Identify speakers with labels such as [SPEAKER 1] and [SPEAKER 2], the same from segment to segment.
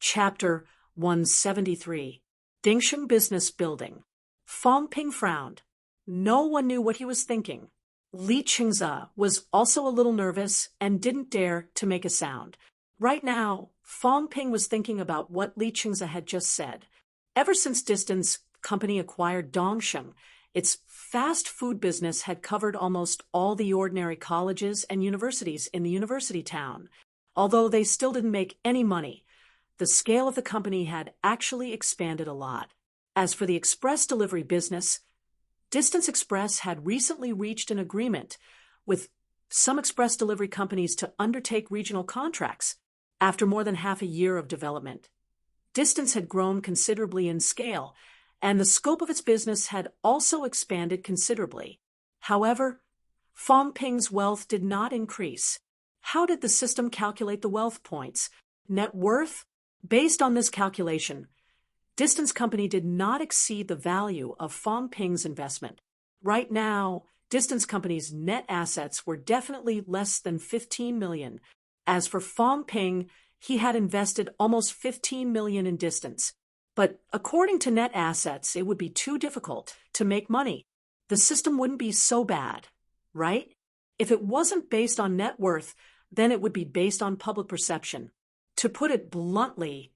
[SPEAKER 1] Chapter 173. Dingsheng Business Building. Fong Ping frowned. No one knew what he was thinking. Li Qingze was also a little nervous and didn't dare to make a sound. Right now, Fong Ping was thinking about what Li Qingze had just said. Ever since Distance Company acquired Dongsheng, its fast food business had covered almost all the ordinary colleges and universities in the university town. Although they still didn't make any money, the scale of the company had actually expanded a lot. As for the express delivery business, Distance Express had recently reached an agreement with some express delivery companies to undertake regional contracts after more than half a year of development. Distance had grown considerably in scale, and the scope of its business had also expanded considerably. However, Fong Ping's wealth did not increase. How did the system calculate the wealth points? Net worth? Based on this calculation, Distance Company did not exceed the value of Fong Ping's investment. Right now, Distance Company's net assets were definitely less than 15 million. As for Fong Ping, he had invested almost 15 million in Distance. But according to net assets, it would be too difficult to make money. The system wouldn't be so bad, right? If it wasn't based on net worth, then it would be based on public perception. To put it bluntly,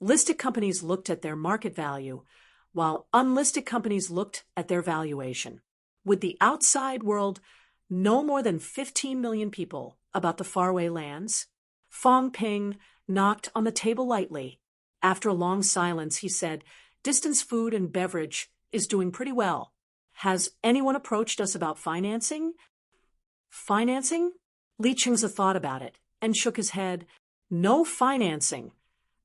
[SPEAKER 1] listed companies looked at their market value, while unlisted companies looked at their valuation. Would the outside world know more than 15 million people about the faraway lands? Fong Ping knocked on the table lightly. After a long silence, he said, "Distance Food and Beverage is doing pretty well. Has anyone approached us about financing?" Financing? Li Qingze thought about it and shook his head. No financing,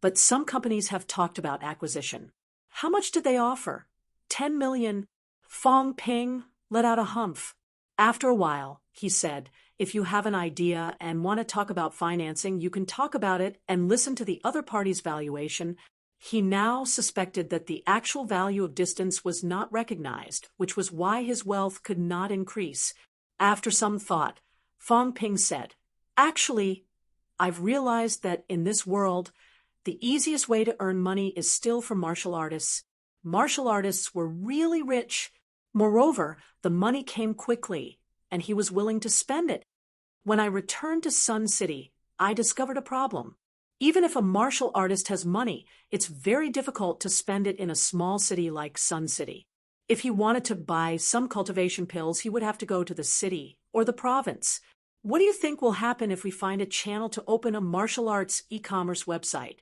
[SPEAKER 1] but some companies have talked about acquisition. How much did they offer? 10 million. Fong Ping let out a humph. After a while, he said, "If you have an idea and want to talk about financing, you can talk about it and listen to the other party's valuation." He now suspected that the actual value of Distance was not recognized, which was why his wealth could not increase. After some thought, Fong Ping said, "Actually, I've realized that in this world, the easiest way to earn money is still for martial artists. Martial artists were really rich. Moreover, the money came quickly, and he was willing to spend it. When I returned to Sun City, I discovered a problem. Even if a martial artist has money, it's very difficult to spend it in a small city like Sun City. If he wanted to buy some cultivation pills, he would have to go to the city or the province. What do you think will happen if we find a channel to open a martial arts e-commerce website?"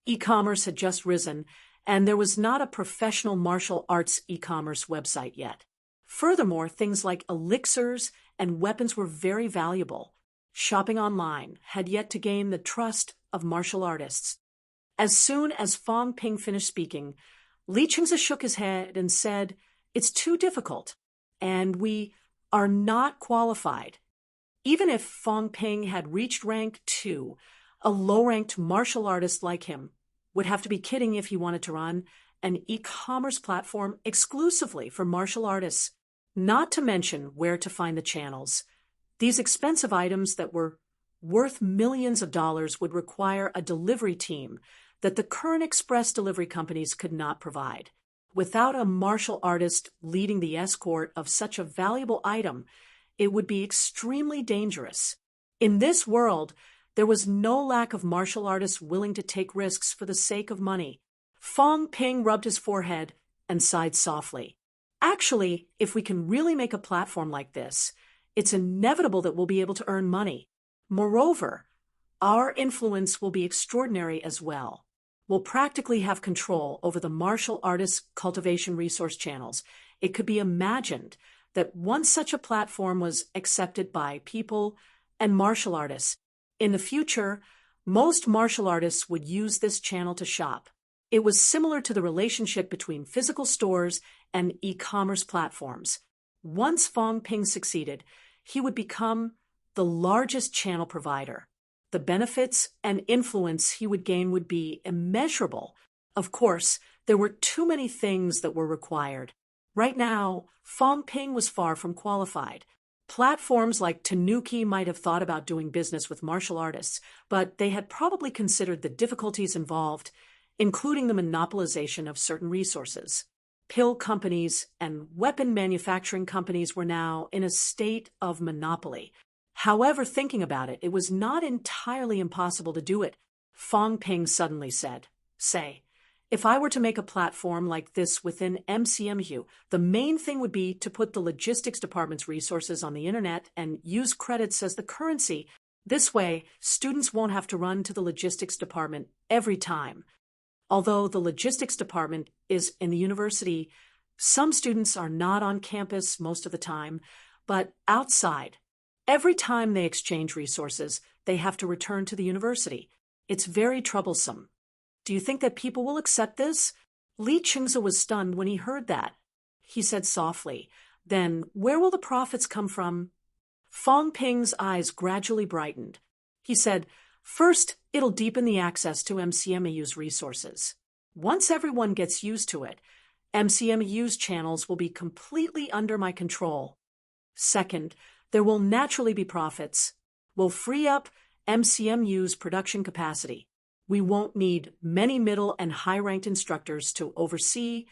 [SPEAKER 1] E-commerce had just risen, and there was not a professional martial arts e-commerce website yet. Furthermore, things like elixirs and weapons were very valuable. Shopping online had yet to gain the trust of martial artists. As soon as Fong Ping finished speaking, Li Qingze shook his head and said, "It's too difficult, and we are not qualified." Even if Fong Ping had reached rank 2, a low-ranked martial artist like him would have to be kidding if he wanted to run an e-commerce platform exclusively for martial artists, not to mention where to find the channels. These expensive items that were worth millions of dollars would require a delivery team that the current express delivery companies could not provide. Without a martial artist leading the escort of such a valuable item, it would be extremely dangerous. In this world, there was no lack of martial artists willing to take risks for the sake of money. Fong Ping rubbed his forehead and sighed softly. "Actually, if we can really make a platform like this, it's inevitable that we'll be able to earn money. Moreover, our influence will be extraordinary as well. We'll practically have control over the martial artists' cultivation resource channels. It could be imagined that once such a platform was accepted by people and martial artists, in the future, most martial artists would use this channel to shop. It was similar to the relationship between physical stores and e-commerce platforms. Once Fong Ping succeeded, he would become the largest channel provider. The benefits and influence he would gain would be immeasurable. Of course, there were too many things that were required. Right now, Fong Ping was far from qualified. Platforms like Tanuki might have thought about doing business with martial artists, but they had probably considered the difficulties involved, including the monopolization of certain resources. Pill companies and weapon manufacturing companies were now in a state of monopoly. However, thinking about it, it was not entirely impossible to do it. Fong Ping suddenly said, "Say, if I were to make a platform like this within MCMU, the main thing would be to put the logistics department's resources on the internet and use credits as the currency. This way, students won't have to run to the logistics department every time. Although the logistics department is in the university, some students are not on campus most of the time, but outside. Every time they exchange resources, they have to return to the university. It's very troublesome. Do you think that people will accept this?" Li Qingze was stunned when he heard that. He said softly, "Then where will the profits come from?" Fong Ping's eyes gradually brightened. He said, "First, it'll deepen the access to MCMU's resources. Once everyone gets used to it, MCMU's channels will be completely under my control. Second, there will naturally be profits. We'll free up MCMU's production capacity. We won't need many middle and high-ranked instructors to oversee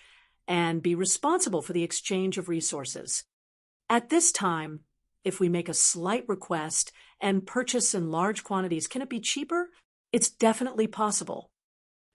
[SPEAKER 1] and be responsible for the exchange of resources. At this time, if we make a slight request and purchase in large quantities, can it be cheaper? It's definitely possible.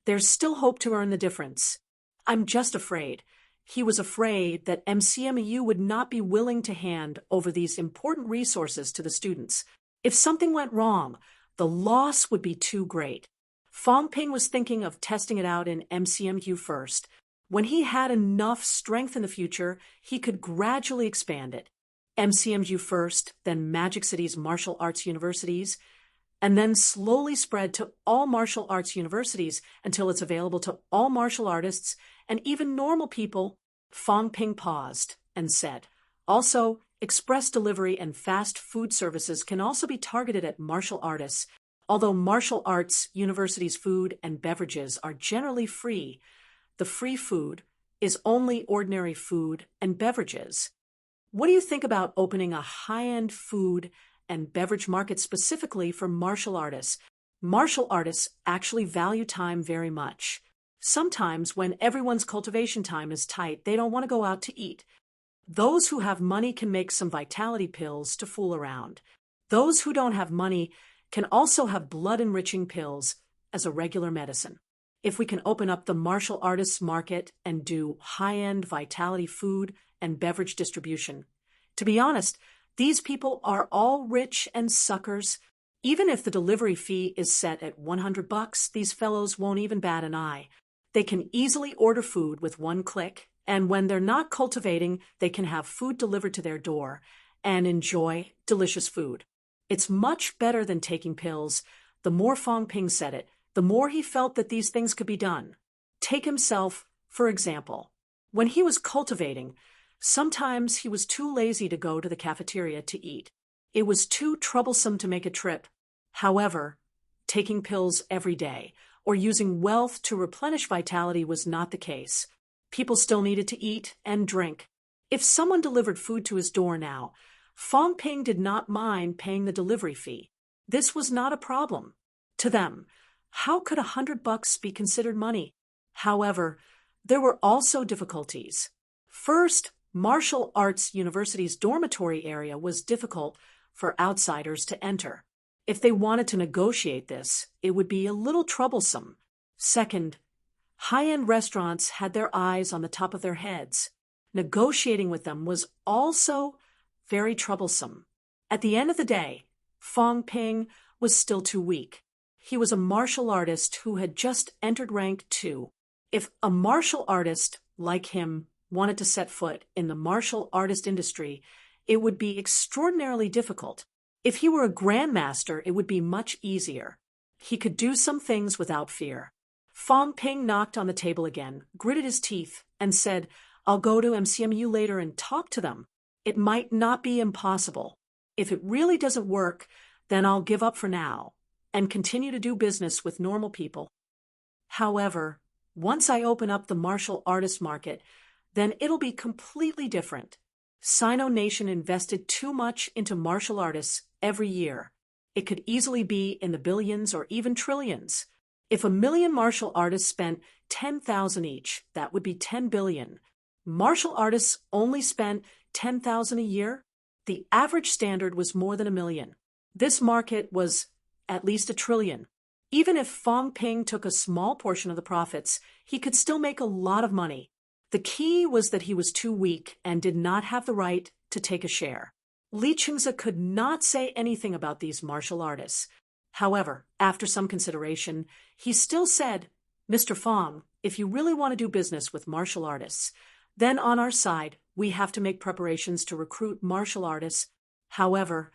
[SPEAKER 1] There's still hope to earn the difference. I'm just afraid." He was afraid that MCMU would not be willing to hand over these important resources to the students. If something went wrong, the loss would be too great. Fong Ping was thinking of testing it out in MCMU first. When he had enough strength in the future, he could gradually expand it. MCMU first, then Magic City's martial arts universities, and then slowly spread to all martial arts universities until it's available to all martial artists and even normal people. Fong Ping paused and said, "Also, express delivery and fast food services can also be targeted at martial artists. Although martial arts universities' food and beverages are generally free, the free food is only ordinary food and beverages. What do you think about opening a high-end food and beverage market specifically for martial artists? Martial artists actually value time very much. Sometimes when everyone's cultivation time is tight, they don't want to go out to eat. Those who have money can make some vitality pills to fool around. Those who don't have money can also have blood-enriching pills as a regular medicine. If we can open up the martial artists market and do high-end vitality food and beverage distribution. To be honest, these people are all rich and suckers. Even if the delivery fee is set at $100, these fellows won't even bat an eye. They can easily order food with one click, and when they're not cultivating, they can have food delivered to their door and enjoy delicious food. It's much better than taking pills. The more Fong Ping said it, the more he felt that these things could be done. Take himself, for example. When he was cultivating, sometimes he was too lazy to go to the cafeteria to eat. It was too troublesome to make a trip. However, taking pills every day or using wealth to replenish vitality was not the case. People still needed to eat and drink. If someone delivered food to his door now, Fong Ping did not mind paying the delivery fee. This was not a problem. To them, how could $100 be considered money? However, there were also difficulties. First, Martial Arts University's dormitory area was difficult for outsiders to enter. If they wanted to negotiate this, it would be a little troublesome. Second, high-end restaurants had their eyes on the top of their heads. Negotiating with them was also very troublesome. At the end of the day, Fong Ping was still too weak. He was a martial artist who had just entered rank 2. If a martial artist like him wanted to set foot in the martial artist industry, it would be extraordinarily difficult. If he were a grandmaster, it would be much easier. He could do some things without fear. Fong Ping knocked on the table again, gritted his teeth, and said, "I'll go to MCMU later and talk to them. It might not be impossible. If it really doesn't work, then I'll give up for now and continue to do business with normal people. However, once I open up the martial artist market, then it'll be completely different. Sino Nation invested too much into martial artists every year. It could easily be in the billions or even trillions. If 1 million martial artists spent 10,000 each, that would be 10 billion. Martial artists only spent 10,000 a year. The average standard was more than 1 million. This market was at least 1 trillion. Even if Fong Ping took a small portion of the profits, he could still make a lot of money. The key was that he was too weak and did not have the right to take a share. Li Qingze could not say anything about these martial artists. However, after some consideration, he still said, "Mr. Fong, if you really want to do business with martial artists, then on our side, we have to make preparations to recruit martial artists. However,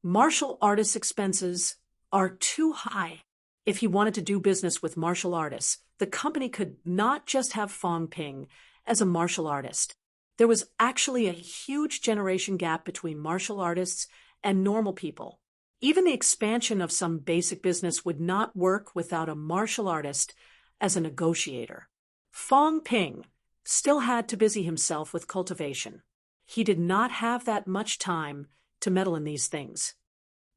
[SPEAKER 1] martial artists' expenses are too high. If he wanted to do business with martial artists, the company could not just have Fong Ping as a martial artist. There was actually a huge generation gap between martial artists and normal people. Even the expansion of some basic business would not work without a martial artist as a negotiator. Fong Ping still had to busy himself with cultivation. He did not have that much time to meddle in these things."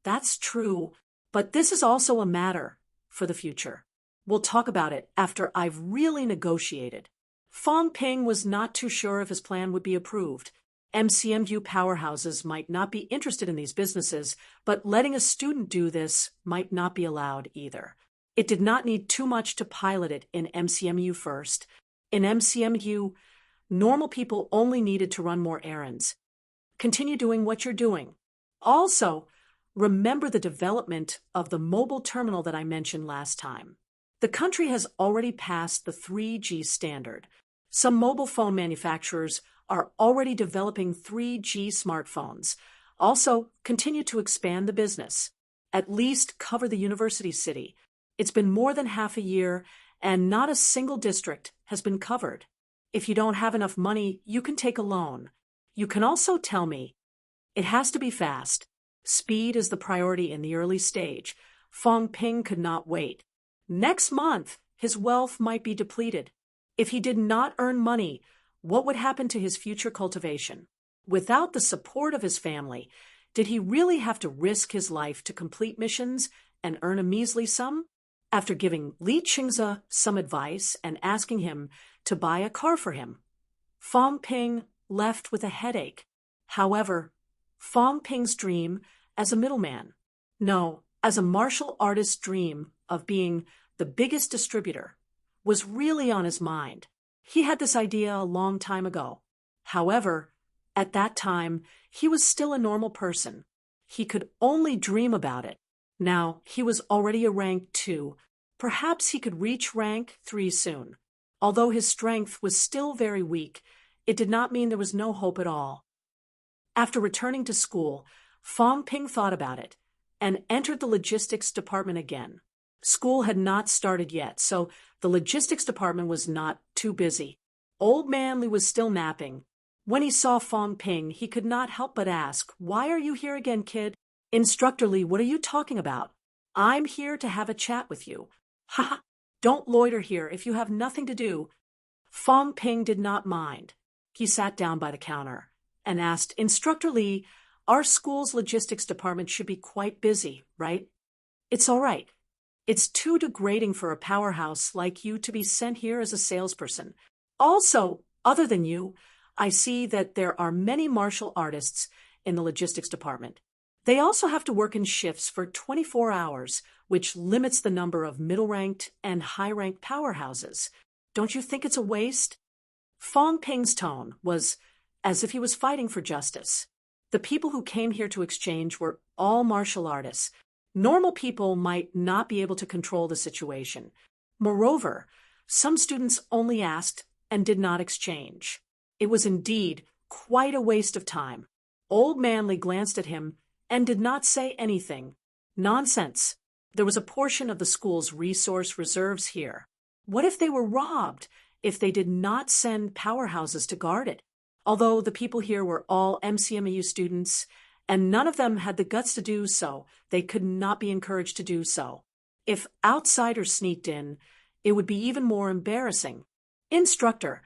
[SPEAKER 1] "That's true, but this is also a matter for the future. We'll talk about it after I've really negotiated." Fong Ping was not too sure if his plan would be approved. MCMU powerhouses might not be interested in these businesses, but letting a student do this might not be allowed either. It did not need too much to pilot it in MCMU first. In MCMU, normal people only needed to run more errands. Continue doing what you're doing. Also, remember the development of the mobile terminal that I mentioned last time. The country has already passed the 3G standard. Some mobile phone manufacturers are already developing 3G smartphones. Also, continue to expand the business. At least cover the university city. It's been more than half a year, and not a single district has been covered. If you don't have enough money, you can take a loan. You can also tell me. It has to be fast. Speed is the priority in the early stage. Fong Ping could not wait. Next month, his wealth might be depleted. If he did not earn money, what would happen to his future cultivation? Without the support of his family, did he really have to risk his life to complete missions and earn a measly sum? After giving Li Qingze some advice and asking him to buy a car for him, Fong Ping left with a headache. However, Fong Ping's dream as a middleman, no, as a martial artist's dream of being the biggest distributor, was really on his mind. He had this idea a long time ago. However, at that time, he was still a normal person. He could only dream about it. Now, he was already a rank 2. Perhaps he could reach rank 3 soon. Although his strength was still very weak, it did not mean there was no hope at all. After returning to school, Fong Ping thought about it and entered the logistics department again. School had not started yet, so the logistics department was not too busy. Old Man Li was still napping. When he saw Fong Ping, he could not help but ask, "Why are you here again, kid?" "Instructor Li, what are you talking about?" "I'm here to have a chat with you." "Ha ha, don't loiter here if you have nothing to do." Fong Ping did not mind. He sat down by the counter and asked, "Instructor Li, our school's logistics department should be quite busy, right?" "It's all right. It's too degrading for a powerhouse like you to be sent here as a salesperson. Also, other than you, I see that there are many martial artists in the logistics department. They also have to work in shifts for 24 hours, which limits the number of middle-ranked and high-ranked powerhouses. Don't you think it's a waste?" Fong Ping's tone was as if he was fighting for justice. The people who came here to exchange were all martial artists. Normal people might not be able to control the situation. Moreover, some students only asked and did not exchange. It was indeed quite a waste of time. Old Man Li glanced at him and did not say anything. Nonsense. There was a portion of the school's resource reserves here. What if they were robbed, if they did not send powerhouses to guard it? Although the people here were all MCMU students, and none of them had the guts to do so, they could not be encouraged to do so. If outsiders sneaked in, it would be even more embarrassing. "Instructor,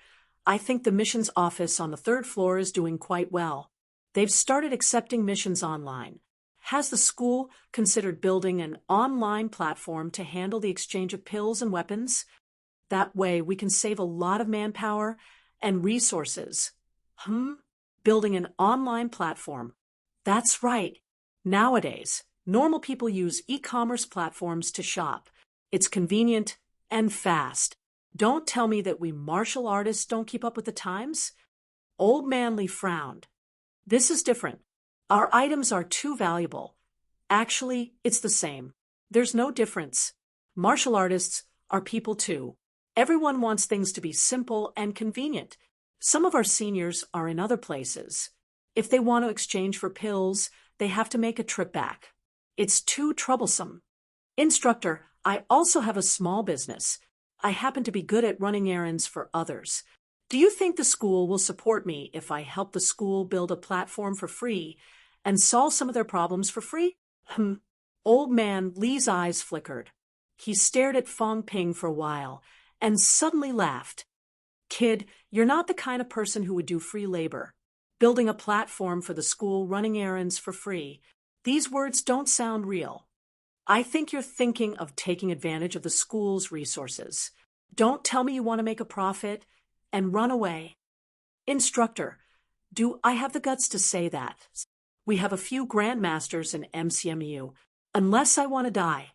[SPEAKER 1] I think the missions office on the 3rd floor is doing quite well. They've started accepting missions online. Has the school considered building an online platform to handle the exchange of pills and weapons? That way we can save a lot of manpower and resources. Building an online platform. That's right. Nowadays, normal people use e-commerce platforms to shop. It's convenient and fast. Don't tell me that we martial artists don't keep up with the times. Old Manly frowned. This is different. Our items are too valuable. Actually, it's the same. There's no difference. Martial artists are people too. Everyone wants things to be simple and convenient. Some of our seniors are in other places. If they want to exchange for pills, they have to make a trip back. It's too troublesome. Instructor, I also have a small business. I happen to be good at running errands for others. Do you think the school will support me if I help the school build a platform for free and solve some of their problems for free? Old Man Lee's eyes flickered. He stared at Fong Ping for a while and suddenly laughed. Kid, you're not the kind of person who would do free labor. Building a platform for the school, running errands for free. These words don't sound real. I think you're thinking of taking advantage of the school's resources. Don't tell me you want to make a profit and run away. Instructor, do I have the guts to say that? We have a few grandmasters in MCMU, unless I want to die.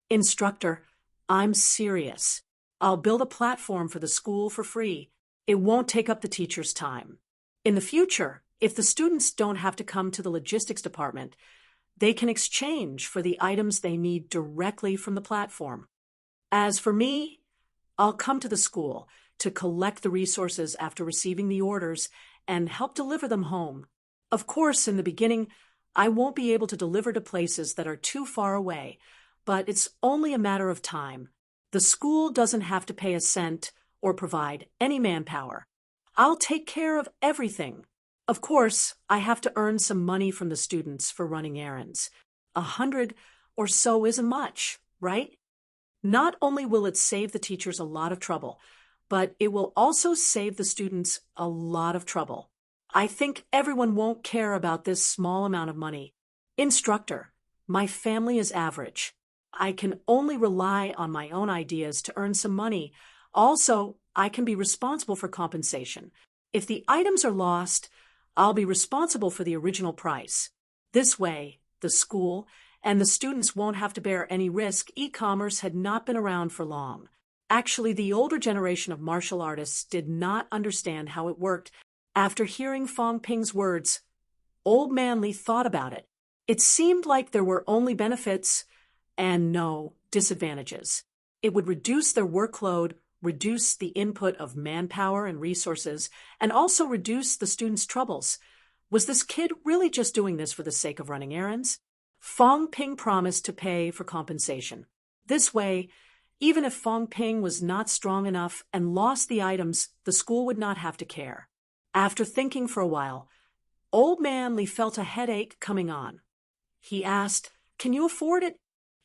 [SPEAKER 1] Instructor, I'm serious. I'll build a platform for the school for free. It won't take up the teacher's time. In the future, if the students don't have to come to the logistics department, they can exchange for the items they need directly from the platform. As for me, I'll come to the school to collect the resources after receiving the orders and help deliver them home. Of course, in the beginning, I won't be able to deliver to places that are too far away, but it's only a matter of time. The school doesn't have to pay a cent or provide any manpower. I'll take care of everything. Of course, I have to earn some money from the students for running errands. 100 or so isn't much, right? Not only will it save the teachers a lot of trouble, but it will also save the students a lot of trouble. I think everyone won't care about this small amount of money. Instructor, my family is average. I can only rely on my own ideas to earn some money. Also, I can be responsible for compensation. If the items are lost, I'll be responsible for the original price. This way, the school and the students won't have to bear any risk. E-commerce had not been around for long. Actually, the older generation of martial artists did not understand how it worked. After hearing Fong Ping's words, Old Manly thought about it. It seemed like there were only benefits and no disadvantages. It would reduce their workload, reduce the input of manpower and resources, and also reduce the students' troubles. Was this kid really just doing this for the sake of running errands? Fong Ping promised to pay for compensation. This way, even if Fong Ping was not strong enough and lost the items, the school would not have to care. After thinking for a while, Old Man Lee felt a headache coming on. He asked, "Can you afford it?"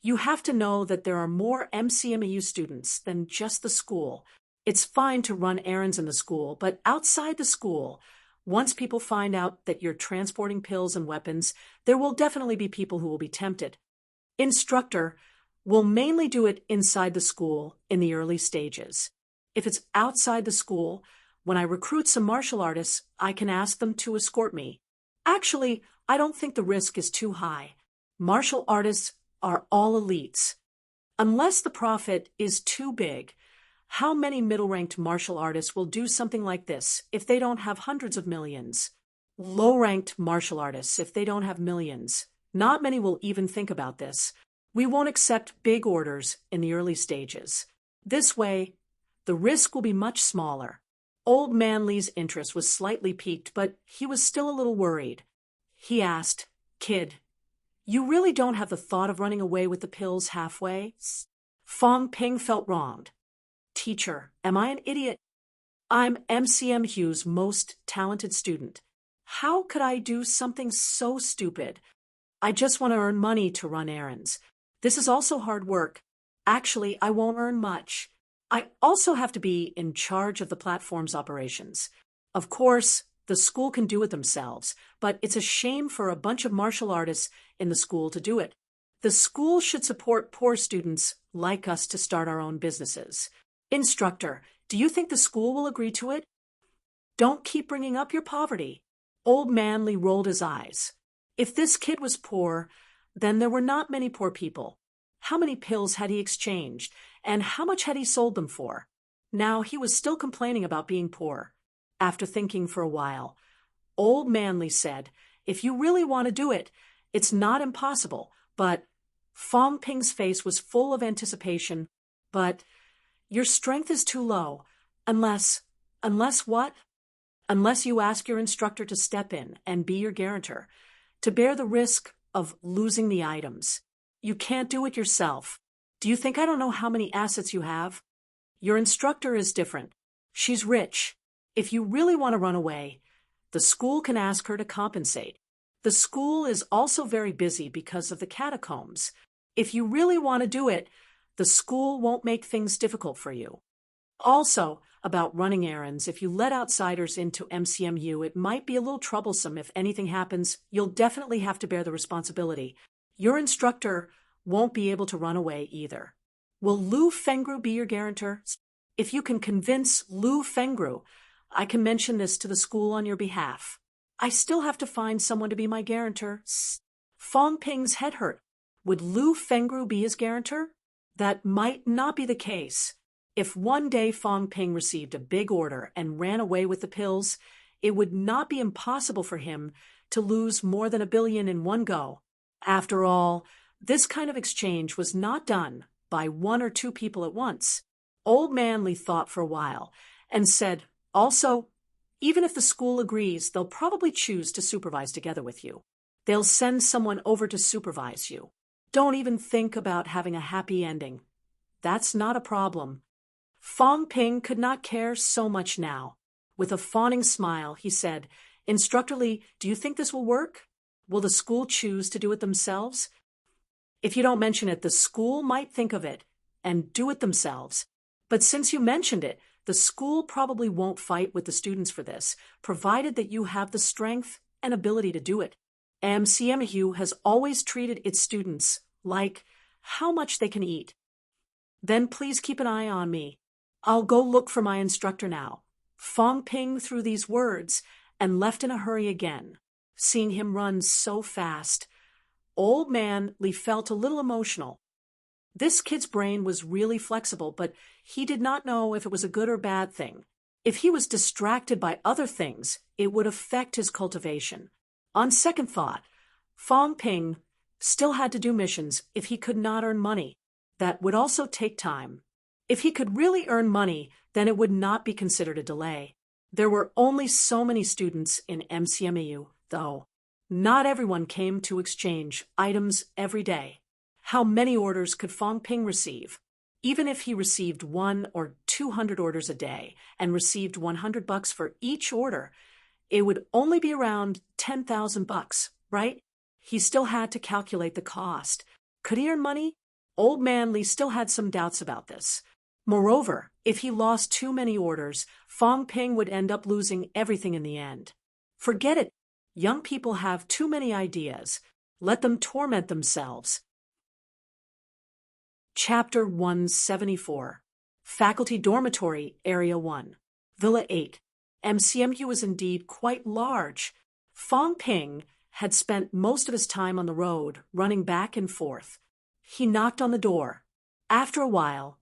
[SPEAKER 1] You have to know that there are more MCMU students than just the school. It's fine to run errands in the school, but outside the school, once people find out that you're transporting pills and weapons, there will definitely be people who will be tempted. Instructor will mainly do it inside the school in the early stages. If it's outside the school, when I recruit some martial artists, I can ask them to escort me. Actually, I don't think the risk is too high. Martial artists are all elites. Unless the profit is too big, how many middle-ranked martial artists will do something like this if they don't have hundreds of millions? Low-ranked martial artists if they don't have millions. Not many will even think about this. We won't accept big orders in the early stages. This way, the risk will be much smaller. Old Man Lee's interest was slightly piqued, but he was still a little worried. He asked, "Kid, you really don't have the thought of running away with the pills halfway?" Fong Ping felt wronged. "Teacher, am I an idiot? I'm MCMU's most talented student. How could I do something so stupid? I just want to earn money to run errands. This is also hard work. Actually, I won't earn much. I also have to be in charge of the platform's operations. Of course, The school can do it themselves, but it's a shame for a bunch of martial artists in the school to do it. The school should support poor students like us to start our own businesses. Instructor, do you think the school will agree to it? Don't keep bringing up your poverty. Old Manley rolled his eyes. If this kid was poor, then there were not many poor people. How many pills had he exchanged, and how much had he sold them for? Now he was still complaining about being poor. After thinking for a while, Old Manley said, "If you really want to do it, it's not impossible, but—" Fong Ping's face was full of anticipation. "But your strength is too low. Unless what? Unless you ask your instructor to step in and be your guarantor, to bear the risk of losing the items. You can't do it yourself. Do you think I don't know how many assets you have? Your instructor is different. She's rich. If you really want to run away, the school can ask her to compensate. The school is also very busy because of the catacombs. If you really want to do it, the school won't make things difficult for you. Also, about running errands, if you let outsiders into MCMU, it might be a little troublesome. If anything happens, you'll definitely have to bear the responsibility. Your instructor won't be able to run away either. Will Lu Fengru be your guarantor? If you can convince Lu Fengru, I can mention this to the school on your behalf. I still have to find someone to be my guarantor." Fong Ping's head hurt. Would Lu Fengru be his guarantor? That might not be the case. If one day Fong Ping received a big order and ran away with the pills, it would not be impossible for him to lose more than $1 billion in one go. After all, this kind of exchange was not done by one or two people at once. Old Manley thought for a while and said, "Also, even if the school agrees, they'll probably choose to supervise together with you. They'll send someone over to supervise you. Don't even think about having a happy ending. That's not a problem." Fong Ping could not care so much now. With a fawning smile, he said, "Instructor Lee, do you think this will work? Will the school choose to do it themselves? If you don't mention it, the school might think of it and do it themselves. But since you mentioned it, the school probably won't fight with the students for this, provided that you have the strength and ability to do it. MCMU has always treated its students like how much they can eat. Then please keep an eye on me. I'll go look for my instructor now." Fong Ping threw these words and left in a hurry again. Seeing him run so fast, Old Manley felt a little emotional. This kid's brain was really flexible, but he did not know if it was a good or bad thing. If he was distracted by other things, it would affect his cultivation. On second thought, Fong Ping still had to do missions if he could not earn money. That would also take time. If he could really earn money, then it would not be considered a delay. There were only so many students in MCMU, though. Not everyone came to exchange items every day. How many orders could Fong Ping receive? Even if he received 100 or 200 orders a day and received $100 for each order, it would only be around $10,000, right? He still had to calculate the cost. Could he earn money? Old Manley still had some doubts about this. Moreover, if he lost too many orders, Fong Ping would end up losing everything in the end. Forget it. Young people have too many ideas. Let them torment themselves. Chapter 174. Faculty Dormitory, Area 1. Villa 8. MCMU was indeed quite large. Fong Ping had spent most of his time on the road, running back and forth. He knocked on the door. After a while,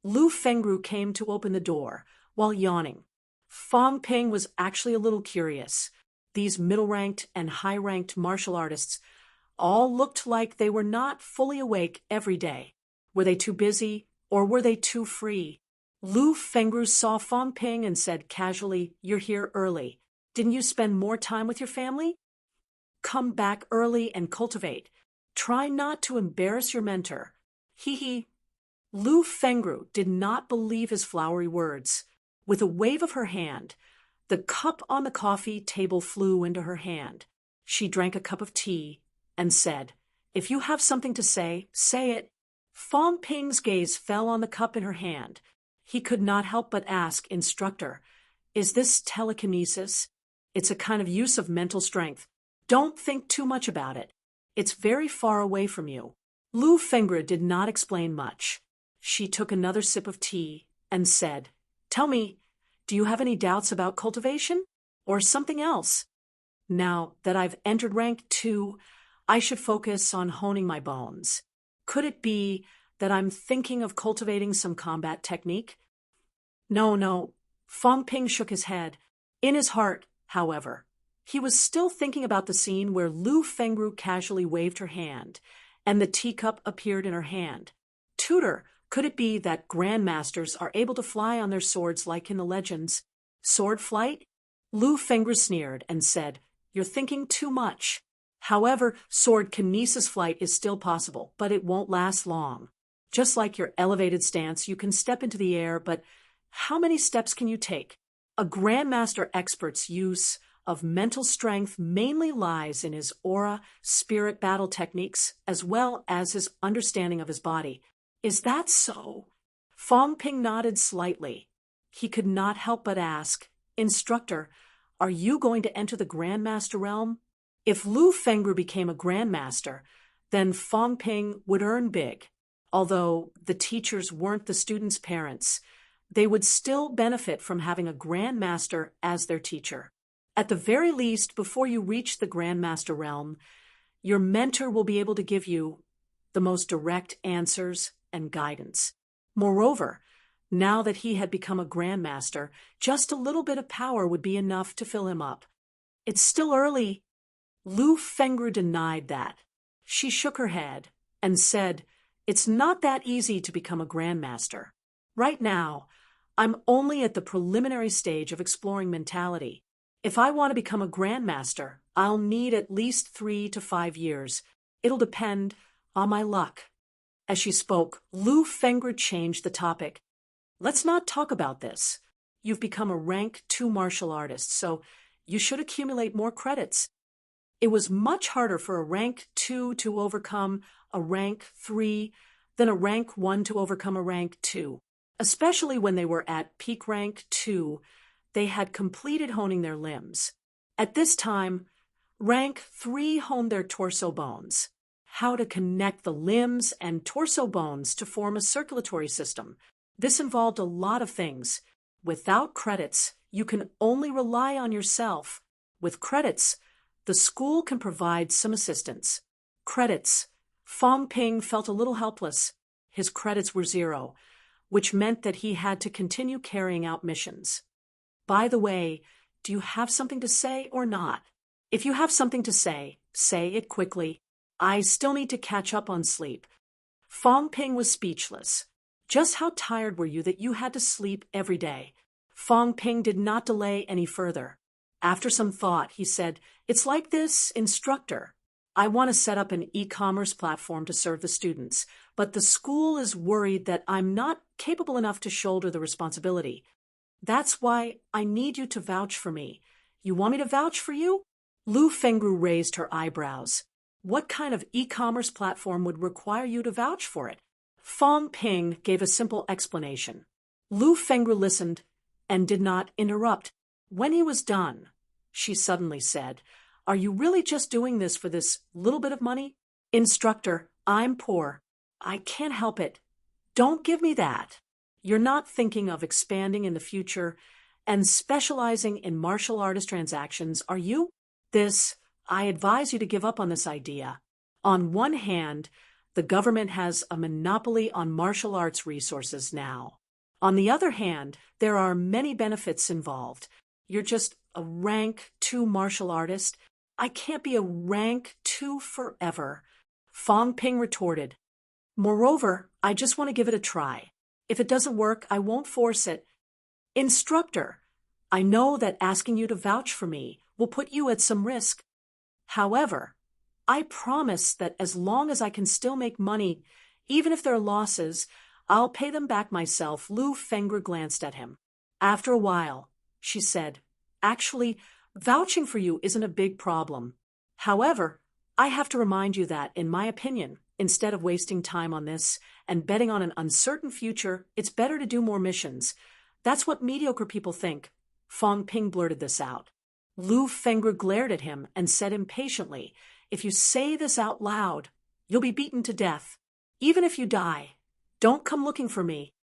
[SPEAKER 1] Lu Fengru came to open the door, while yawning. Fong Ping was actually a little curious. These middle-ranked and high-ranked martial artists all looked like they were not fully awake every day. Were they too busy, or were they too free? Lu Fengru saw Fong Ping and said casually, "You're here early. Didn't you spend more time with your family? Come back early and cultivate. Try not to embarrass your mentor." Hee. Lu Fengru did not believe his flowery words. With a wave of her hand, the cup on the coffee table flew into her hand. She drank a cup of tea and said, "If you have something to say, say it." Fong Ping's gaze fell on the cup in her hand. He could not help but ask, "Instructor, is this telekinesis?" It's a kind of use of mental strength. Don't think too much about it. It's very far away from you. Lu Fengru did not explain much. She took another sip of tea and said, "Tell me, do you have any doubts about cultivation? Or something else? Now that I've entered rank 2, I should focus on honing my bones. Could it be that I'm thinking of cultivating some combat technique?" No. Fong Ping shook his head. In his heart, however, he was still thinking about the scene where Lu Fengru casually waved her hand, and the teacup appeared in her hand. Tutor, could it be that grandmasters are able to fly on their swords like in the legends? Sword flight? Lu Fengru sneered and said, "You're thinking too much. However, sword kinesis flight is still possible, but it won't last long. Just like your elevated stance, you can step into the air, but how many steps can you take? A grandmaster expert's use of mental strength mainly lies in his aura, spirit battle techniques, as well as his understanding of his body. Is that so?" Fong Ping nodded slightly. He could not help but ask, "Instructor, are you going to enter the grandmaster realm?" If Lu Fengru became a grandmaster, then Fong Ping would earn big. Although the teachers weren't the students' parents, they would still benefit from having a grandmaster as their teacher. At the very least, before you reach the grandmaster realm, your mentor will be able to give you the most direct answers and guidance. Moreover, now that he had become a grandmaster, just a little bit of power would be enough to fill him up. "It's still early." Lu Fengru denied that. She shook her head and said, "It's not that easy to become a grandmaster. Right now, I'm only at the preliminary stage of exploring mentality. If I want to become a grandmaster, I'll need at least 3 to 5 years. It'll depend on my luck." As she spoke, Lu Fengru changed the topic. "Let's not talk about this. You've become a rank 2 martial artist, so you should accumulate more credits." It was much harder for a rank 2 to overcome a rank 3 than a rank 1 to overcome a rank 2. Especially when they were at peak rank 2, they had completed honing their limbs. At this time, rank 3 honed their torso bones. How to connect the limbs and torso bones to form a circulatory system. This involved a lot of things. Without credits, you can only rely on yourself. With credits, the school can provide some assistance. Credits. Fong Ping felt a little helpless. His credits were 0, which meant that he had to continue carrying out missions. "By the way, do you have something to say or not? If you have something to say it quickly. I still need to catch up on sleep." Fong Ping was speechless. Just how tired were you that you had to sleep every day? Fong Ping did not delay any further. After some thought, he said, "It's like this, instructor. I want to set up an e-commerce platform to serve the students, but the school is worried that I'm not capable enough to shoulder the responsibility. That's why I need you to vouch for me. You want me to vouch for you?" Lu Fengru raised her eyebrows. "What kind of e-commerce platform would require you to vouch for it?" Fong Ping gave a simple explanation. Lu Fengru listened and did not interrupt. When he was done, she suddenly said, "Are you really just doing this for this little bit of money?" "Instructor, I'm poor. I can't help it. Don't give me that. You're not thinking of expanding in the future and specializing in martial artist transactions, are you?" I advise you to give up on this idea. On one hand, the government has a monopoly on martial arts resources now. On the other hand, there are many benefits involved. You're just a rank 2 martial artist. I can't be a rank 2 forever. Fong Ping retorted. "Moreover, I just want to give it a try. If it doesn't work, I won't force it." "Instructor, I know that asking you to vouch for me will put you at some risk. However, I promise that as long as I can still make money, even if there are losses, I'll pay them back myself." Lu Fengru glanced at him. After a while, she said, "Actually, vouching for you isn't a big problem. However, I have to remind you that, in my opinion, instead of wasting time on this and betting on an uncertain future, it's better to do more missions. That's what mediocre people think." Fong Ping blurted this out. Lu Fengru glared at him and said impatiently, "If you say this out loud, you'll be beaten to death. Even if you die, don't come looking for me."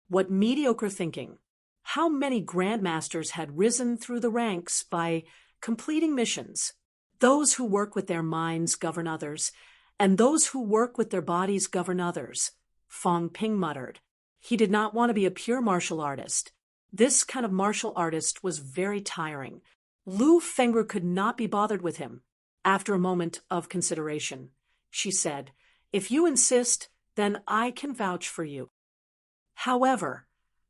[SPEAKER 1] What mediocre thinking! How many grandmasters had risen through the ranks by completing missions? Those who work with their minds govern others, and those who work with their bodies govern others, Fong Ping muttered. He did not want to be a pure martial artist. This kind of martial artist was very tiring. Lu Fengru could not be bothered with him. After a moment of consideration, she said, "If you insist, then I can vouch for you. However,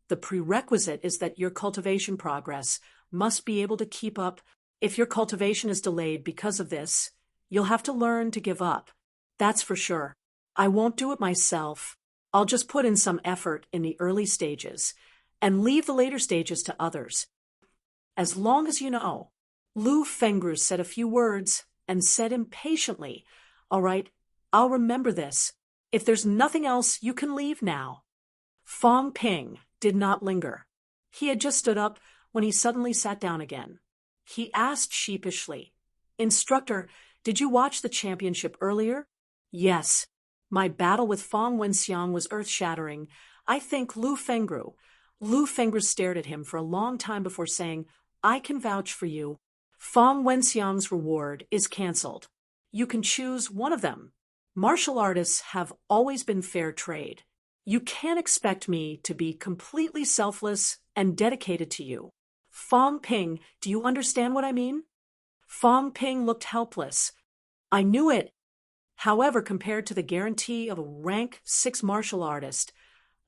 [SPEAKER 1] the prerequisite is that your cultivation progress must be able to keep up. If your cultivation is delayed because of this, you'll have to learn to give up. That's for sure. I won't do it myself. I'll just put in some effort in the early stages and leave the later stages to others. As long as you know." Lu Fengru said a few words and said impatiently, "All right, I'll remember this. If there's nothing else, you can leave now." Fong Ping did not linger. He had just stood up when he suddenly sat down again. He asked sheepishly, "Instructor, did you watch the championship earlier?" "Yes. My battle with Fong Wenxiang was earth-shattering. I think Lu Fengru." Lu Fengru stared at him for a long time before saying, "I can vouch for you. Fong Wenxiang's reward is cancelled. You can choose one of them. Martial artists have always been fair trade. You can't expect me to be completely selfless and dedicated to you. Fong Ping, do you understand what I mean?" Fong Ping looked helpless. "I knew it. However, compared to the guarantee of a rank 6 martial artist,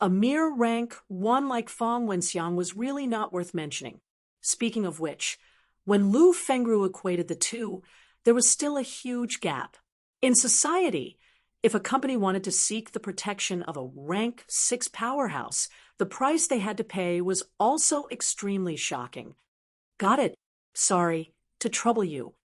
[SPEAKER 1] a mere rank 1 like Fong Wenxiang was really not worth mentioning. Speaking of which, when Lu Fengru equated the two, there was still a huge gap. In society, if a company wanted to seek the protection of a rank 6 powerhouse, the price they had to pay was also extremely shocking." "Got it. Sorry to trouble you.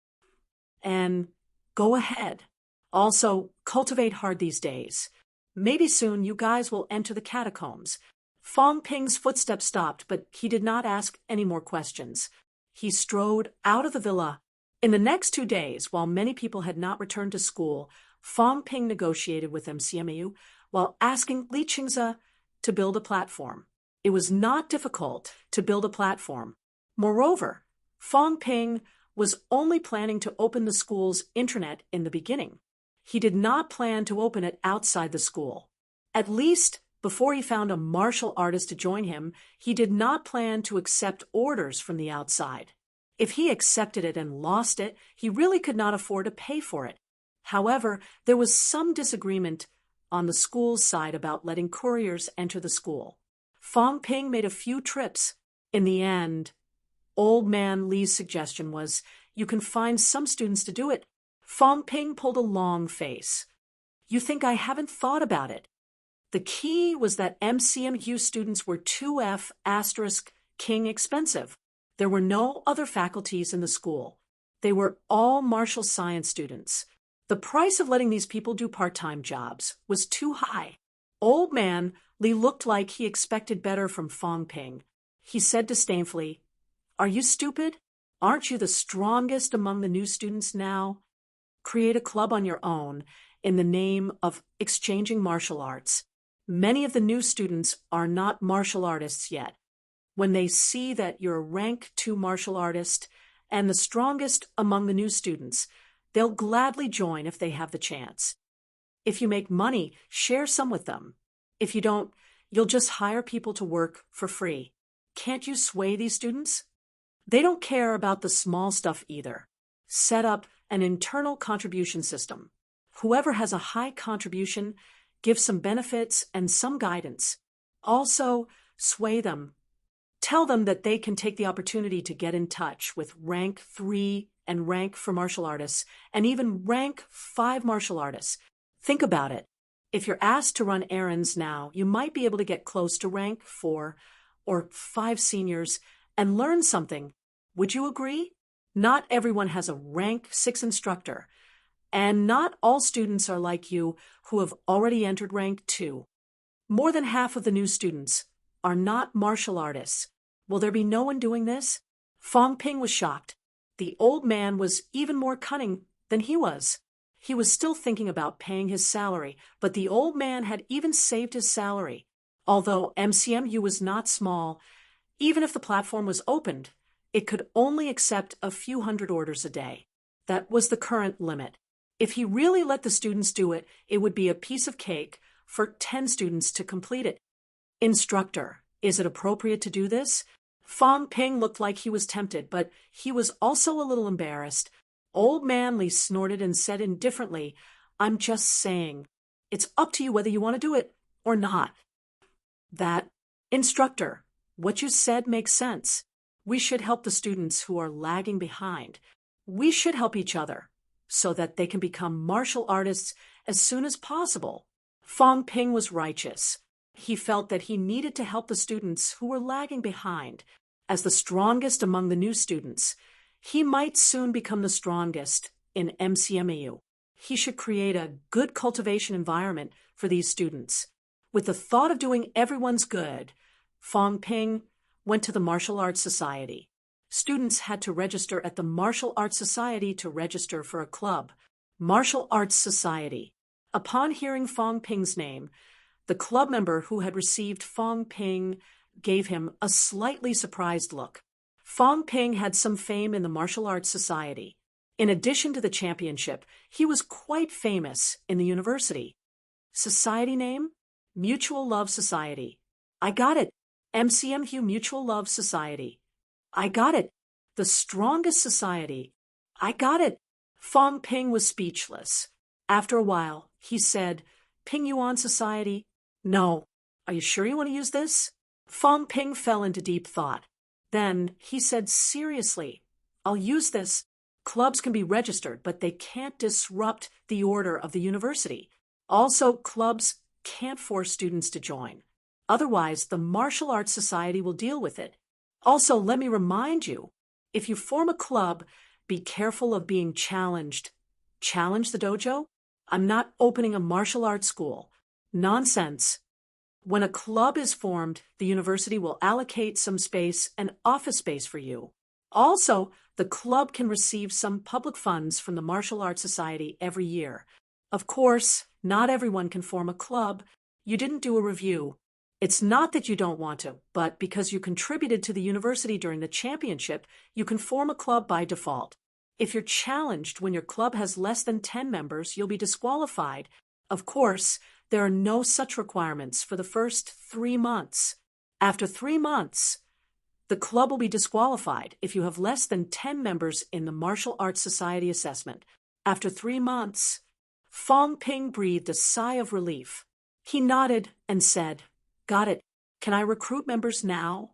[SPEAKER 1] And go ahead. Also, cultivate hard these days. Maybe soon you guys will enter the catacombs." Fong Ping's footsteps stopped, but he did not ask any more questions. He strode out of the villa. In the next 2 days, while many people had not returned to school, Fong Ping negotiated with MCMU while asking Li Qingze to build a platform. It was not difficult to build a platform. Moreover, Fong Ping was only planning to open the school's intranet in the beginning. He did not plan to open it outside the school. At least, before he found a martial artist to join him, he did not plan to accept orders from the outside. If he accepted it and lost it, he really could not afford to pay for it. However, there was some disagreement on the school's side about letting couriers enter the school. Fong Ping made a few trips. In the end, Old Man Li's suggestion was, "You can find some students to do it." Fong Ping pulled a long face. "You think I haven't thought about it?" The key was that MCMU students were 2F asterisk king expensive. There were no other faculties in the school. They were all martial science students. The price of letting these people do part-time jobs was too high. Old Man Li looked like he expected better from Fong Ping. He said disdainfully, "Are you stupid? Aren't you the strongest among the new students now? Create a club on your own in the name of exchanging martial arts. Many of the new students are not martial artists yet. When they see that you're a rank 2 martial artist and the strongest among the new students, they'll gladly join if they have the chance. If you make money, share some with them. If you don't, you'll just hire people to work for free. Can't you sway these students? They don't care about the small stuff either. Set up an internal contribution system. Whoever has a high contribution, give some benefits and some guidance. Also, sway them. Tell them that they can take the opportunity to get in touch with rank 3 and rank for martial artists, and even rank 5 martial artists. Think about it. If you're asked to run errands now, you might be able to get close to rank 4 or 5 seniors and learn something. Would you agree? Not everyone has a rank 6 instructor, and not all students are like you who have already entered rank 2. More than half of the new students are not martial artists. Will there be no one doing this?" Fong Ping was shocked. the old man was even more cunning than he was. He was still thinking about paying his salary, but the old man had even saved his salary. Although MCMU was not small, even if the platform was opened, it could only accept a few hundred orders a day. That was the current limit. If he really let the students do it, it would be a piece of cake for 10 students to complete it. Instructor, is it appropriate to do this? Fong Ping looked like he was tempted, but he was also a little embarrassed. Old man Li snorted and said indifferently, I'm just saying. It's up to you whether you want to do it or not. That, instructor, what you said makes sense. We should help the students who are lagging behind. We should help each other so that they can become martial artists as soon as possible. Fong Ping was righteous. He felt that he needed to help the students who were lagging behind. As the strongest among the new students, he might soon become the strongest in MCMU. He should create a good cultivation environment for these students. With the thought of doing everyone's good, Fong Ping went to the Martial Arts Society. Students had to register at the Martial Arts Society to register for a club. Martial Arts Society. Upon hearing Fong Ping's name, the club member who had received Fong Ping gave him a slightly surprised look. Fong Ping had some fame in the Martial Arts Society. In addition to the championship, he was quite famous in the university. Society name? Mutual Love Society. I got it. MCMU Mutual Love Society. I got it. The strongest society. I got it. Fong Ping was speechless. After a while, he said, Ping Yuan Society? No. Are you sure you want to use this? Fong Ping fell into deep thought. Then he said seriously, I'll use this. Clubs can be registered, but they can't disrupt the order of the university. Also, clubs can't force students to join. Otherwise, the Martial Arts Society will deal with it. Also, let me remind you, if you form a club, be careful of being challenged. Challenge the dojo? I'm not opening a martial arts school. Nonsense. When a club is formed, the university will allocate some space and office space for you. Also, the club can receive some public funds from the Martial Arts Society every year. Of course, not everyone can form a club. You didn't do a review. It's not that you don't want to, but because you contributed to the university during the championship, you can form a club by default. If you're challenged when your club has less than 10 members, you'll be disqualified. Of course, there are no such requirements for the first 3 months. After 3 months, the club will be disqualified if you have less than 10 members in the Martial Arts Society assessment. After 3 months, Fong Ping breathed a sigh of relief. He nodded and said, Got it. Can I recruit members now?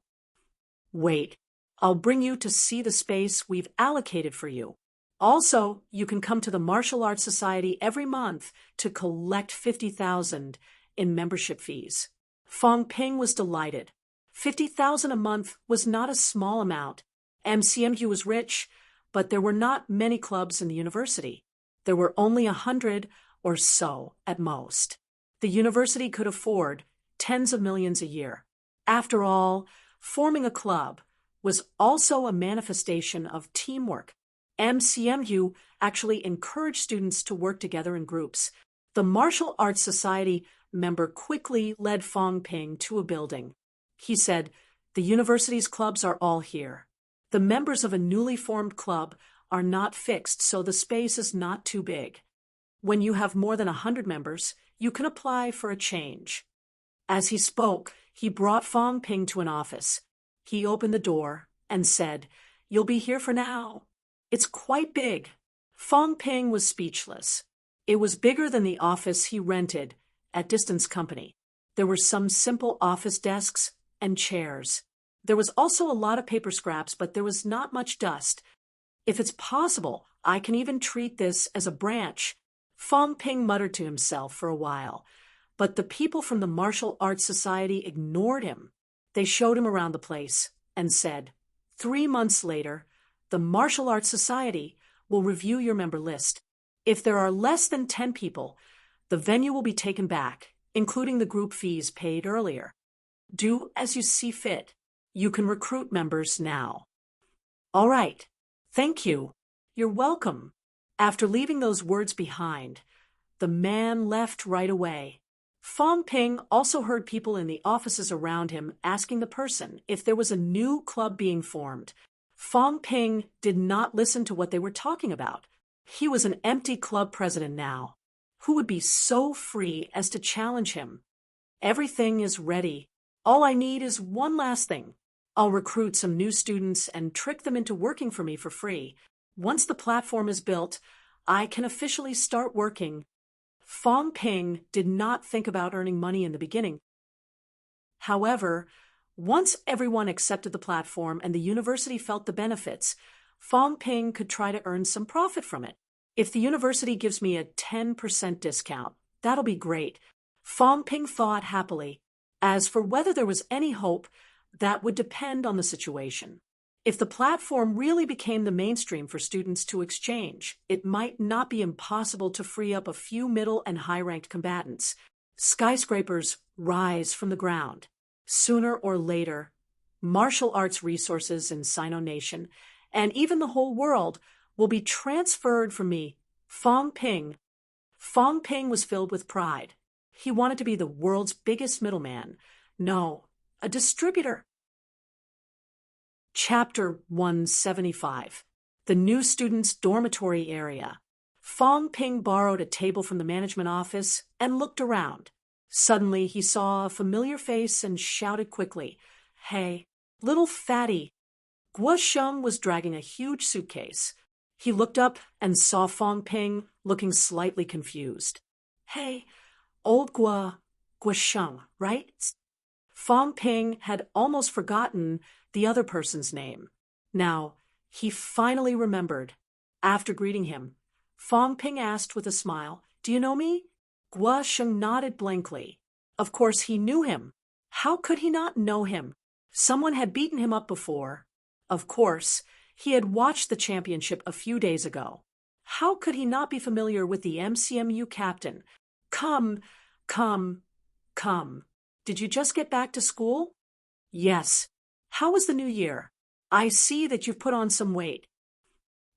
[SPEAKER 1] Wait, I'll bring you to see the space we've allocated for you. Also, you can come to the Martial Arts Society every month to collect 50,000 in membership fees. Fong Ping was delighted. 50,000 a month was not a small amount. MCMU was rich, but there were not many clubs in the university. There were only 100 or so at most. The university could afford tens of millions a year. After all, forming a club was also a manifestation of teamwork. MCMU actually encouraged students to work together in groups. The Martial Arts Society member quickly led Fong Ping to a building. He said, The university's clubs are all here. The members of a newly formed club are not fixed, so the space is not too big. When you have more than 100 members, you can apply for a change. As he spoke, he brought Fong Ping to an office. He opened the door and said, You'll be here for now. It's quite big. Fong Ping was speechless. It was bigger than the office he rented at Distance Company. There were some simple office desks and chairs. There was also a lot of paper scraps, but there was not much dust. If it's possible, I can even treat this as a branch. Fong Ping muttered to himself for a while, but the people from the Martial Arts Society ignored him. They showed him around the place and said, 3 months later, the Martial Arts Society will review your member list. If there are less than 10 people, the venue will be taken back, including the group fees paid earlier. Do as you see fit. You can recruit members now. All right. Thank you. You're welcome. After leaving those words behind, the man left right away. Fong Ping also heard people in the offices around him asking the person if there was a new club being formed. Fong Ping did not listen to what they were talking about. He was an empty club president now. Who would be so free as to challenge him? Everything is ready. All I need is one last thing. I'll recruit some new students and trick them into working for me for free. Once the platform is built, I can officially start working. Fong Ping did not think about earning money in the beginning. However, once everyone accepted the platform and the university felt the benefits, Fong Ping could try to earn some profit from it. If the university gives me a 10% discount, that'll be great. Fong Ping thought happily. As for whether there was any hope, that would depend on the situation. If the platform really became the mainstream for students to exchange, it might not be impossible to free up a few middle and high-ranked combatants. Skyscrapers rise from the ground. Sooner or later, martial arts resources in Sino Nation, and even the whole world, will be transferred from me, Fong Ping. Fong Ping was filled with pride. He wanted to be the world's biggest middleman. No, a distributor. Chapter 175. The New Students' Dormitory Area. Fong Ping borrowed a table from the management office and looked around. Suddenly, he saw a familiar face and shouted quickly, "Hey, little fatty." Guo Sheng was dragging a huge suitcase. He looked up and saw Fong Ping looking slightly confused. "Hey, old Guo Sheng, right?" Fong Ping had almost forgotten the other person's name. Now, he finally remembered. After greeting him, Fong Ping asked with a smile, "Do you know me?" Guo Sheng nodded blankly. Of course he knew him. How could he not know him? Someone had beaten him up before. Of course, he had watched the championship a few days ago. How could he not be familiar with the MCMU captain? Come. Did you just get back to school? Yes. How was the new year? I see that you've put on some weight.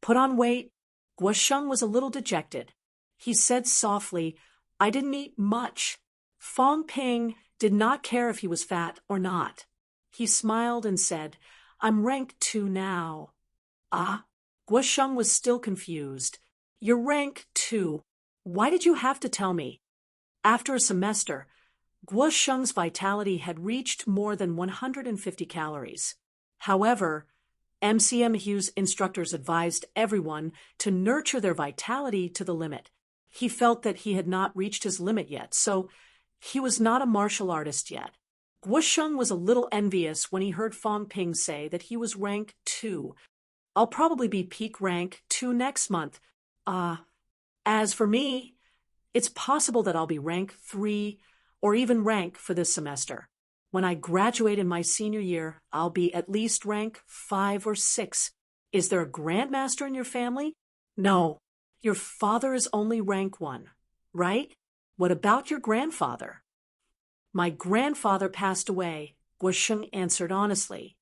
[SPEAKER 1] Put on weight? Guo Sheng was a little dejected. He said softly, "I didn't eat much." Fong Ping did not care if he was fat or not. He smiled and said, "I'm rank 2 now." Ah? Guo Sheng was still confused. "You're rank 2. Why did you have to tell me?" After a semester, Guo Sheng's vitality had reached more than 150 calories. However, MCMU's instructors advised everyone to nurture their vitality to the limit. He felt that he had not reached his limit yet, so he was not a martial artist yet. Guo Sheng was a little envious when he heard Fong Ping say that he was rank 2. "I'll probably be peak rank 2 next month. As for me, it's possible that I'll be rank 3 or even rank for this semester. When I graduate in my senior year, I'll be at least rank 5 or 6. Is there a grandmaster in your family? No, your father is only rank 1, right? What about your grandfather?" "My grandfather passed away," Guo Sheng answered honestly.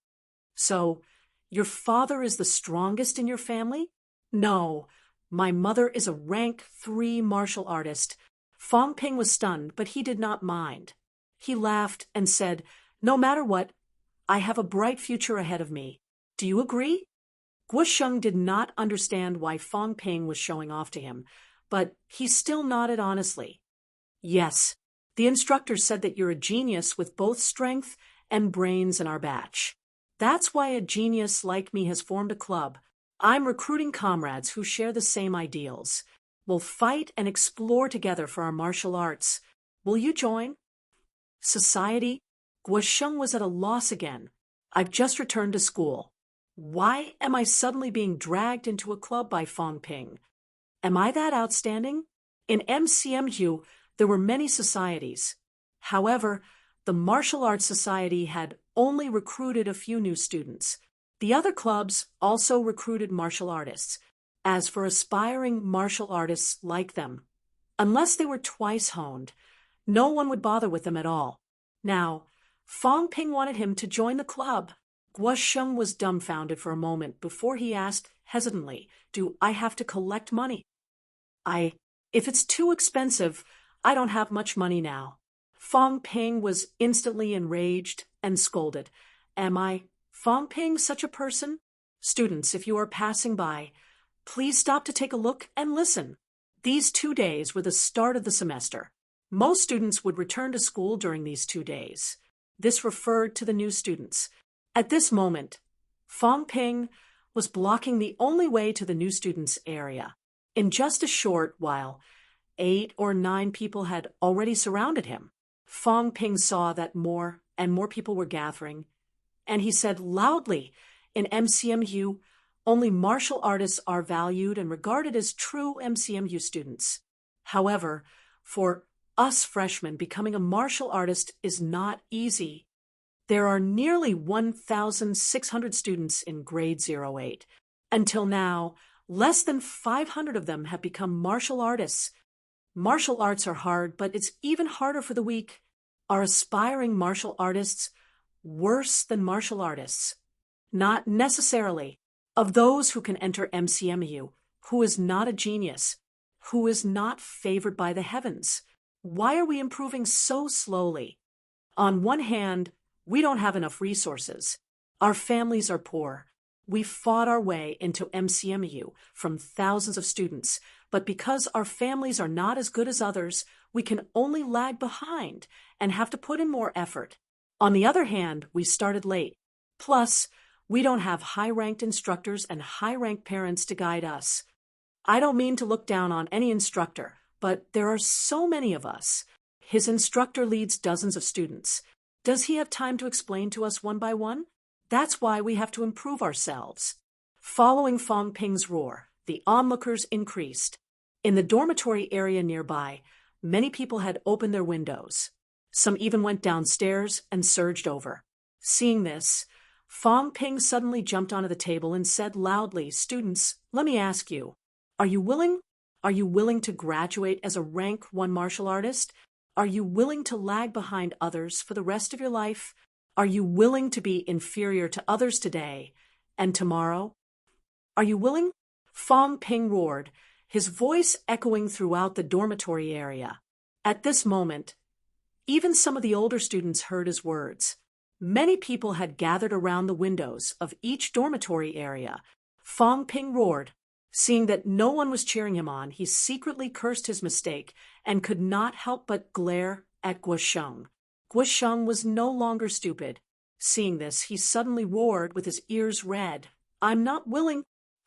[SPEAKER 1] "So, your father is the strongest in your family?" "No, my mother is a rank 3 martial artist." Fong Ping was stunned, but he did not mind. He laughed and said, "No matter what, I have a bright future ahead of me. Do you agree?" Guo Sheng did not understand why Fong Ping was showing off to him, but he still nodded honestly. "Yes, the instructor said that you're a genius with both strength and brains in our batch. That's why a genius like me has formed a club. I'm recruiting comrades who share the same ideals. We'll fight and explore together for our martial arts. Will you join?" Society? Guo Sheng was at a loss again. "I've just returned to school. Why am I suddenly being dragged into a club by Fong Ping? Am I that outstanding? In MCMU, there were many societies. However, the Martial Arts Society had only recruited a few new students. The other clubs also recruited martial artists. As for aspiring martial artists like them, unless they were twice honed, no one would bother with them at all. Now, Fong Ping wanted him to join the club. Guosheng was dumbfounded for a moment before he asked hesitantly, "Do I have to collect money?" If it's too expensive, I don't have much money now." Fong Ping was instantly enraged and scolded. "Am I, Fong Ping, such a person? Students, if you are passing by, please stop to take a look and listen." These 2 days were the start of the semester. Most students would return to school during these 2 days. This referred to the new students. At this moment, Fong Ping was blocking the only way to the new students' area. In just a short while, 8 or 9 people had already surrounded him. Fong Ping saw that more and more people were gathering, and he said loudly, "In MCMU, only martial artists are valued and regarded as true MCMU students. However, for us freshmen, becoming a martial artist is not easy. There are nearly 1,600 students in grade 08. Until now, less than 500 of them have become martial artists. Martial arts are hard, but it's even harder for the weak. Are aspiring martial artists worse than martial artists? Not necessarily. Of those who can enter MCMU, who is not a genius, who is not favored by the heavens? Why are we improving so slowly? On one hand, we don't have enough resources. Our families are poor. We fought our way into MCMU from thousands of students, but because our families are not as good as others, we can only lag behind and have to put in more effort. On the other hand, we started late. Plus, we don't have high-ranked instructors and high-ranked parents to guide us. I don't mean to look down on any instructor, but there are so many of us. His instructor leads dozens of students. Does he have time to explain to us one by one? That's why we have to improve ourselves." Following Fong Ping's roar, the onlookers increased. In the dormitory area nearby, many people had opened their windows. Some even went downstairs and surged over. Seeing this, Fong Ping suddenly jumped onto the table and said loudly, "Students, let me ask you, are you willing to graduate as a rank 1 martial artist? Are you willing to lag behind others for the rest of your life? Are you willing to be inferior to others today and tomorrow? Are you willing?" Fong Ping roared, his voice echoing throughout the dormitory area. At this moment, even some of the older students heard his words. Many people had gathered around the windows of each dormitory area. Fong Ping roared. Seeing that no one was cheering him on, he secretly cursed his mistake and could not help but glare at Guosheng. Guosheng was no longer stupid. Seeing this, he suddenly roared with his ears red, "I'm not willing!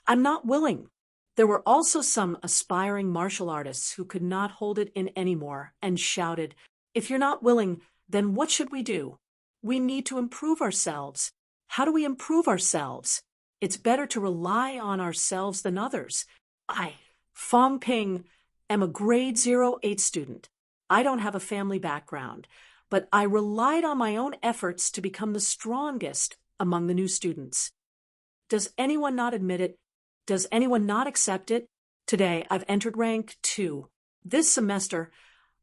[SPEAKER 1] I'm not willing!" There were also some aspiring martial artists who could not hold it in anymore and shouted, "If you're not willing, then what should we do? We need to improve ourselves. How do we improve ourselves? It's better to rely on ourselves than others. I, Fong Ping, am a grade 08 student. I don't have a family background, but I relied on my own efforts to become the strongest among the new students. Does anyone not admit it? Does anyone not accept it? Today, I've entered rank 2. This semester,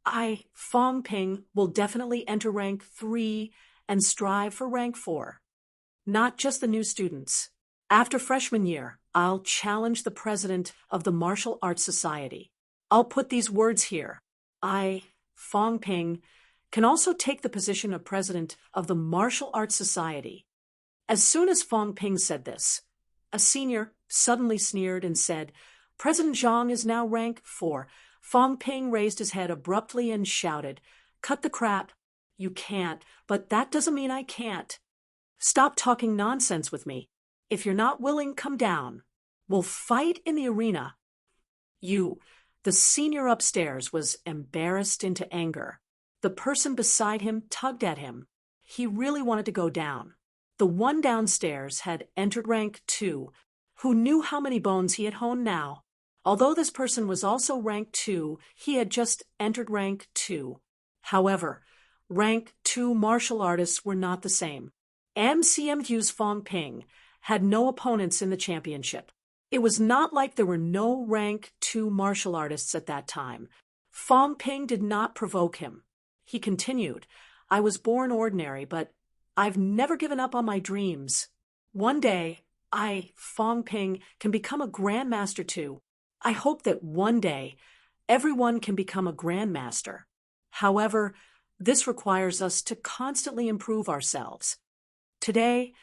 [SPEAKER 1] I, Fong Ping, will definitely enter rank 3 and strive for rank 4. Not just the new students. After freshman year, I'll challenge the president of the Martial Arts Society. I'll put these words here. I, Fong Ping, can also take the position of president of the Martial Arts Society." As soon as Fong Ping said this, a senior suddenly sneered and said, "President Zhang is now rank 4. Fong Ping raised his head abruptly and shouted, "Cut the crap. You can't, but that doesn't mean I can't. Stop talking nonsense with me. If you're not willing, come down. We'll fight in the arena." The senior upstairs was embarrassed into anger. The person beside him tugged at him. He really wanted to go down. The one downstairs had entered rank 2. Who knew how many bones he had honed now? Although this person was also rank 2, he had just entered rank 2. However, rank 2 martial artists were not the same. MCMU's Fong Ping had no opponents in the championship. It was not like there were no rank 2 martial artists at that time. Fong Ping did not provoke him. He continued, "I was born ordinary, but I've never given up on my dreams. One day, Fong Ping, can become a grandmaster too. I hope that one day everyone can become a grandmaster. However, this requires us to constantly improve ourselves. Today,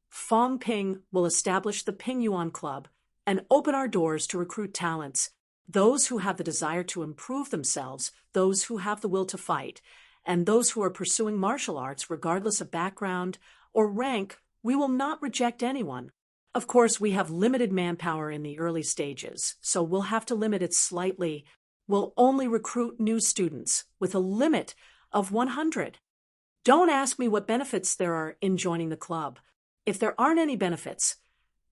[SPEAKER 1] Fong Ping, will establish the Ping Yuan Club and open our doors to recruit talents, those who have the desire to improve themselves, those who have the will to fight, and those who are pursuing martial arts regardless of background or rank. We will not reject anyone. Of course, we have limited manpower in the early stages, so we'll have to limit it slightly. We'll only recruit new students with a limit of 100. Don't ask me what benefits there are in joining the club. If there aren't any benefits,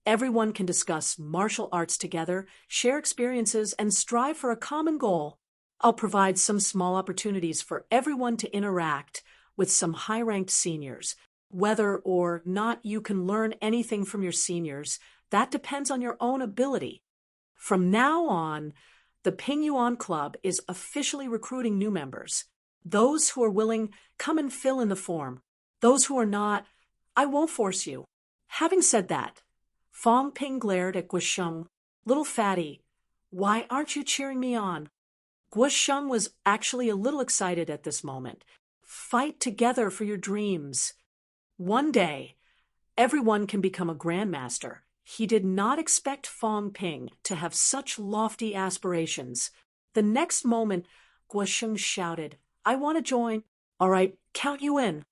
[SPEAKER 1] everyone can discuss martial arts together, share experiences, and strive for a common goal. I'll provide some small opportunities for everyone to interact with some high-ranked seniors. Whether or not you can learn anything from your seniors, that depends on your own ability. From now on, the Ping Yuan Club is officially recruiting new members. Those who are willing, come and fill in the form. Those who are not, I won't force you. Having said that, Fong Ping glared at Guosheng. Little fatty, why aren't you cheering me on? Guosheng was actually a little excited at this moment. Fight together for your dreams. One day, everyone can become a grandmaster. He did not expect Fong Ping to have such lofty aspirations. The next moment, Guosheng shouted, I want to join. All right, count you in.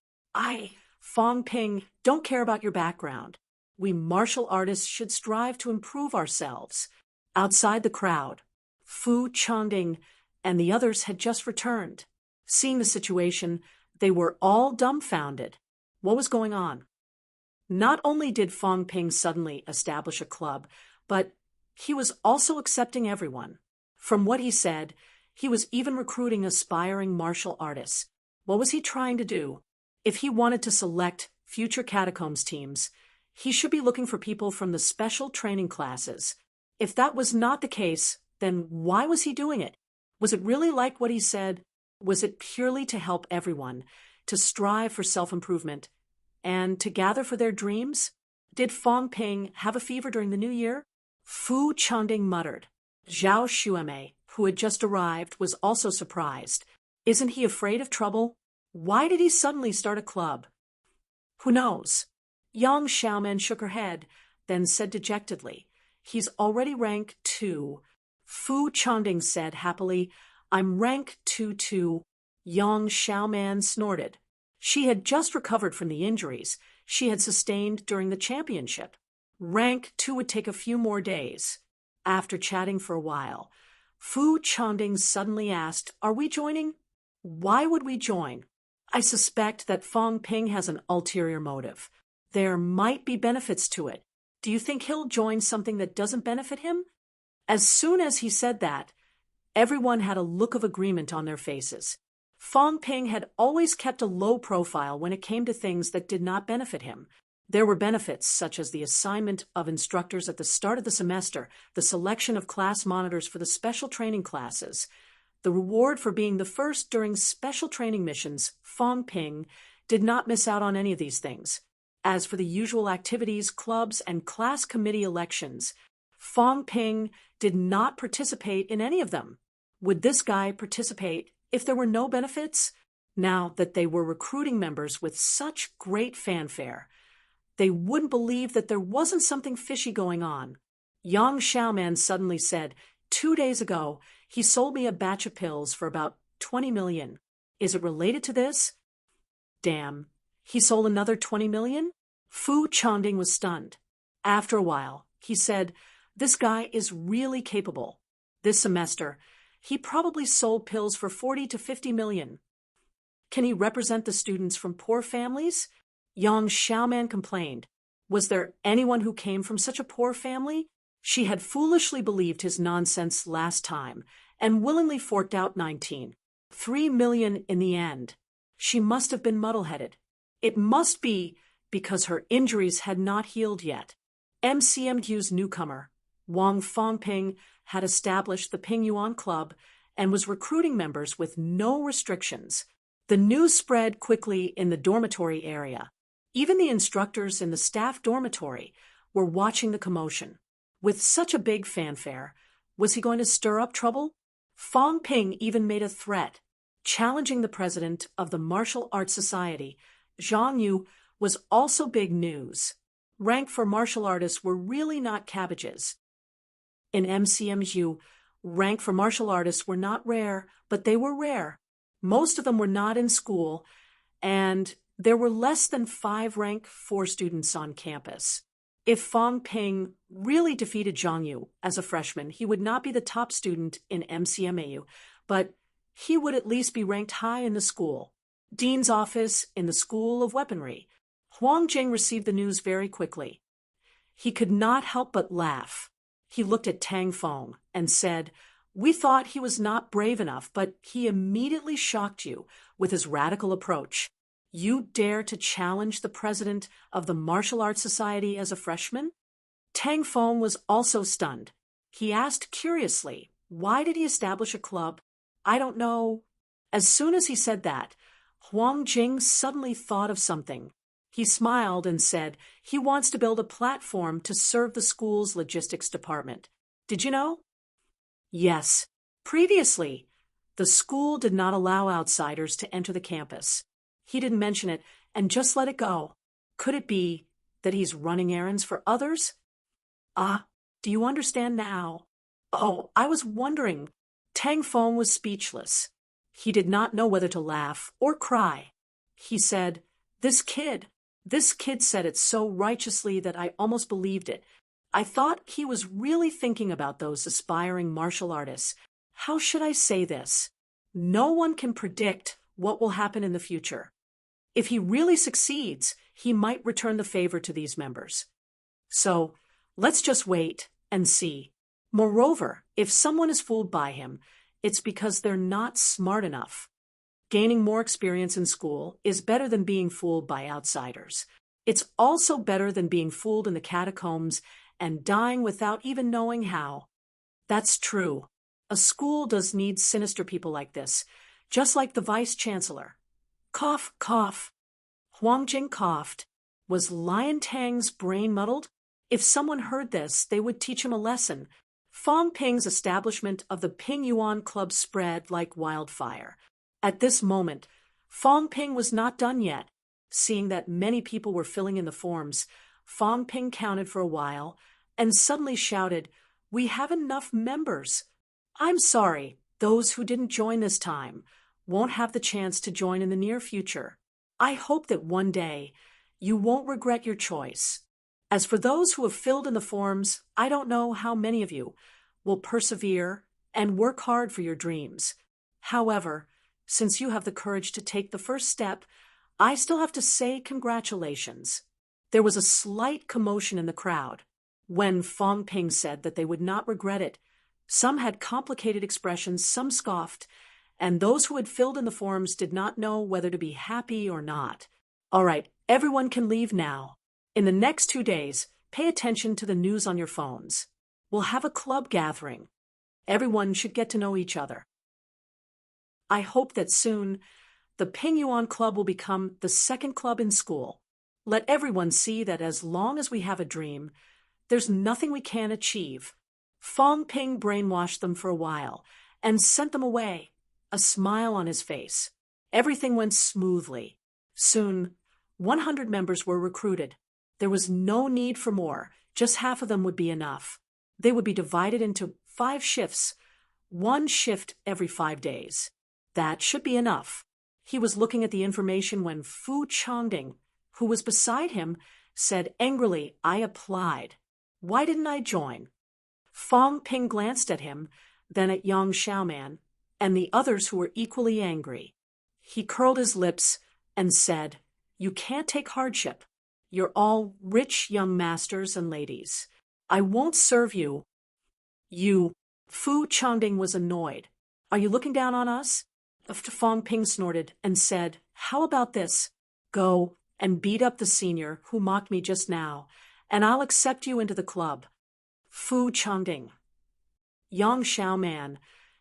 [SPEAKER 1] Fong Ping, don't care about your background. We martial artists should strive to improve ourselves. Outside the crowd, Fu Changding and the others had just returned. Seeing the situation, they were all dumbfounded. What was going on? Not only did Fong Ping suddenly establish a club, but he was also accepting everyone. From what he said, he was even recruiting aspiring martial artists. What was he trying to do? If he wanted to select future catacombs teams, he should be looking for people from the special training classes. If that was not the case, then why was he doing it? Was it really like what he said? Was it purely to help everyone, to strive for self-improvement, and to gather for their dreams? Did Fong Ping have a fever during the new year? Fu Changding muttered. Zhao Xuemei, who had just arrived, was also surprised. Isn't he afraid of trouble? Why did he suddenly start a club? Who knows? Yang Xiaoman shook her head, then said dejectedly, He's already rank 2. Fu Changding said happily, I'm rank 2 too. Yang Xiaoman snorted. She had just recovered from the injuries she had sustained during the championship. Rank 2 would take a few more days. After chatting for a while, Fu Changding suddenly asked, Are we joining? Why would we join? I suspect that Fong Ping has an ulterior motive. There might be benefits to it. Do you think he'll join something that doesn't benefit him? As soon as he said that, everyone had a look of agreement on their faces. Fong Ping had always kept a low profile when it came to things that did not benefit him. There were benefits such as the assignment of instructors at the start of the semester, the selection of class monitors for the special training classes, the reward for being the first during special training missions. Fong Ping did not miss out on any of these things. As for the usual activities, clubs, and class committee elections, Fong Ping did not participate in any of them. Would this guy participate if there were no benefits? Now that they were recruiting members with such great fanfare, they wouldn't believe that there wasn't something fishy going on. Yang Xiaoman suddenly said, 2 days ago, he sold me a batch of pills for about 20 million. Is it related to this? Damn, he sold another 20 million? Fu Changding was stunned. After a while, he said, This guy is really capable. This semester, he probably sold pills for 40 to 50 million. Can he represent the students from poor families? Yang Xiaoman complained. Was there anyone who came from such a poor family? She had foolishly believed his nonsense last time and willingly forked out 19.3 million in the end. She must have been muddle-headed. It must be because her injuries had not healed yet. MCMQ's newcomer, Wang Fongping, had established the Ping Yuan Club and was recruiting members with no restrictions. The news spread quickly in the dormitory area. Even the instructors in the staff dormitory were watching the commotion. With such a big fanfare, was he going to stir up trouble? Fong Ping even made a threat, challenging the president of the Martial Arts Society. Zhang Yu was also big news. Rank for martial artists were really not cabbages. In MCMU, rank for martial artists were not rare, but they were rare. Most of them were not in school, and there were less than 5 rank 4 students on campus. If Fong Ping really defeated Zhang Yu as a freshman, he would not be the top student in MCMAU, but he would at least be ranked high in the school. Dean's office in the School of Weaponry. Huang Jing received the news very quickly. He could not help but laugh. He looked at Tang Fong and said, "We thought he was not brave enough, but he immediately shocked you with his radical approach. You dare to challenge the president of the Martial Arts Society as a freshman?" Tang Fong was also stunned. He asked curiously, "Why did he establish a club?" "I don't know." As soon as he said that, Huang Jing suddenly thought of something. He smiled and said he wants to build a platform to serve the school's logistics department. Did you know? Yes. Previously, the school did not allow outsiders to enter the campus. He didn't mention it and just let it go. Could it be that he's running errands for others? Do you understand now? Oh, I was wondering. Tang Fong was speechless. He did not know whether to laugh or cry. He said, This kid said it so righteously that I almost believed it. I thought he was really thinking about those aspiring martial artists. How should I say this? No one can predict what will happen in the future. If he really succeeds, he might return the favor to these members. So, let's just wait and see. Moreover, if someone is fooled by him, it's because they're not smart enough. Gaining more experience in school is better than being fooled by outsiders. It's also better than being fooled in the catacombs and dying without even knowing how. That's true. A school does need sinister people like this, just like the vice-chancellor. Cough, cough. Huang Jing coughed. Was Lion Tang's brain muddled? If someone heard this, they would teach him a lesson. Fong Ping's establishment of the Ping Yuan Club spread like wildfire. At this moment, Fong Ping was not done yet. Seeing that many people were filling in the forms, Fong Ping counted for a while and suddenly shouted, "We have enough members. I'm sorry, those who didn't join this time won't have the chance to join in the near future. I hope that one day you won't regret your choice. As for those who have filled in the forms, I don't know how many of you will persevere and work hard for your dreams. However, since you have the courage to take the first step, I still have to say congratulations." There was a slight commotion in the crowd when Fong Ping said that they would not regret it. Some had complicated expressions, some scoffed, and those who had filled in the forms did not know whether to be happy or not. All right, everyone can leave now. In the next 2 days, pay attention to the news on your phones. We'll have a club gathering. Everyone should get to know each other. I hope that soon the Ping Yuan Club will become the second club in school. Let everyone see that as long as we have a dream, there's nothing we can't achieve. Fong Ping brainwashed them for a while and sent them away, a smile on his face. Everything went smoothly. Soon, 100 members were recruited. There was no need for more. Just half of them would be enough. They would be divided into 5 shifts, 1 shift every 5 days. That should be enough. He was looking at the information when Fu Changding, who was beside him, said angrily, "I applied. Why didn't I join?" Fong Ping glanced at him, then at Yang Xiaoman, and the others who were equally angry. He curled his lips and said, "You can't take hardship. You're all rich young masters and ladies. I won't serve you." "You." Fu Changding was annoyed. "Are you looking down on us?" Fong Ping snorted and said, "How about this? Go and beat up the senior who mocked me just now, and I'll accept you into the club." Fu Changding, Yang Xiaoman,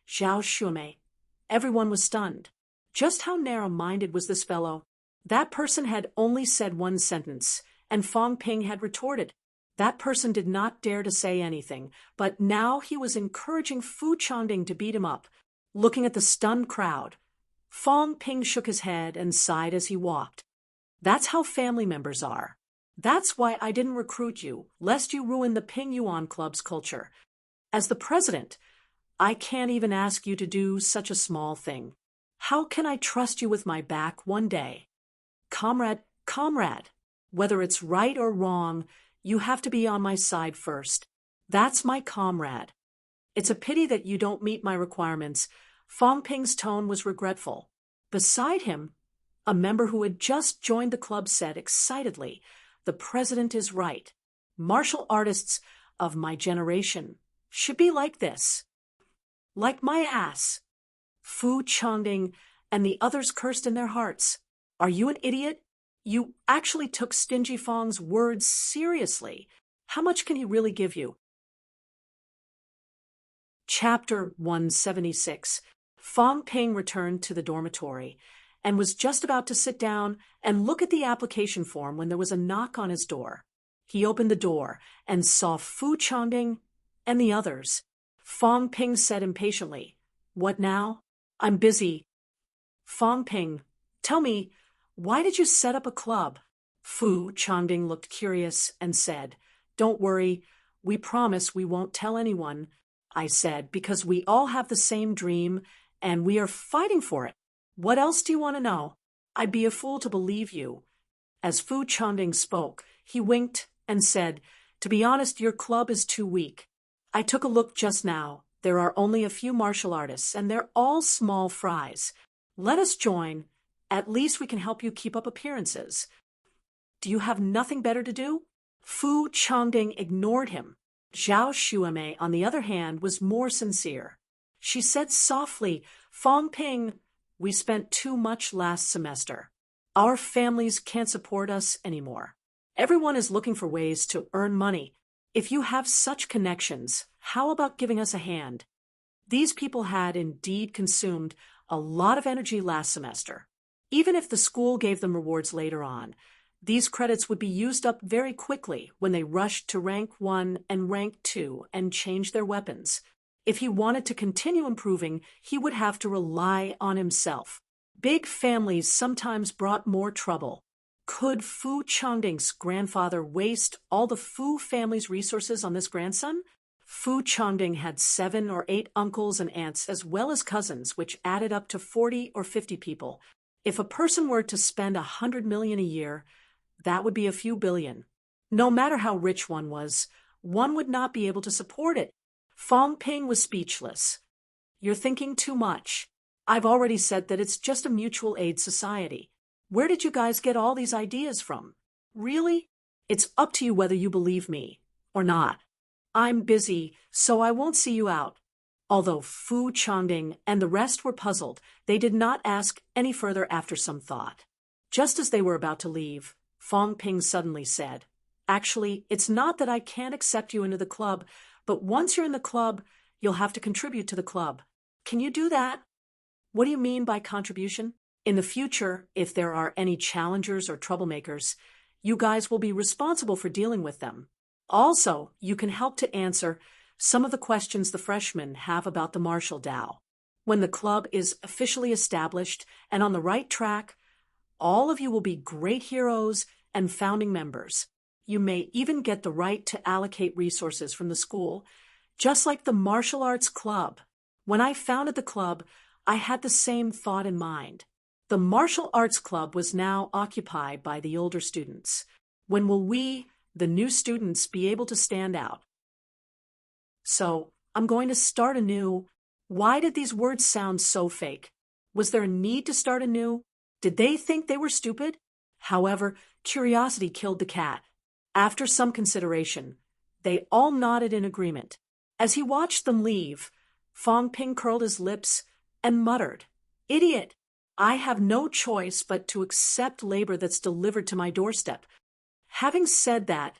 [SPEAKER 1] Zhao Shumei. Everyone was stunned. Just how narrow-minded was this fellow? That person had only said one sentence, and Fong Ping had retorted. That person did not dare to say anything, but now he was encouraging Fu Changding to beat him up. Looking at the stunned crowd, Fong Ping shook his head and sighed as he walked. That's how family members are. That's why I didn't recruit you, lest you ruin the Ping Yuan Club's culture. As the president, I can't even ask you to do such a small thing. How can I trust you with my back one day? Comrade, whether it's right or wrong, you have to be on my side first. That's my comrade. It's a pity that you don't meet my requirements. Fong Ping's tone was regretful. Beside him, a member who had just joined the club said excitedly, "The president is right. Martial artists of my generation should be like this." Like my ass. Fu Changding and the others cursed in their hearts. Are you an idiot? You actually took Stingy Fong's words seriously. How much can he really give you? Chapter 176. Fong Ping returned to the dormitory and was just about to sit down and look at the application form when there was a knock on his door. He opened the door and saw Fu Changding and the others. Fong Ping said impatiently, "What now?" "I'm busy." "Fong Ping, tell me, why did you set up a club?" Fu Changding looked curious and said, "Don't worry, we promise we won't tell anyone." I said, "Because we all have the same dream and we are fighting for it. What else do you want to know? I'd be a fool to believe you." As Fu Changding spoke, he winked and said, "To be honest, your club is too weak. I took a look just now. There are only a few martial artists, and they're all small fries. Let us join. At least we can help you keep up appearances." "Do you have nothing better to do?" Fu Changding ignored him. Zhao Xuemei, on the other hand, was more sincere. She said softly, "Fong Ping, we spent too much last semester. Our families can't support us anymore. Everyone is looking for ways to earn money. If you have such connections, how about giving us a hand?" These people had indeed consumed a lot of energy last semester. Even if the school gave them rewards later on, these credits would be used up very quickly when they rushed to rank 1 and rank 2 and change their weapons. If he wanted to continue improving, he would have to rely on himself. Big families sometimes brought more trouble. Could Fu Changding's grandfather waste all the Fu family's resources on this grandson? Fu Changding had 7 or 8 uncles and aunts as well as cousins, which added up to 40 or 50 people. If a person were to spend 100 million a year, that would be a few billion. No matter how rich one would not be able to support it. Fong Ping was speechless. "You're thinking too much. I've already said that it's just a mutual aid society. Where did you guys get all these ideas from? Really? It's up to you whether you believe me or not. I'm busy, so I won't see you out." Although Fu Changding and the rest were puzzled, they did not ask any further after some thought. Just as they were about to leave, Fong Ping suddenly said, "Actually, it's not that I can't accept you into the club, but once you're in the club, you'll have to contribute to the club. Can you do that?" "What do you mean by contribution?" "In the future, if there are any challengers or troublemakers, you guys will be responsible for dealing with them. Also, you can help to answer some of the questions the freshmen have about the martial Tao. When the club is officially established and on the right track, all of you will be great heroes and founding members. You may even get the right to allocate resources from the school, just like the martial arts club. When I founded the club, I had the same thought in mind. The martial arts club was now occupied by the older students. When will we, the new students, be able to stand out? So, I'm going to start anew. Why did these words sound so fake? Was there a need to start anew? Did they think they were stupid? However, curiosity killed the cat. After some consideration, they all nodded in agreement. As he watched them leave, Fong Ping curled his lips and muttered, "Idiot! I have no choice but to accept labor that's delivered to my doorstep." Having said that,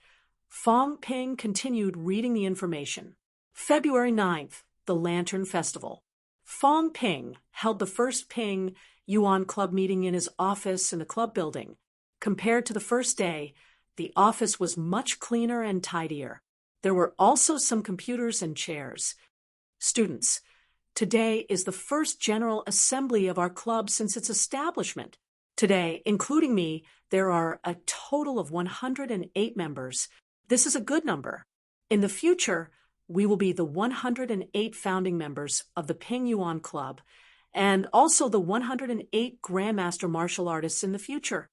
[SPEAKER 1] Fong Ping continued reading the information. February 9th, the Lantern Festival. Fong Ping held the first Ping Yuan Club meeting in his office in the club building. Compared to the first day, the office was much cleaner and tidier. There were also some computers and chairs. Students, today is the first general assembly of our club since its establishment. Today, including me, there are a total of 108 members. This is a good number. In the future, we will be the 108 founding members of the Ping Yuan Club and also the 108 Grandmaster martial artists in the future.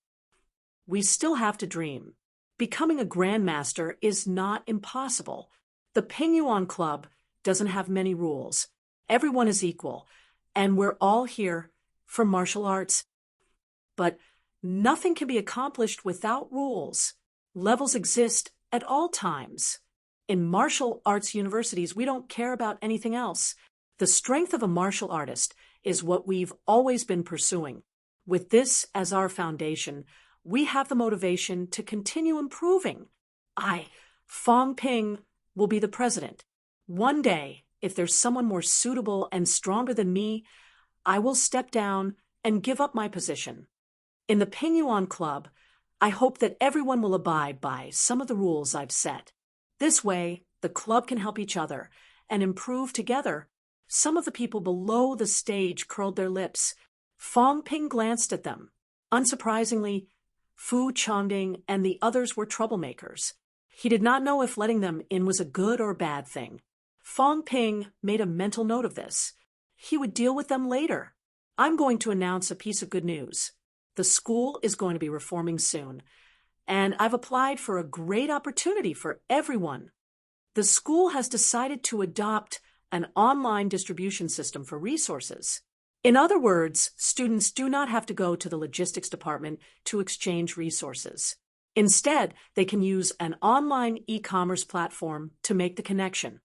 [SPEAKER 1] We still have to dream. Becoming a Grandmaster is not impossible. The Ping Yuan Club doesn't have many rules. Everyone is equal, and we're all here for martial arts. But nothing can be accomplished without rules. Levels exist at all times. In martial arts universities, we don't care about anything else. The strength of a martial artist is what we've always been pursuing. With this as our foundation, we have the motivation to continue improving. I, Fong Ping, will be the president. One day, if there's someone more suitable and stronger than me, I will step down and give up my position. In the Ping Yuan Club, I hope that everyone will abide by some of the rules I've set. This way, the club can help each other and improve together. Some of the people below the stage curled their lips. Fong Ping glanced at them. Unsurprisingly, Fu Changding and the others were troublemakers. He did not know if letting them in was a good or bad thing. Fong Ping made a mental note of this. He would deal with them later. I'm going to announce a piece of good news. The school is going to be reforming soon, and I've applied for a great opportunity for everyone. The school has decided to adopt an online distribution system for resources. In other words, students do not have to go to the logistics department to exchange resources. Instead, they can use an online e-commerce platform to make the connection.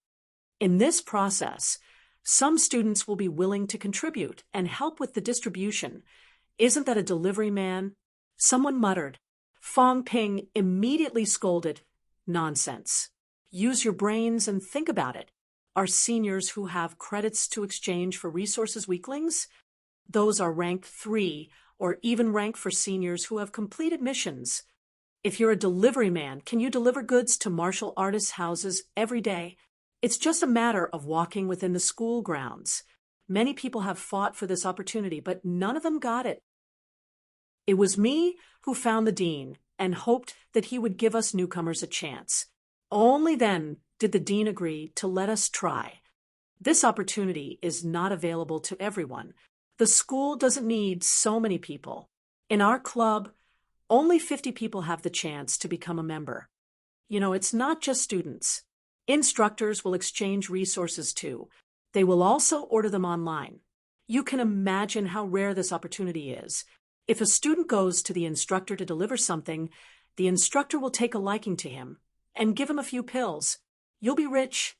[SPEAKER 1] In this process, some students will be willing to contribute and help with the distribution. Isn't that a delivery man? Someone muttered. Fong Ping immediately scolded, "Nonsense. Use your brains and think about it. Are seniors who have credits to exchange for resources weaklings? Those are rank 3 or even rank for seniors who have completed missions. If you're a delivery man, can you deliver goods to martial artists' houses every day? It's just a matter of walking within the school grounds. Many people have fought for this opportunity, but none of them got it. It was me who found the dean and hoped that he would give us newcomers a chance. Only then did the dean agree to let us try. This opportunity is not available to everyone. The school doesn't need so many people. In our club, only 50 people have the chance to become a member. It's not just students. Instructors will exchange resources too. They will also order them online. You can imagine how rare this opportunity is. If a student goes to the instructor to deliver something, the instructor will take a liking to him and give him a few pills. You'll be rich.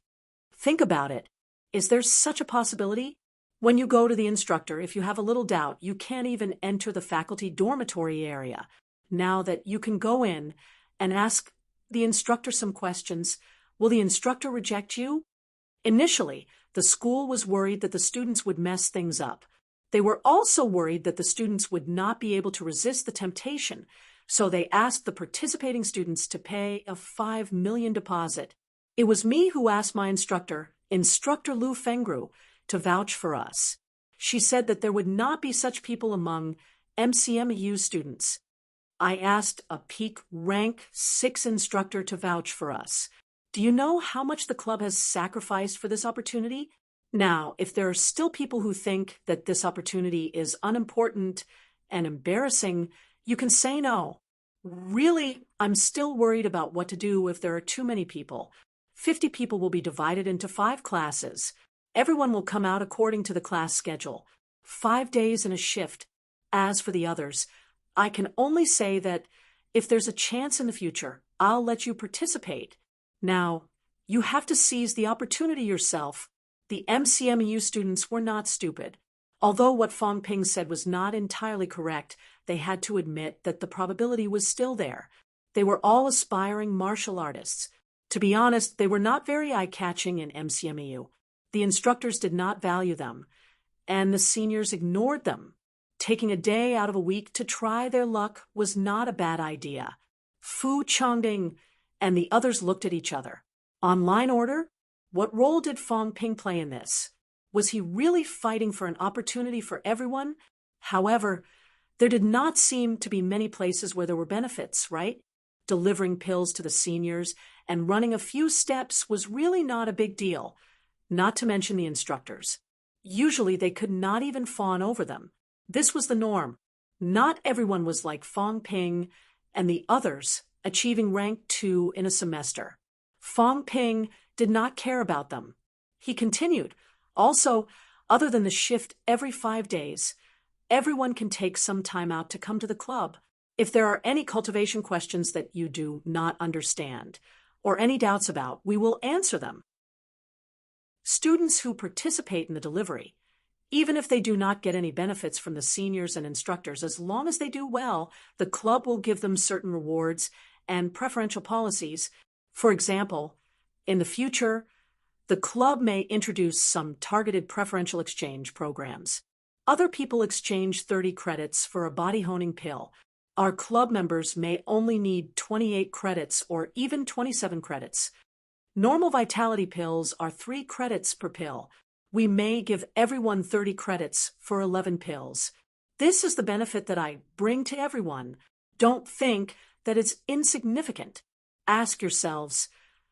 [SPEAKER 1] Think about it. Is there such a possibility? When you go to the instructor, if you have a little doubt, you can't even enter the faculty dormitory area. Now that you can go in and ask the instructor some questions, will the instructor reject you? Initially, the school was worried that the students would mess things up. They were also worried that the students would not be able to resist the temptation, so they asked the participating students to pay a 5 million deposit. It was me who asked my instructor, Instructor Lu Fengru, to vouch for us. She said that there would not be such people among MCMU students. I asked a peak rank 6 instructor to vouch for us. Do you know how much the club has sacrificed for this opportunity? Now, if there are still people who think that this opportunity is unimportant and embarrassing, you can say no. Really, I'm still worried about what to do if there are too many people. 50 people will be divided into 5 classes. Everyone will come out according to the class schedule. 5 days in a shift. As for the others, I can only say that if there's a chance in the future, I'll let you participate. Now, you have to seize the opportunity yourself. The MCMU students were not stupid. Although what Fong Ping said was not entirely correct, they had to admit that the probability was still there. They were all aspiring martial artists. To be honest, they were not very eye-catching in MCMU. The instructors did not value them, and the seniors ignored them. taking a day out of a week to try their luck was not a bad idea. Fu Changding and the others looked at each other. Online order? What role did Fong Ping play in this? Was he really fighting for an opportunity for everyone? However, there did not seem to be many places where there were benefits, right? Delivering pills to the seniors and running a few steps was really not a big deal, not to mention the instructors. Usually they could not even fawn over them. This was the norm. Not everyone was like Fong Ping and the others, achieving rank 2 in a semester. Fong Ping did not care about them. He continued, also, other than the shift every 5 days, everyone can take some time out to come to the club. If there are any cultivation questions that you do not understand, or any doubts about, we will answer them. Students who participate in the delivery, even if they do not get any benefits from the seniors and instructors, as long as they do well, the club will give them certain rewards and preferential policies. For example, in the future, the club may introduce some targeted preferential exchange programs. Other people exchange 30 credits for a body honing pill. Our club members may only need 28 credits or even 27 credits. Normal vitality pills are 3 credits per pill. We may give everyone 30 credits for 11 pills. This is the benefit that I bring to everyone. Don't think that it's insignificant. Ask yourselves,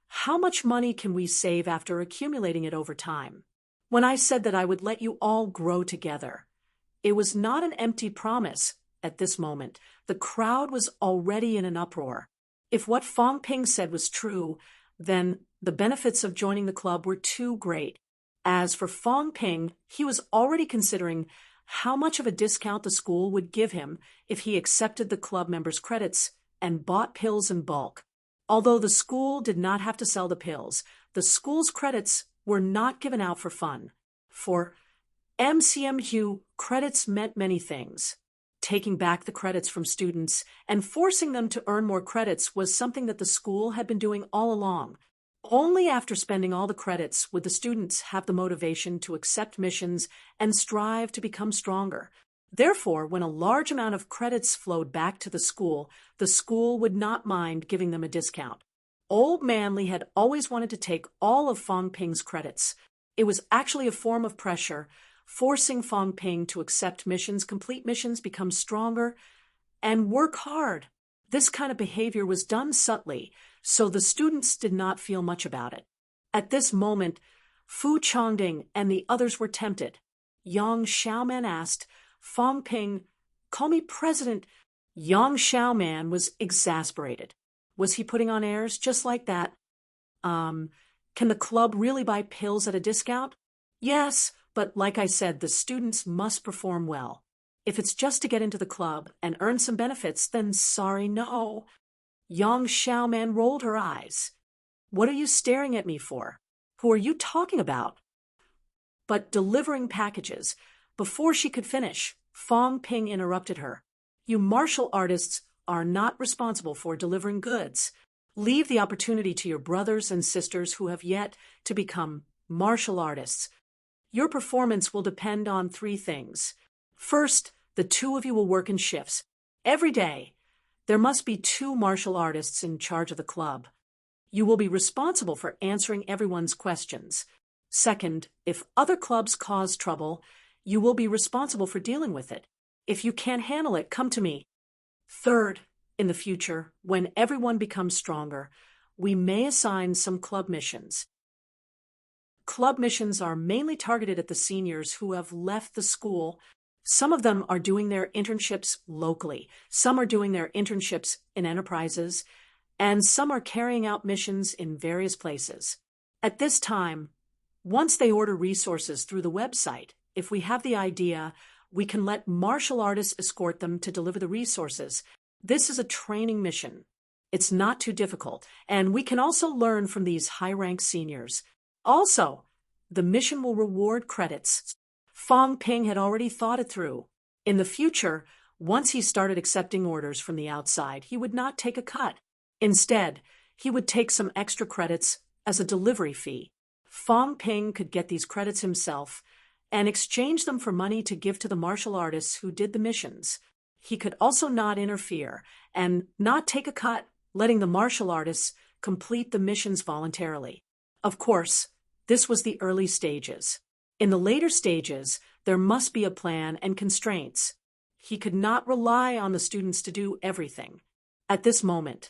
[SPEAKER 1] how much money can we save after accumulating it over time? When I said that I would let you all grow together, it was not an empty promise. At this moment, the crowd was already in an uproar. If what Fong Ping said was true, then the benefits of joining the club were too great. As for Fong Ping, he was already considering how much of a discount the school would give him if he accepted the club members' credits and bought pills in bulk. Although the school did not have to sell the pills, the school's credits were not given out for fun. For MCMU, credits meant many things. Taking back the credits from students and forcing them to earn more credits was something that the school had been doing all along. Only after spending all the credits would the students have the motivation to accept missions and strive to become stronger. Therefore, when a large amount of credits flowed back to the school would not mind giving them a discount. Old Manly had always wanted to take all of Fong Ping's credits. It was actually a form of pressure, forcing Fong Ping to accept missions, complete missions, become stronger, and work hard. This kind of behavior was done subtly, so the students did not feel much about it. At this moment, Fu Changding and the others were tempted. Yang Xiaoman asked, Fong Ping, call me president. Yang Xiaoman was exasperated. Was he putting on airs just like that? Can the club really buy pills at a discount? Yes, but like I said, the students must perform well. If it's just to get into the club and earn some benefits, then sorry, no. Yang Xiaoman rolled her eyes. What are you staring at me for? Who are you talking about? But delivering packages. Before she could finish, Fong Ping interrupted her. You martial artists are not responsible for delivering goods. Leave the opportunity to your brothers and sisters who have yet to become martial artists. Your performance will depend on 3 things. First, the 2 of you will work in shifts. Every day, there must be 2 martial artists in charge of the club. You will be responsible for answering everyone's questions. Second, if other clubs cause trouble, you will be responsible for dealing with it. If you can't handle it, come to me. Third, in the future, when everyone becomes stronger, we may assign some club missions. Club missions are mainly targeted at the seniors who have left the school. Some of them are doing their internships locally. Some are doing their internships in enterprises, and some are carrying out missions in various places. At this time, once they order resources through the website, if we have the idea, we can let martial artists escort them to deliver the resources. This is a training mission. It's not too difficult, and we can also learn from these high-ranked seniors. Also, the mission will reward credits. Fong Ping had already thought it through. In the future, once he started accepting orders from the outside, he would not take a cut. Instead, he would take some extra credits as a delivery fee. Fong Ping could get these credits himself and exchange them for money to give to the martial artists who did the missions. He could also not interfere and not take a cut, letting the martial artists complete the missions voluntarily. Of course, this was the early stages. In the later stages, there must be a plan and constraints. He could not rely on the students to do everything. At this moment,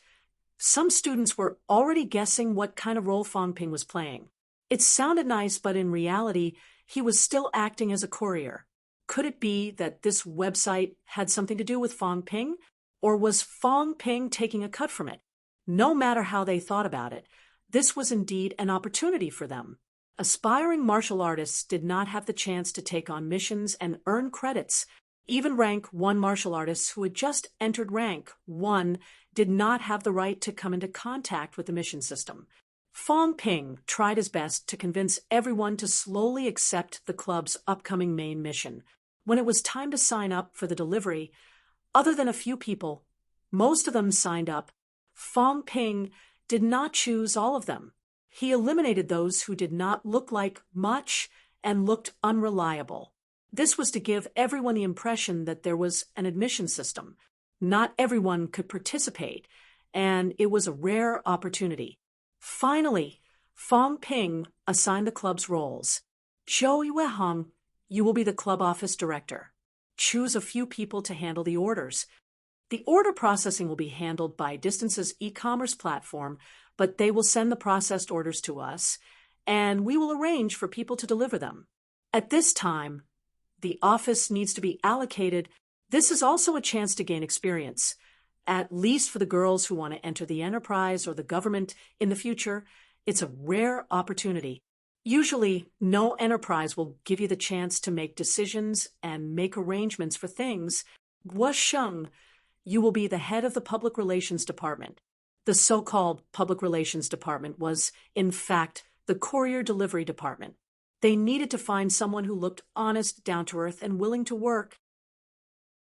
[SPEAKER 1] some students were already guessing what kind of role Fong Ping was playing. It sounded nice, but in reality, he was still acting as a courier. Could it be that this website had something to do with Fong Ping? Or was Fong Ping taking a cut from it? No matter how they thought about it, this was indeed an opportunity for them. Aspiring martial artists did not have the chance to take on missions and earn credits. Even rank 1 martial artists who had just entered rank 1 did not have the right to come into contact with the mission system. Fong Ping tried his best to convince everyone to slowly accept the club's upcoming main mission. When it was time to sign up for the delivery, other than a few people, most of them signed up. Fong Ping did not choose all of them. He eliminated those who did not look like much and looked unreliable. This was to give everyone the impression that there was an admission system. Not everyone could participate, and it was a rare opportunity. Finally, Fong Ping assigned the club's roles. Zhou Yuehong, you will be the club office director. Choose a few people to handle the orders. The order processing will be handled by Distance's e-commerce platform, but they will send the processed orders to us, and we will arrange for people to deliver them. At this time, the office needs to be allocated. This is also a chance to gain experience, at least for the girls who want to enter the enterprise or the government in the future. It's a rare opportunity. Usually, no enterprise will give you the chance to make decisions and make arrangements for things. Guo Sheng, you will be the head of the public relations department. The so-called public relations department was, in fact, the courier delivery department. They needed to find someone who looked honest, down-to-earth, and willing to work.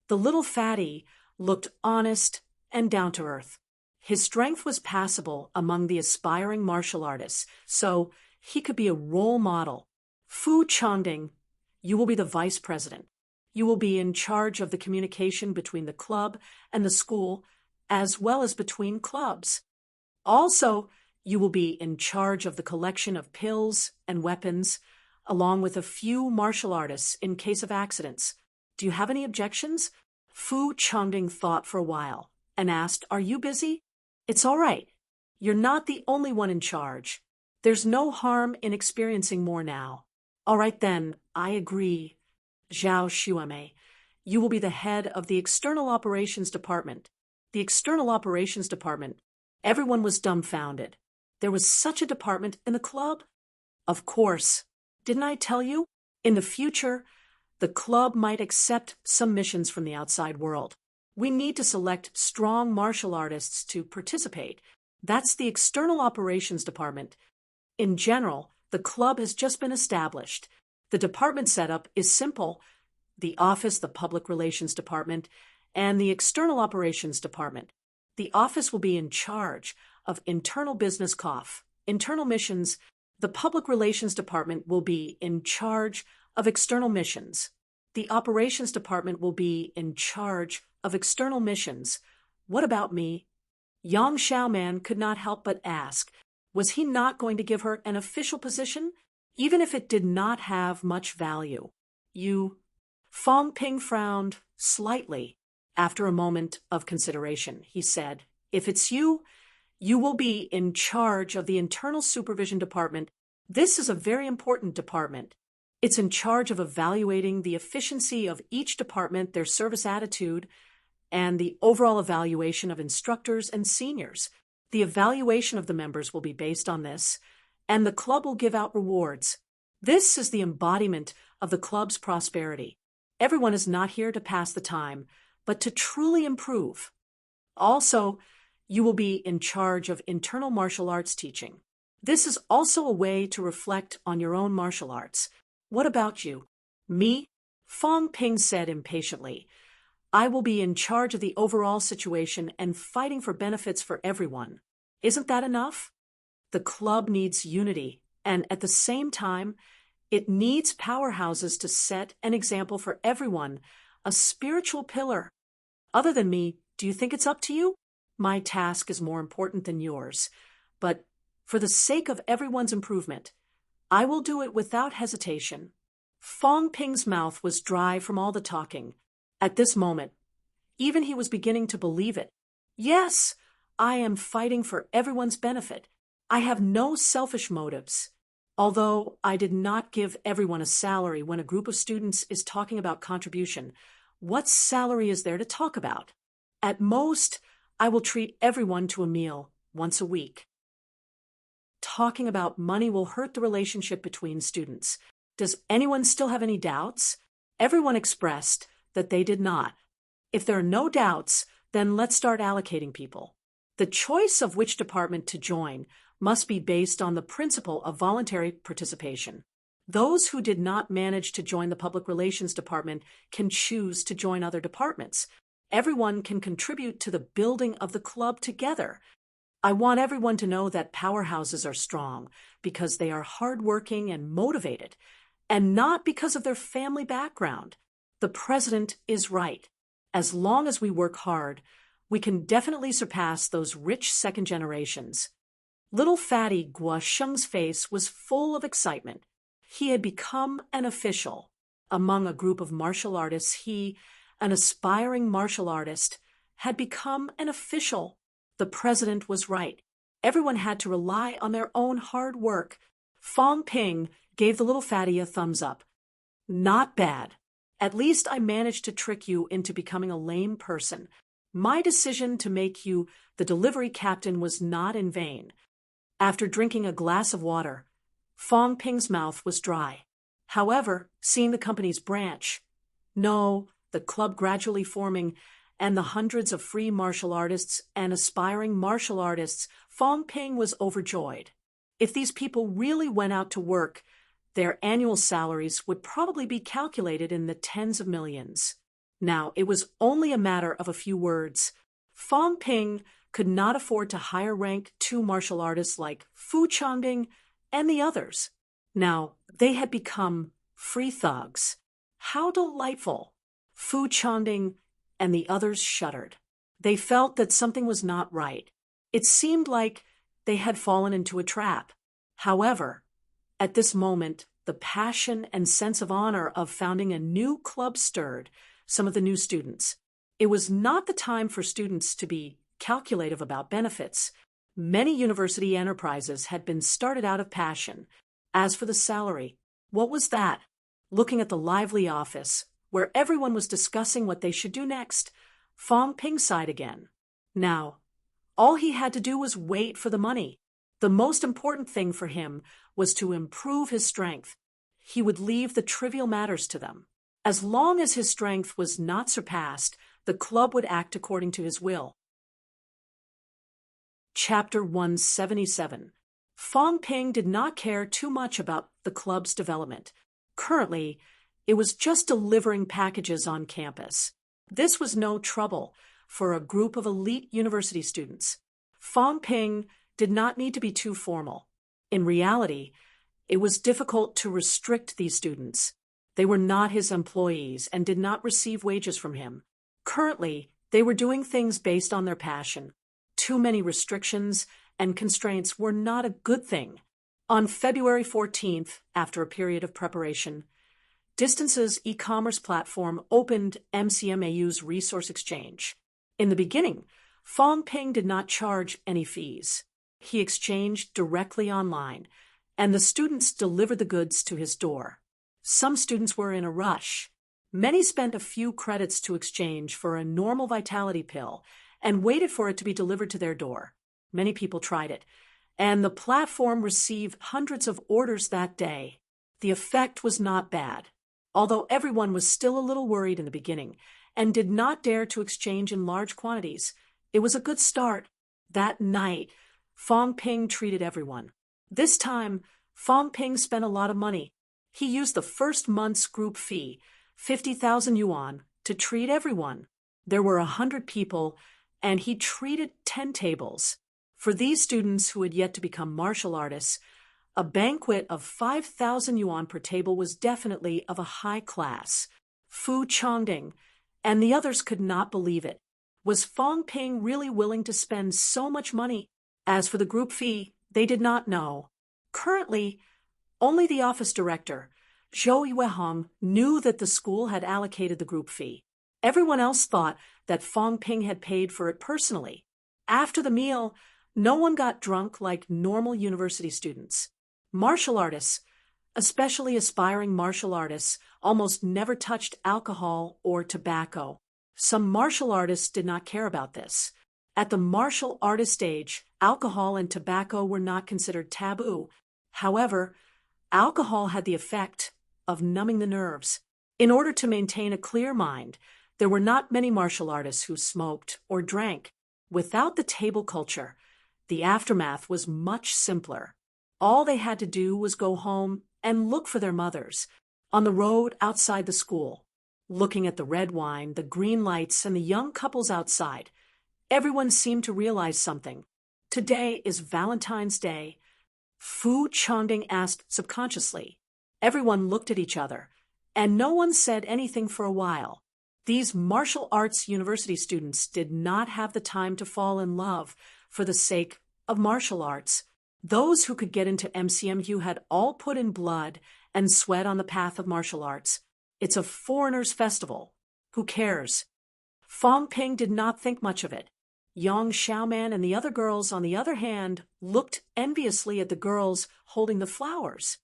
[SPEAKER 1] The little fatty looked honest and down-to-earth. His strength was passable among the aspiring martial artists, so he could be a role model. Fu Chongding, you will be the vice president. You will be in charge of the communication between the club and the school, as well as between clubs. Also, you will be in charge of the collection of pills and weapons, along with a few martial artists in case of accidents. Do you have any objections? Fu Chongding thought for a while and asked, "Are you busy?" "It's all right. You're not the only one in charge. There's no harm in experiencing more now." "All right then, I agree." Zhao Xuemei, you will be the head of the External Operations Department. The External Operations Department. Everyone was dumbfounded. There was such a department in the club? Of course. Didn't I tell you? In the future, the club might accept some missions from the outside world. We need to select strong martial artists to participate. That's the External Operations Department. In general, the club has just been established. The department setup is simple: the office, the Public Relations Department, and the External Operations Department. The office will be in charge of internal business internal missions. The Public Relations Department will be in charge of external missions. The Operations Department will be in charge of external missions. What about me? Yang Xiaoman could not help but ask, was he not going to give her an official position, even if it did not have much value? You. Fong Ping frowned slightly. After a moment of consideration, he said, "If it's you, you will be in charge of the Internal Supervision Department. This is a very important department. It's in charge of evaluating the efficiency of each department, their service attitude, and the overall evaluation of instructors and seniors. The evaluation of the members will be based on this, and the club will give out rewards. This is the embodiment of the club's prosperity. Everyone is not here to pass the time, but to truly improve. Also, you will be in charge of internal martial arts teaching. This is also a way to reflect on your own martial arts. What about you?" "Me?" Fong Ping said impatiently. "I will be in charge of the overall situation and fighting for benefits for everyone. Isn't that enough? The club needs unity, and at the same time, It needs powerhouses to set an example for everyone, a spiritual pillar. Other than me, do you think it's up to you? My task is more important than yours. But for the sake of everyone's improvement, I will do it without hesitation. Fong Ping's mouth was dry from all the talking. At this moment, even he was beginning to believe it. Yes, I am fighting for everyone's benefit. I have no selfish motives. Although I did not give everyone a salary when a group of students is talking about contribution, what salary is there to talk about? At most, I will treat everyone to a meal once a week. Talking about money will hurt the relationship between students. Does anyone still have any doubts? Everyone expressed that they did not. If there are no doubts, then let's start allocating people. The choice of which department to join must be based on the principle of voluntary participation. Those who did not manage to join the public relations department can choose to join other departments. Everyone can contribute to the building of the club together. I want everyone to know that powerhouses are strong because they are hardworking and motivated, and not because of their family background. The president is right. As long as we work hard, we can definitely surpass those rich second generations. Little fatty Guo Sheng's face was full of excitement. He had become an official. Among a group of martial artists, he, an aspiring martial artist, had become an official. The president was right. Everyone had to rely on their own hard work. Fong Ping gave the little fatty a thumbs up. Not bad. At least I managed to trick you into becoming a lame person. My decision to make you the delivery captain was not in vain. After drinking a glass of water, Fong Ping's mouth was dry. However, seeing the company's branch, the club gradually forming, and the hundreds of free martial artists and aspiring martial artists, Fong Ping was overjoyed. If these people really went out to work, their annual salaries would probably be calculated in the tens of millions. Now, it was only a matter of a few words. Fong Ping could not afford to hire rank 2 martial artists like Fu Changbing and the others. Now, they had become free thugs. How delightful! Fu Changbing and the others shuddered. They felt that something was not right. It seemed like they had fallen into a trap. However, at this moment, the passion and sense of honor of founding a new club stirred some of the new students. It was not the time for students to be calculative about benefits. Many university enterprises had been started out of passion. As for the salary, what was that? Looking at the lively office, where everyone was discussing what they should do next, Fong Ping sighed again. Now, all he had to do was wait for the money. The most important thing for him was to improve his strength. He would leave the trivial matters to them. As long as his strength was not surpassed, the club would act according to his will. Chapter 177. Fong Ping did not care too much about the club's development. Currently, it was just delivering packages on campus. This was no trouble for a group of elite university students. Fong Ping did not need to be too formal. In reality, it was difficult to restrict these students. They were not his employees and did not receive wages from him. Currently, they were doing things based on their passion. Too many restrictions and constraints were not a good thing. On February 14th, after a period of preparation, Distance's e-commerce platform opened MCMAU's Resource Exchange. In the beginning, Fong Ping did not charge any fees. He exchanged directly online, and the students delivered the goods to his door. Some students were in a rush. Many spent a few credits to exchange for a normal vitality pill and waited for it to be delivered to their door. Many people tried it, and the platform received hundreds of orders that day. The effect was not bad, although everyone was still a little worried in the beginning and did not dare to exchange in large quantities. It was a good start. That night, Fong Ping treated everyone. This time, Fong Ping spent a lot of money. He used the first month's group fee, 50,000 yuan, to treat everyone. There were 100 people, and he treated 10 tables. For these students who had yet to become martial artists, A banquet of 5,000 yuan per table was definitely of a high class. Fu Chongding and the others could not believe it. Was Fong Ping really willing to spend so much money? As for the group fee, they did not know. Currently, only the office director, Zhou Yuehong, knew that the school had allocated the group fee. Everyone else thought that Fong Ping had paid for it personally. After the meal, no one got drunk like normal university students. Martial artists, especially aspiring martial artists, almost never touched alcohol or tobacco. Some martial artists did not care about this. At the martial artist stage, alcohol and tobacco were not considered taboo. However, alcohol had the effect of numbing the nerves. In order to maintain a clear mind, there were not many martial artists who smoked or drank. Without the table culture, the aftermath was much simpler. All they had to do was go home and look for their mothers, on the road outside the school, looking at the red wine, the green lights, and the young couples outside. Everyone seemed to realize something. Today is Valentine's Day. Fu Chongding asked subconsciously. Everyone looked at each other, and no one said anything for a while. These martial arts university students did not have the time to fall in love for the sake of martial arts. Those who could get into MCMU had all put in blood and sweat on the path of martial arts. It's a foreigners' festival. Who cares? Fong Ping did not think much of it. Yang Xiaoman and the other girls, on the other hand, looked enviously at the girls holding the flowers.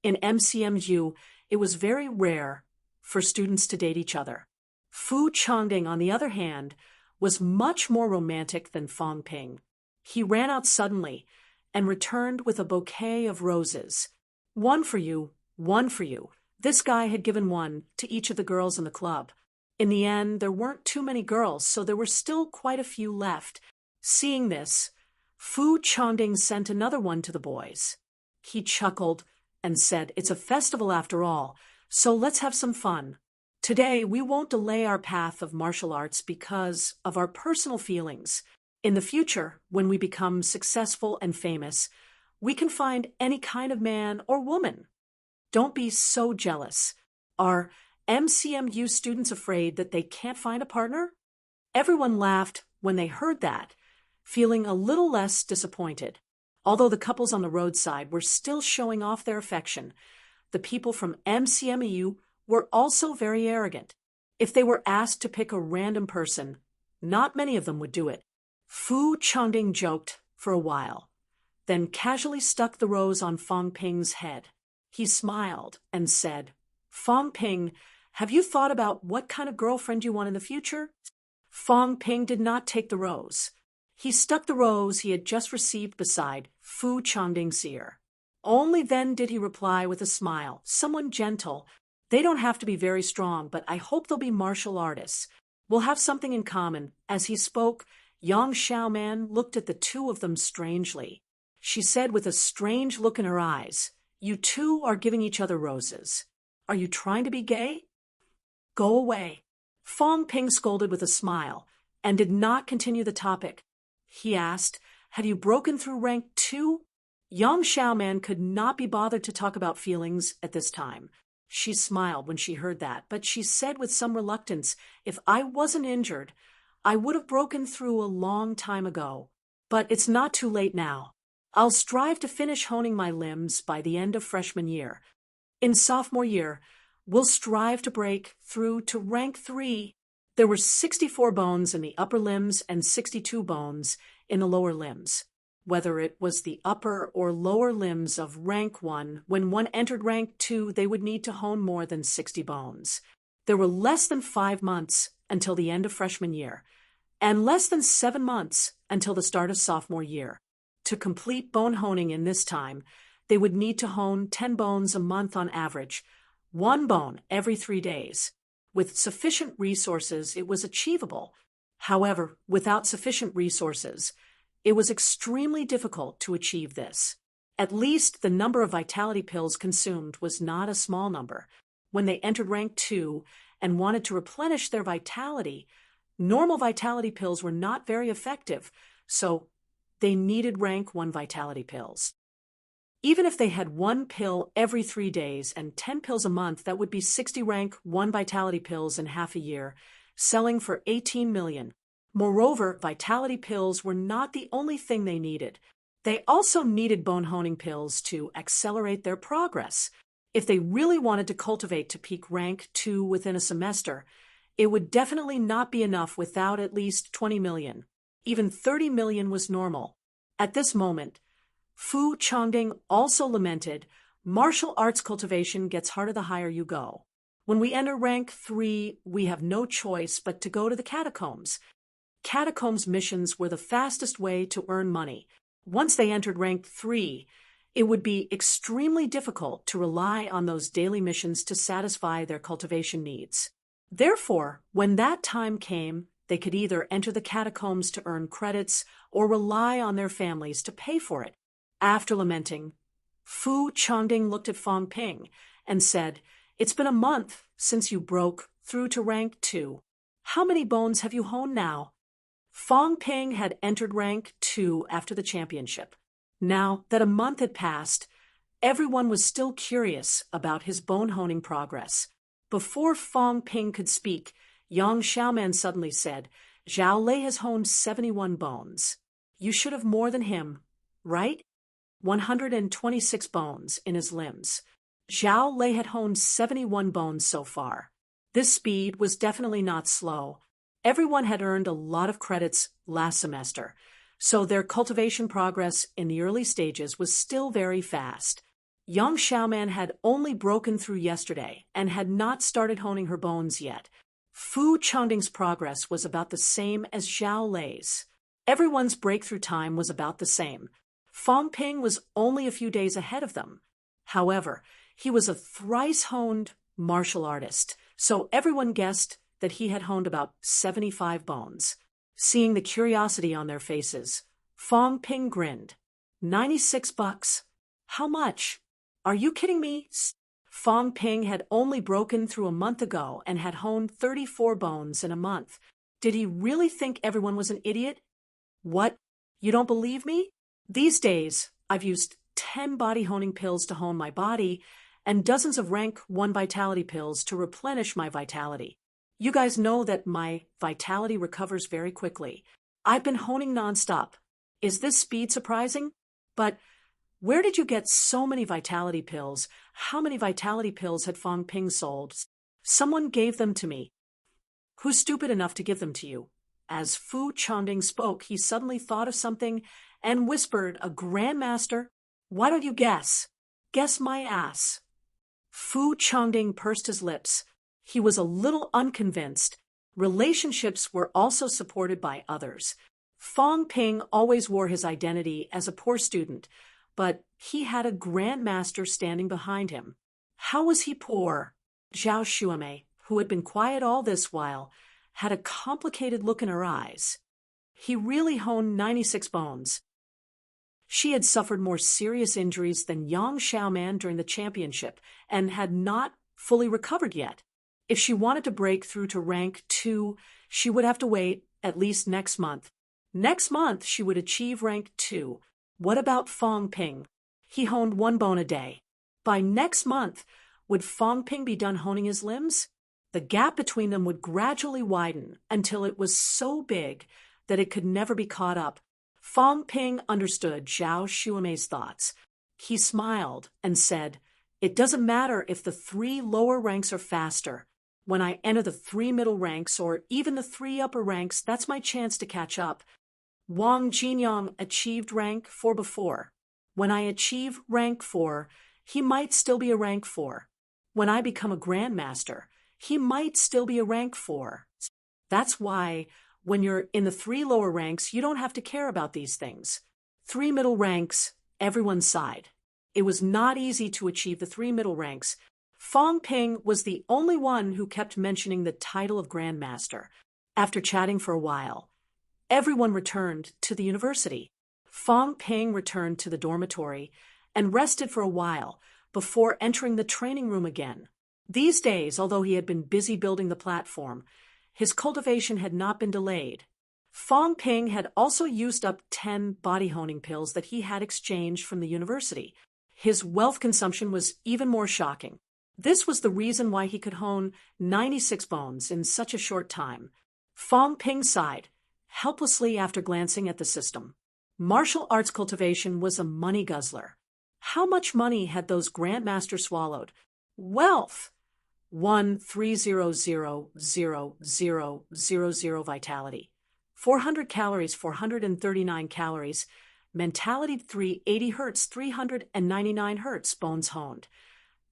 [SPEAKER 1] In MCMU, it was very rare for students to date each other. Fu Chongding, on the other hand, was much more romantic than Fong Ping. He ran out suddenly and returned with a bouquet of roses. One for you, one for you. This guy had given one to each of the girls in the club. In the end, there weren't too many girls, so there were still quite a few left. Seeing this, Fu Chongding sent another one to the boys. He chuckled and said, "It's a festival after all, so let's have some fun. Today, we won't delay our path of martial arts because of our personal feelings. In the future, when we become successful and famous, we can find any kind of man or woman. Don't be so jealous. Are MCMU students afraid that they can't find a partner?" Everyone laughed when they heard that, feeling a little less disappointed. Although the couples on the roadside were still showing off their affection, the people from MCMU were also very arrogant. If they were asked to pick a random person, not many of them would do it. Fu Chongding joked for a while, then casually stuck the rose on Fong Ping's head. He smiled and said, "Fong Ping, have you thought about what kind of girlfriend you want in the future?" Fong Ping did not take the rose. He stuck the rose he had just received beside Fu Chongding's ear. Only then did he reply with a smile, "Someone gentle. They don't have to be very strong, but I hope they'll be martial artists. We'll have something in common." As he spoke, Yang Xiaoman looked at the two of them strangely. She said with a strange look in her eyes, "You two are giving each other roses. Are you trying to be gay? Go away." Fong Ping scolded with a smile and did not continue the topic. He asked, "Have you broken through rank 2? Yang Xiaoman could not be bothered to talk about feelings at this time. She smiled when she heard that, but she said with some reluctance, "If I wasn't injured, I would have broken through a long time ago. But it's not too late now. I'll strive to finish honing my limbs by the end of freshman year. In sophomore year, we'll strive to break through to rank 3. There were 64 bones in the upper limbs and 62 bones in the lower limbs. Whether it was the upper or lower limbs of rank 1, when one entered rank 2, they would need to hone more than 60 bones. There were less than 5 months until the end of freshman year, and less than 7 months until the start of sophomore year. To complete bone honing in this time, they would need to hone 10 bones a month on average, 1 bone every 3 days. With sufficient resources, it was achievable. However, without sufficient resources, it was extremely difficult to achieve this. At least the number of vitality pills consumed was not a small number. When they entered rank 2 and wanted to replenish their vitality, normal vitality pills were not very effective, so they needed rank 1 vitality pills. Even if they had one pill every 3 days and 10 pills a month, that would be 60 rank 1 vitality pills in half a year, selling for 18 million. Moreover, vitality pills were not the only thing they needed. They also needed bone-honing pills to accelerate their progress. If they really wanted to cultivate to peak rank 2 within a semester, it would definitely not be enough without at least 20 million. Even 30 million was normal. At this moment, Fu Changding also lamented, martial arts cultivation gets harder the higher you go. When we enter rank 3, we have no choice but to go to the catacombs. Catacombs missions were the fastest way to earn money. Once they entered rank 3, it would be extremely difficult to rely on those daily missions to satisfy their cultivation needs. Therefore, when that time came, they could either enter the catacombs to earn credits or rely on their families to pay for it. After lamenting, Fu Changding looked at Fong Ping and said, "It's been a month since you broke through to rank 2. How many bones have you honed now?" Fong Ping had entered rank 2 after the championship. Now that a month had passed, everyone was still curious about his bone-honing progress. Before Fong Ping could speak, Yang Xiaoman suddenly said, "Zhao Lei has honed 71 bones. You should have more than him, right? 126 bones in his limbs." Zhao Lei had honed 71 bones so far. This speed was definitely not slow. Everyone had earned a lot of credits last semester, so their cultivation progress in the early stages was still very fast. Yang Xiaoman had only broken through yesterday and had not started honing her bones yet. Fu Changding's progress was about the same as Zhao Lei's. Everyone's breakthrough time was about the same. Fong Ping was only a few days ahead of them. However, he was a thrice-honed martial artist, so everyone guessed that he had honed about 75 bones. Seeing the curiosity on their faces, Fong Ping grinned. $96. How much? Are you kidding me? Fong Ping had only broken through a month ago and had honed 34 bones in a month. Did he really think everyone was an idiot? What? You don't believe me? These days, I've used 10 body honing pills to hone my body and dozens of rank 1 vitality pills to replenish my vitality. You guys know that my vitality recovers very quickly. I've been honing nonstop. Is this speed surprising? But where did you get so many vitality pills? How many vitality pills had Fong Ping sold? Someone gave them to me. Who's stupid enough to give them to you? As Fu Changding spoke, he suddenly thought of something and whispered, "A grandmaster? Why don't you guess? Guess my ass." Fu Changding pursed his lips. He was a little unconvinced. Relationships were also supported by others. Fong Ping always wore his identity as a poor student, but he had a grandmaster standing behind him. How was he poor? Zhao Shuamei, who had been quiet all this while, had a complicated look in her eyes. He really honed 96 bones. She had suffered more serious injuries than Yang Xiaoman during the championship and had not fully recovered yet. If she wanted to break through to rank 2, she would have to wait at least next month. Next month, she would achieve rank 2. What about Fong Ping? He honed 1 bone a day. By next month, would Fong Ping be done honing his limbs? The gap between them would gradually widen until it was so big that it could never be caught up. Fong Ping understood Zhao Shuamei's thoughts. He smiled and said, "It doesn't matter if the 3 lower ranks are faster. When I enter the 3 middle ranks or even the 3 upper ranks, that's my chance to catch up. Wang Jinyang achieved rank 4 before. When I achieve rank 4, he might still be a rank 4. When I become a grandmaster, he might still be a rank 4. That's why when you're in the 3 lower ranks, you don't have to care about these things. 3 middle ranks, everyone's side. It was not easy to achieve the 3 middle ranks. Fong Ping was the only one who kept mentioning the title of Grandmaster. After chatting for a while, everyone returned to the university. Fong Ping returned to the dormitory and rested for a while before entering the training room again. These days, although he had been busy building the platform, his cultivation had not been delayed. Fong Ping had also used up 10 body honing pills that he had exchanged from the university. His wealth consumption was even more shocking. This was the reason why he could hone 96 bones in such a short time. Fong Ping sighed helplessly after glancing at the system. Martial arts cultivation was a money guzzler. How much money had those grandmasters swallowed? Wealth! 1,300,000 vitality. 400 calories, 439 calories. Mentality 380 hertz, 399 hertz, bones honed.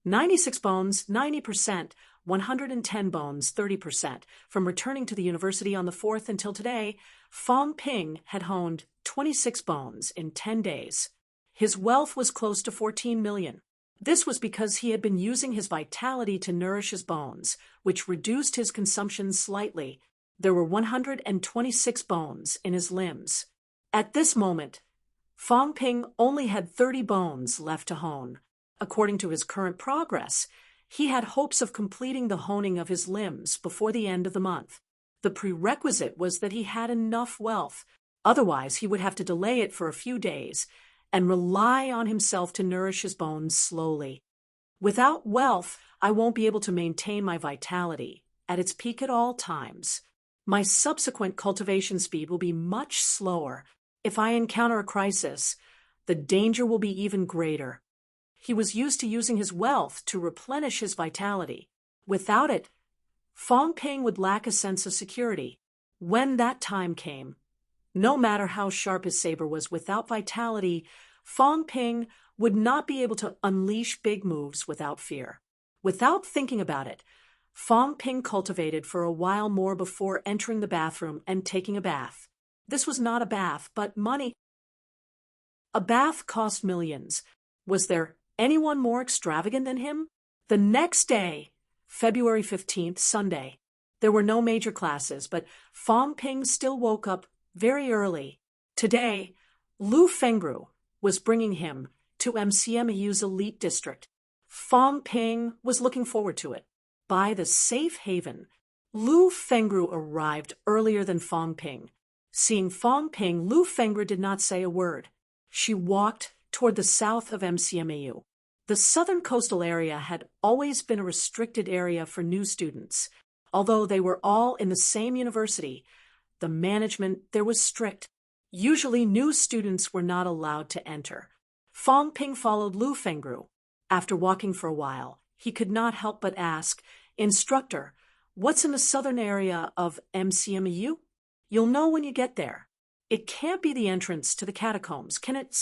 [SPEAKER 1] 96 bones, 90%, 110 bones, 30%. From returning to the university on the 4th until today, Fong Ping had honed 26 bones in 10 days. His wealth was close to 14 million. This was because he had been using his vitality to nourish his bones, which reduced his consumption slightly. There were 126 bones in his limbs. At this moment, Fong Ping only had 30 bones left to hone. According to his current progress, he had hopes of completing the honing of his limbs before the end of the month. The prerequisite was that he had enough wealth. Otherwise, he would have to delay it for a few days and rely on himself to nourish his bones slowly. Without wealth, I won't be able to maintain my vitality at its peak at all times. My subsequent cultivation speed will be much slower. If I encounter a crisis, the danger will be even greater. He was used to using his wealth to replenish his vitality. Without it, Fong Ping would lack a sense of security. When that time came, no matter how sharp his saber was, without vitality, Fong Ping would not be able to unleash big moves without fear. Without thinking about it, Fong Ping cultivated for a while more before entering the bathroom and taking a bath. This was not a bath, but money. A bath cost millions. Was there anyone more extravagant than him? The next day, February 15th, Sunday, there were no major classes, but Fong Ping still woke up very early. Today, Lu Fengru was bringing him to MCMU's elite district. Fong Ping was looking forward to it. By the safe haven, Lu Fengru arrived earlier than Fong Ping. Seeing Fong Ping, Lu Fengru did not say a word. She walked toward the south of MCMU. The southern coastal area had always been a restricted area for new students. Although they were all in the same university, the management there was strict. Usually new students were not allowed to enter. Fong Ping followed Lu Fengru. After walking for a while, he could not help but ask, "Instructor, what's in the southern area of MCMU? You'll know when you get there. It can't be the entrance to the catacombs, can it?"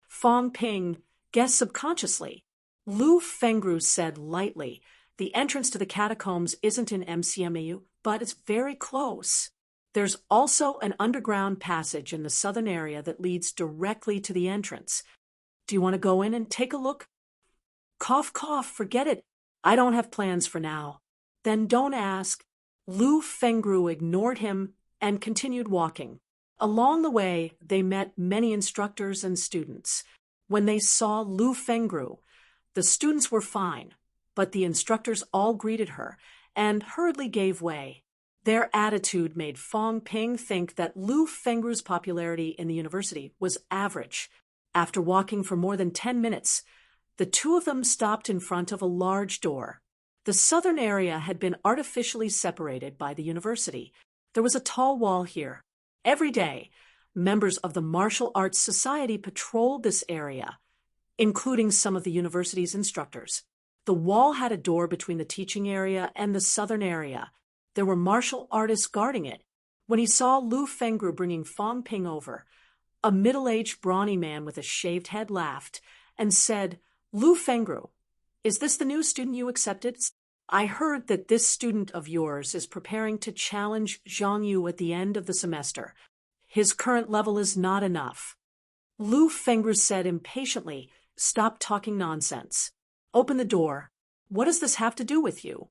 [SPEAKER 1] Fong Ping guessed subconsciously. Lu Fengru said lightly, "The entrance to the catacombs isn't in MCMU, but it's very close. There's also an underground passage in the southern area that leads directly to the entrance. Do you want to go in and take a look?" Cough, cough, forget it. I don't have plans for now. Then don't ask. Lu Fengru ignored him and continued walking. Along the way, they met many instructors and students. When they saw Lu Fengru, the students were fine, but the instructors all greeted her and hurriedly gave way. Their attitude made Fong Ping think that Lu Fengru's popularity in the university was average. After walking for more than 10 minutes, the two of them stopped in front of a large door. The southern area had been artificially separated by the university. There was a tall wall here. Every day, members of the Martial Arts Society patrolled this area, including some of the university's instructors. The wall had a door between the teaching area and the southern area. There were martial artists guarding it. When he saw Lu Fengru bringing Fong Ping over, a middle-aged brawny man with a shaved head laughed and said, "Lu Fengru, is this the new student you accepted? I heard that this student of yours is preparing to challenge Zhang Yu at the end of the semester. His current level is not enough." Lu Fengru said impatiently, "Stop talking nonsense. Open the door. What does this have to do with you?"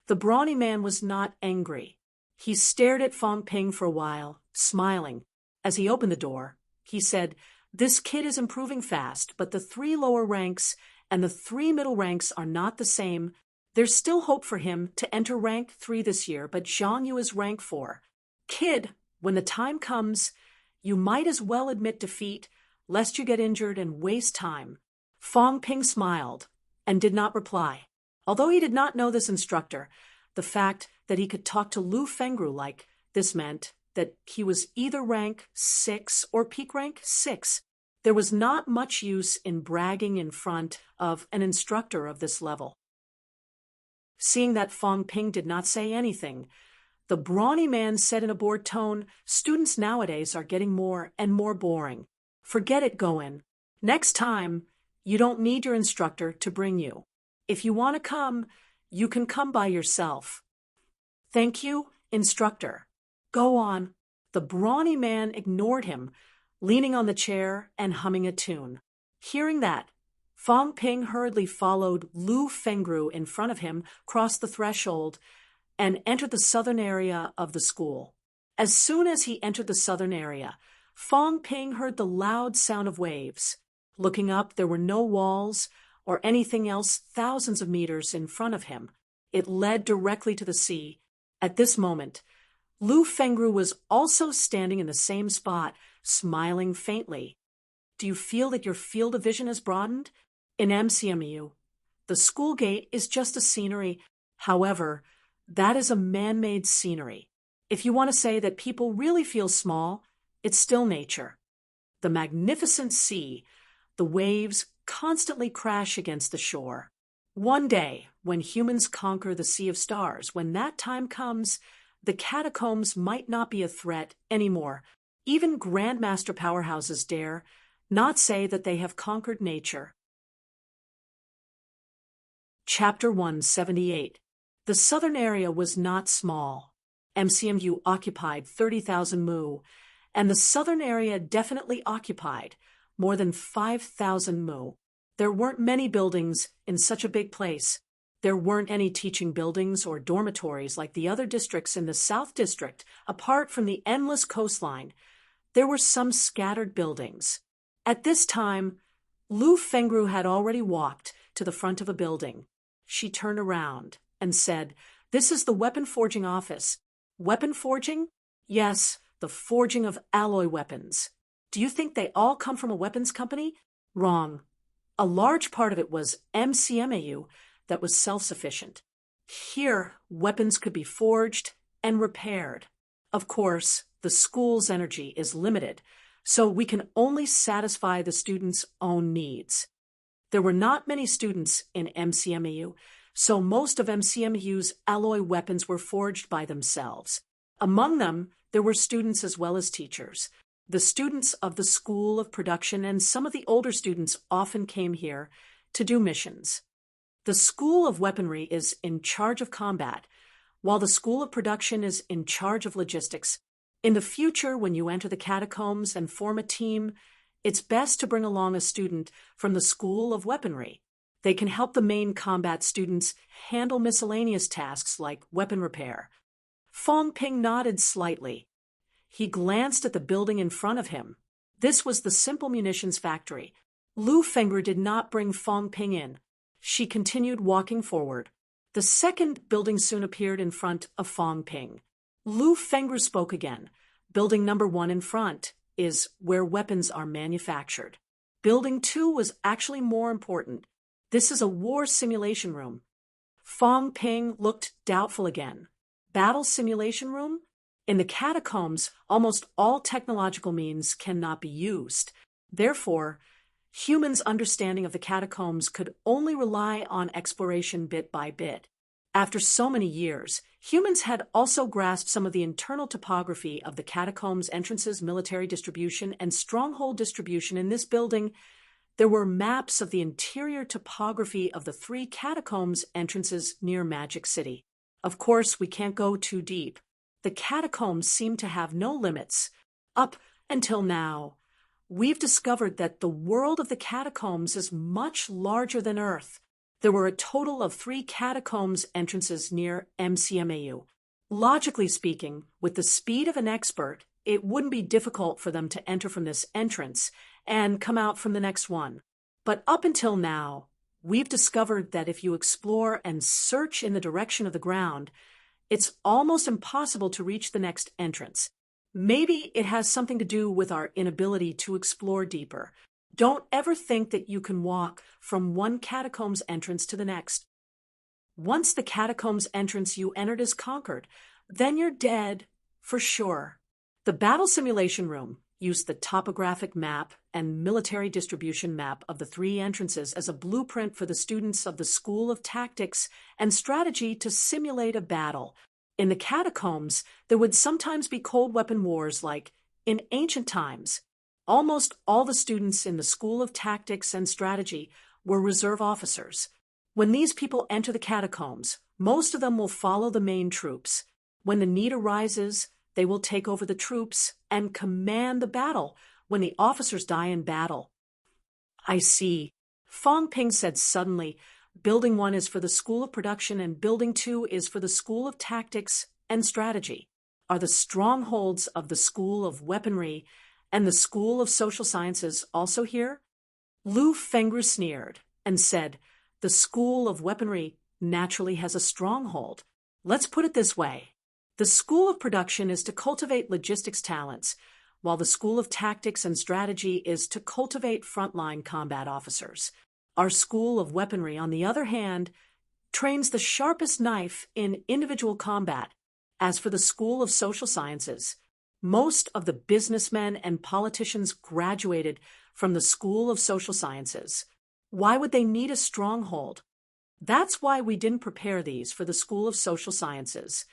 [SPEAKER 1] The brawny man was not angry. He stared at Fong Ping for a while, smiling. As he opened the door, he said, "This kid is improving fast, but the 3 lower ranks and the 3 middle ranks are not the same. There's still hope for him to enter rank 3 this year, but Zhang Yu is rank 4. Kid, when the time comes, you might as well admit defeat, lest you get injured and waste time. Fong Ping smiled and did not reply. Although he did not know this instructor, the fact that he could talk to Lu Fengru like this meant that he was either rank 6 or peak rank 6. There was not much use in bragging in front of an instructor of this level. Seeing that Fong Ping did not say anything, the brawny man said in a bored tone, "Students nowadays are getting more and more boring. Forget it, Goen. Next time, you don't need your instructor to bring you. If you want to come, you can come by yourself." "Thank you, instructor. Go on." The brawny man ignored him, leaning on the chair and humming a tune. Hearing that, Fong Ping hurriedly followed Lu Fengru in front of him, crossed the threshold, and entered the southern area of the school. As soon as he entered the southern area, Fong Ping heard the loud sound of waves. Looking up, there were no walls or anything else thousands of meters in front of him. It led directly to the sea. At this moment, Lu Fengru was also standing in the same spot, smiling faintly. "Do you feel that your field of vision has broadened? In MCMU, the school gate is just a scenery. However, that is a man-made scenery. If you want to say that people really feel small, it's still nature. The magnificent sea, the waves constantly crash against the shore. One day, when humans conquer the Sea of Stars, when that time comes, the catacombs might not be a threat anymore. Even grandmaster powerhouses dare not say that they have conquered nature." Chapter 178. The southern area was not small. MCMU occupied 30,000 mu, and the southern area definitely occupied more than 5,000 mu. There weren't many buildings in such a big place. There weren't any teaching buildings or dormitories like the other districts in the South District. Apart from the endless coastline, there were some scattered buildings. At this time, Lu Fengru had already walked to the front of a building. She turned around and said, "This is the weapon forging office." "Weapon forging?" "Yes, the forging of alloy weapons." "Do you think they all come from a weapons company?" "Wrong. A large part of it was MCMAU that was self-sufficient. Here, weapons could be forged and repaired. Of course, the school's energy is limited, so we can only satisfy the students' own needs. There were not many students in MCMAU, so most of MCMU's alloy weapons were forged by themselves. Among them, there were students as well as teachers. The students of the School of Production and some of the older students often came here to do missions. The School of Weaponry is in charge of combat, while the School of Production is in charge of logistics. In the future, when you enter the catacombs and form a team, it's best to bring along a student from the School of Weaponry. They can help the main combat students handle miscellaneous tasks like weapon repair. Fong Ping nodded slightly. He glanced at the building in front of him. This was the Simple Munitions Factory. Lu Fengru did not bring Fong Ping in. She continued walking forward. The second building soon appeared in front of Fong Ping. Lu Fengru spoke again. "Building number 1 in front is where weapons are manufactured. Building 2 was actually more important. This is a war simulation room." Fong Ping looked doubtful again. "Battle simulation room? In the catacombs, almost all technological means cannot be used. Therefore, humans' understanding of the catacombs could only rely on exploration bit by bit. After so many years, humans had also grasped some of the internal topography of the catacombs' entrances, military distribution, and stronghold distribution. In this building, there were maps of the interior topography of the 3 catacombs entrances near Magic City. Of course, we can't go too deep. The catacombs seem to have no limits. Up until now, we've discovered that the world of the catacombs is much larger than Earth. There were a total of 3 catacombs entrances near MCMAU. Logically speaking, with the speed of an expert, it wouldn't be difficult for them to enter from this entrance and come out from the next one. But up until now, we've discovered that if you explore and search in the direction of the ground, it's almost impossible to reach the next entrance. Maybe it has something to do with our inability to explore deeper. Don't ever think that you can walk from one catacombs entrance to the next. Once the catacombs entrance you entered is conquered, then you're dead for sure. The battle simulation room used the topographic map and military distribution map of the three entrances as a blueprint for the students of the School of Tactics and Strategy to simulate a battle. In the catacombs, there would sometimes be cold weapon wars like in ancient times. Almost all the students in the School of Tactics and Strategy were reserve officers. When these people enter the catacombs, most of them will follow the main troops. When the need arises, they will take over the troops and command the battle when the officers die in battle. I see. Fong Ping said suddenly. Building 1 is for the School of Production and Building 2 is for the School of Tactics and Strategy. Are the strongholds of the School of Weaponry and the School of Social Sciences also here? Lu Fengru sneered and said, the School of Weaponry naturally has a stronghold. Let's put it this way. The School of Production is to cultivate logistics talents, while the School of Tactics and Strategy is to cultivate frontline combat officers. Our School of Weaponry, on the other hand, trains the sharpest knife in individual combat. As for the School of Social Sciences, most of the businessmen and politicians graduated from the School of Social Sciences. Why would they need a stronghold? That's why we didn't prepare these for the School of Social Sciences.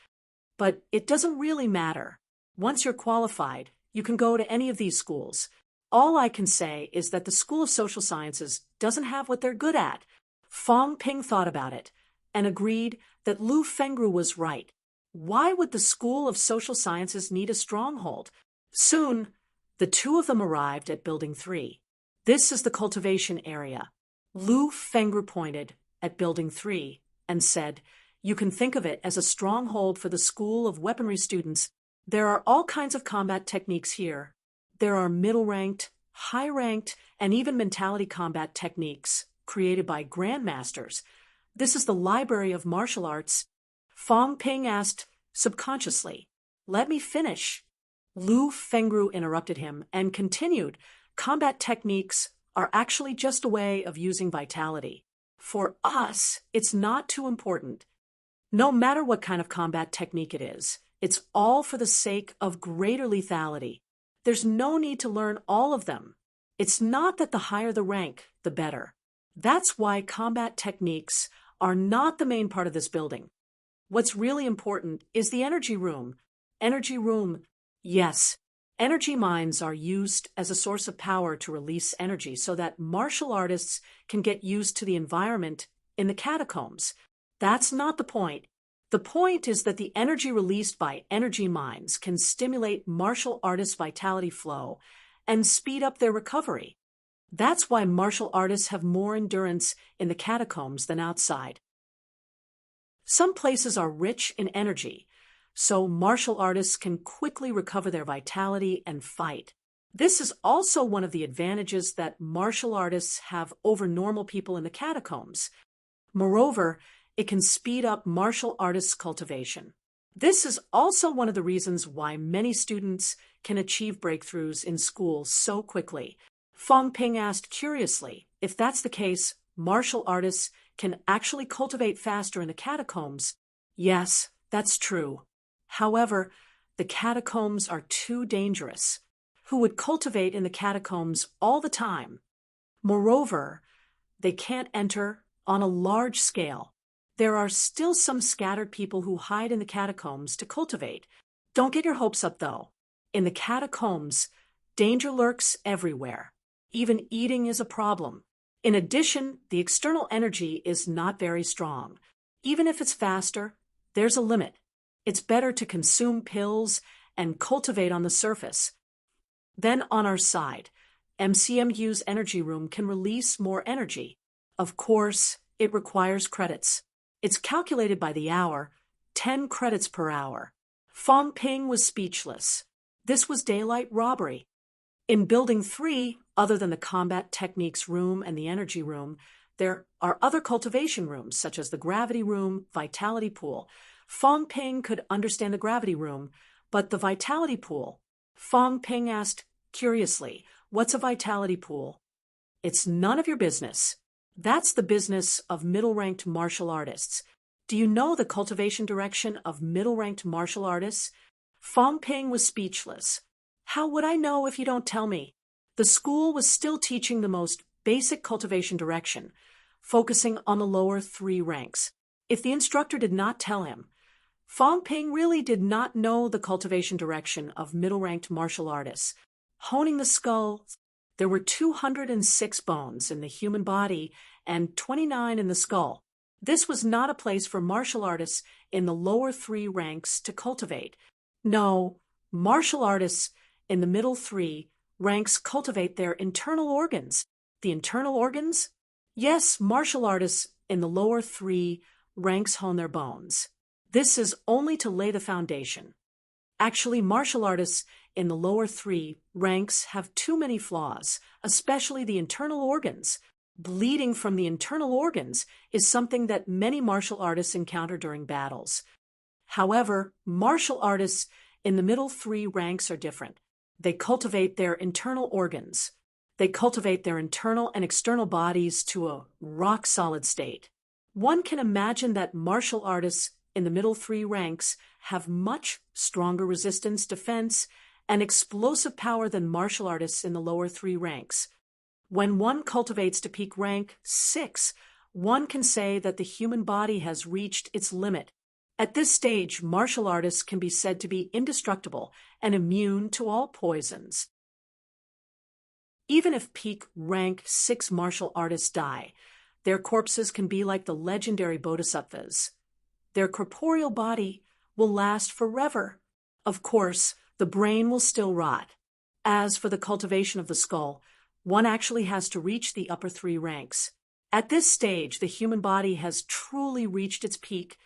[SPEAKER 1] But it doesn't really matter. Once you're qualified, you can go to any of these schools. All I can say is that the School of Social Sciences doesn't have what they're good at. Fong Ping thought about it and agreed that Lu Fengru was right. Why would the School of Social Sciences need a stronghold? Soon, the two of them arrived at Building 3. This is the cultivation area. Lu Fengru pointed at Building 3 and said, you can think of it as a stronghold for the School of Weaponry students. There are all kinds of combat techniques here. There are middle-ranked, high-ranked, and even mentality combat techniques created by grandmasters. This is the Library of Martial Arts. Fong Ping asked subconsciously, let me finish. Lu Fengru interrupted him and continued, combat techniques are actually just a way of using vitality. For us, it's not too important. No matter what kind of combat technique it is, it's all for the sake of greater lethality. There's no need to learn all of them. It's not that the higher the rank, the better. That's why combat techniques are not the main part of this building. What's really important is the energy room. Energy room, yes. Energy mines are used as a source of power to release energy so that martial artists can get used to the environment in the catacombs. That's not the point. The point is that the energy released by energy mines can stimulate martial artists' vitality flow and speed up their recovery. That's why martial artists have more endurance in the catacombs than outside. Some places are rich in energy, so martial artists can quickly recover their vitality and fight. This is also one of the advantages that martial artists have over normal people in the catacombs. Moreover, it can speed up martial artists' cultivation. This is also one of the reasons why many students can achieve breakthroughs in school so quickly. Fong Ping asked curiously, if that's the case, martial artists can actually cultivate faster in the catacombs. Yes, that's true. However, the catacombs are too dangerous. Who would cultivate in the catacombs all the time? Moreover, they can't enter on a large scale. There are still some scattered people who hide in the catacombs to cultivate. Don't get your hopes up, though. In the catacombs, danger lurks everywhere. Even eating is a problem. In addition, the external energy is not very strong. Even if it's faster, there's a limit. It's better to consume pills and cultivate on the surface. Then on our side, MCMU's energy room can release more energy. Of course, it requires credits. It's calculated by the hour, 10 credits per hour. Fong Ping was speechless. This was daylight robbery. In Building 3, other than the combat techniques room and the energy room, there are other cultivation rooms, such as the gravity room, vitality pool. Fong Ping could understand the gravity room, but the vitality pool. Fong Ping asked curiously, what's a vitality pool? It's none of your business. That's the business of middle-ranked martial artists. Do you know the cultivation direction of middle-ranked martial artists? Fong Ping was speechless. How would I know if you don't tell me? The school was still teaching the most basic cultivation direction, focusing on the lower 3 ranks. If the instructor did not tell him, Fong Ping really did not know the cultivation direction of middle-ranked martial artists. Honing the skull, there were 206 bones in the human body and 29 in the skull. This was not a place for martial artists in the lower 3 ranks to cultivate. No, martial artists in the middle 3 ranks cultivate their internal organs. The internal organs? Yes, martial artists in the lower 3 ranks hone their bones. This is only to lay the foundation. Actually, martial artists in the lower 3 ranks have too many flaws, especially the internal organs. Bleeding from the internal organs is something that many martial artists encounter during battles. However, martial artists in the middle 3 ranks are different. They cultivate their internal organs. They cultivate their internal and external bodies to a rock-solid state. One can imagine that martial artists in the middle 3 ranks have much stronger resistance, defense, and explosive power than martial artists in the lower 3 ranks. When one cultivates to peak rank 6, one can say that the human body has reached its limit. At this stage, martial artists can be said to be indestructible and immune to all poisons. Even if peak rank 6 martial artists die, their corpses can be like the legendary bodhisattvas. Their corporeal body will last forever. Of course, the brain will still rot. As for the cultivation of the skull, one actually has to reach the upper 3 ranks. At this stage, the human body has truly reached its peak.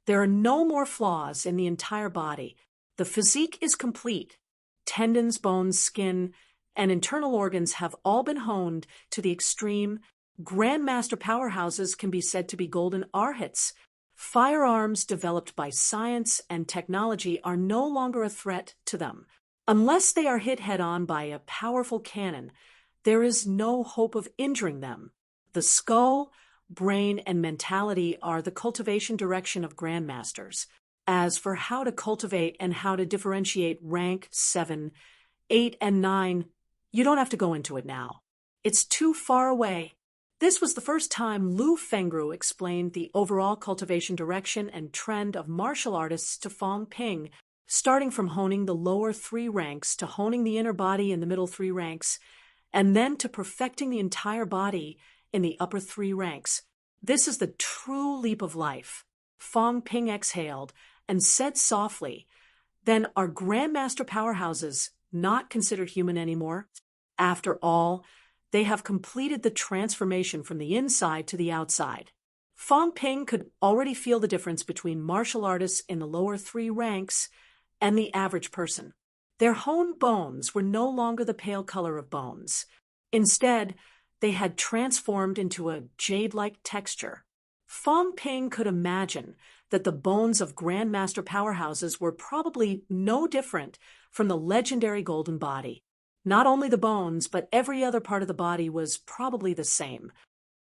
[SPEAKER 1] There are no more flaws in the entire body. The physique is complete. Tendons, bones, skin, and internal organs have all been honed to the extreme. Grandmaster powerhouses can be said to be golden arhats. Firearms developed by science and technology are no longer a threat to them. Unless they are hit head-on by a powerful cannon, there is no hope of injuring them. The skull, brain, and mentality are the cultivation direction of grandmasters. As for how to cultivate and how to differentiate rank 7, 8, and 9, you don't have to go into it now. It's too far away. This was the first time Lu Fengru explained the overall cultivation direction and trend of martial artists to Fong Ping, starting from honing the lower 3 ranks to honing the inner body in the middle 3 ranks, and then to perfecting the entire body in the upper 3 ranks. This is the true leap of life. Fong Ping exhaled and said softly, "Then are grandmaster powerhouses not considered human anymore? After all, they have completed the transformation from the inside to the outside." Fong Ping could already feel the difference between martial artists in the lower 3 ranks and the average person. Their honed bones were no longer the pale color of bones. Instead, they had transformed into a jade-like texture. Fong Ping could imagine that the bones of grandmaster powerhouses were probably no different from the legendary golden body. Not only the bones, but every other part of the body was probably the same.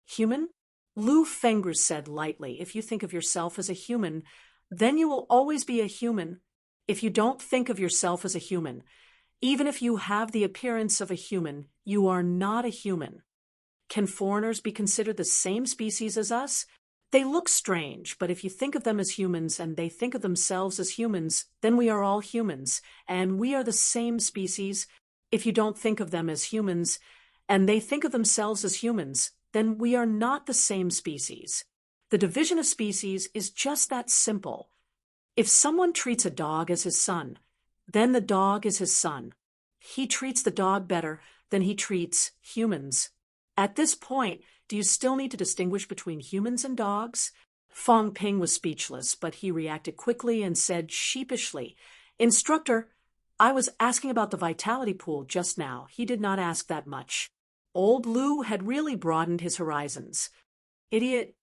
[SPEAKER 1] Human? Lu Fengru said lightly, "If you think of yourself as a human, then you will always be a human. If you don't think of yourself as a human, even if you have the appearance of a human, you are not a human. Can foreigners be considered the same species as us? They look strange, but if you think of them as humans and they think of themselves as humans, then we are all humans, and we are the same species. If you don't think of them as humans and they think of themselves as humans, then we are not the same species. The division of species is just that simple. If someone treats a dog as his son, then the dog is his son. He treats the dog better than he treats humans. At this point, do you still need to distinguish between humans and dogs?" Fong Ping was speechless, but he reacted quickly and said sheepishly, "Instructor, I was asking about the vitality pool just now. He did not ask that much." Old Lu had really broadened his horizons. "Idiot,"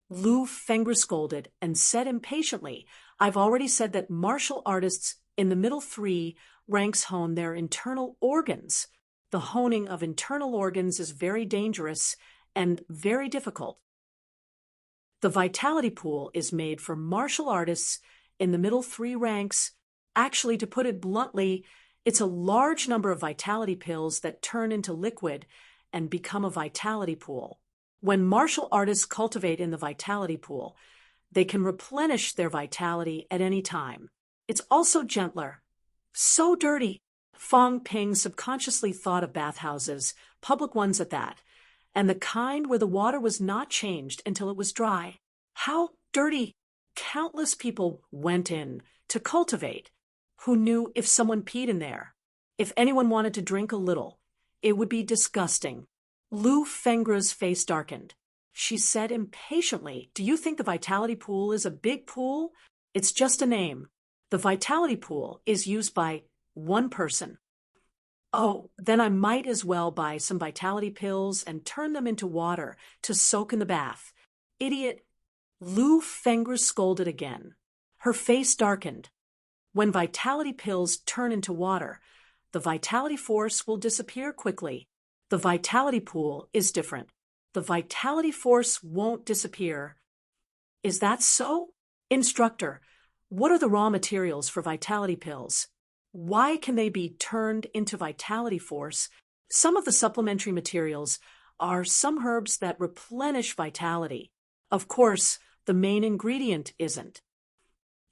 [SPEAKER 1] Lu Fengru scolded and said impatiently, "I've already said that martial artists in the middle 3 ranks hone their internal organs. The honing of internal organs is very dangerous and very difficult. The vitality pool is made for martial artists in the middle 3 ranks. Actually, to put it bluntly, it's a large number of vitality pills that turn into liquid and become a vitality pool. When martial artists cultivate in the vitality pool, they can replenish their vitality at any time. It's also gentler. So dirty. Fong Ping subconsciously thought of bathhouses, public ones at that, and the kind where the water was not changed until it was dry. How dirty! Countless people went in to cultivate. Who knew if someone peed in there? If anyone wanted to drink a little, it would be disgusting. Lu Fengru's face darkened. She said impatiently, "Do you think the vitality pool is a big pool? It's just a name. The vitality pool is used by one person." "Oh, then I might as well buy some vitality pills and turn them into water to soak in the bath." "Idiot." Lu Fengru scolded again. Her face darkened. When vitality pills turn into water, the vitality force will disappear quickly. The vitality pool is different. The vitality force won't disappear. "Is that so?" "Instructor, what are the raw materials for vitality pills? Why can they be turned into vitality force?" "Some of the supplementary materials are some herbs that replenish vitality. Of course, the main ingredient isn't."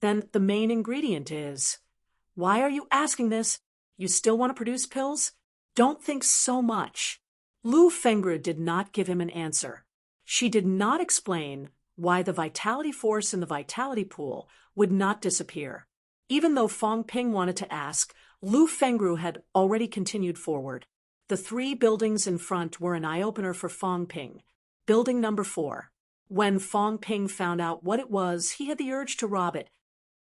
[SPEAKER 1] "Then the main ingredient is..." "Why are you asking this? You still want to produce pills? Don't think so much." Lu Fengru did not give him an answer. She did not explain why the vitality force in the vitality pool would not disappear. Even though Fong Ping wanted to ask, Lu Fengru had already continued forward. The 3 buildings in front were an eye-opener for Fong Ping. Building number 4. When Fong Ping found out what it was, he had the urge to rob it.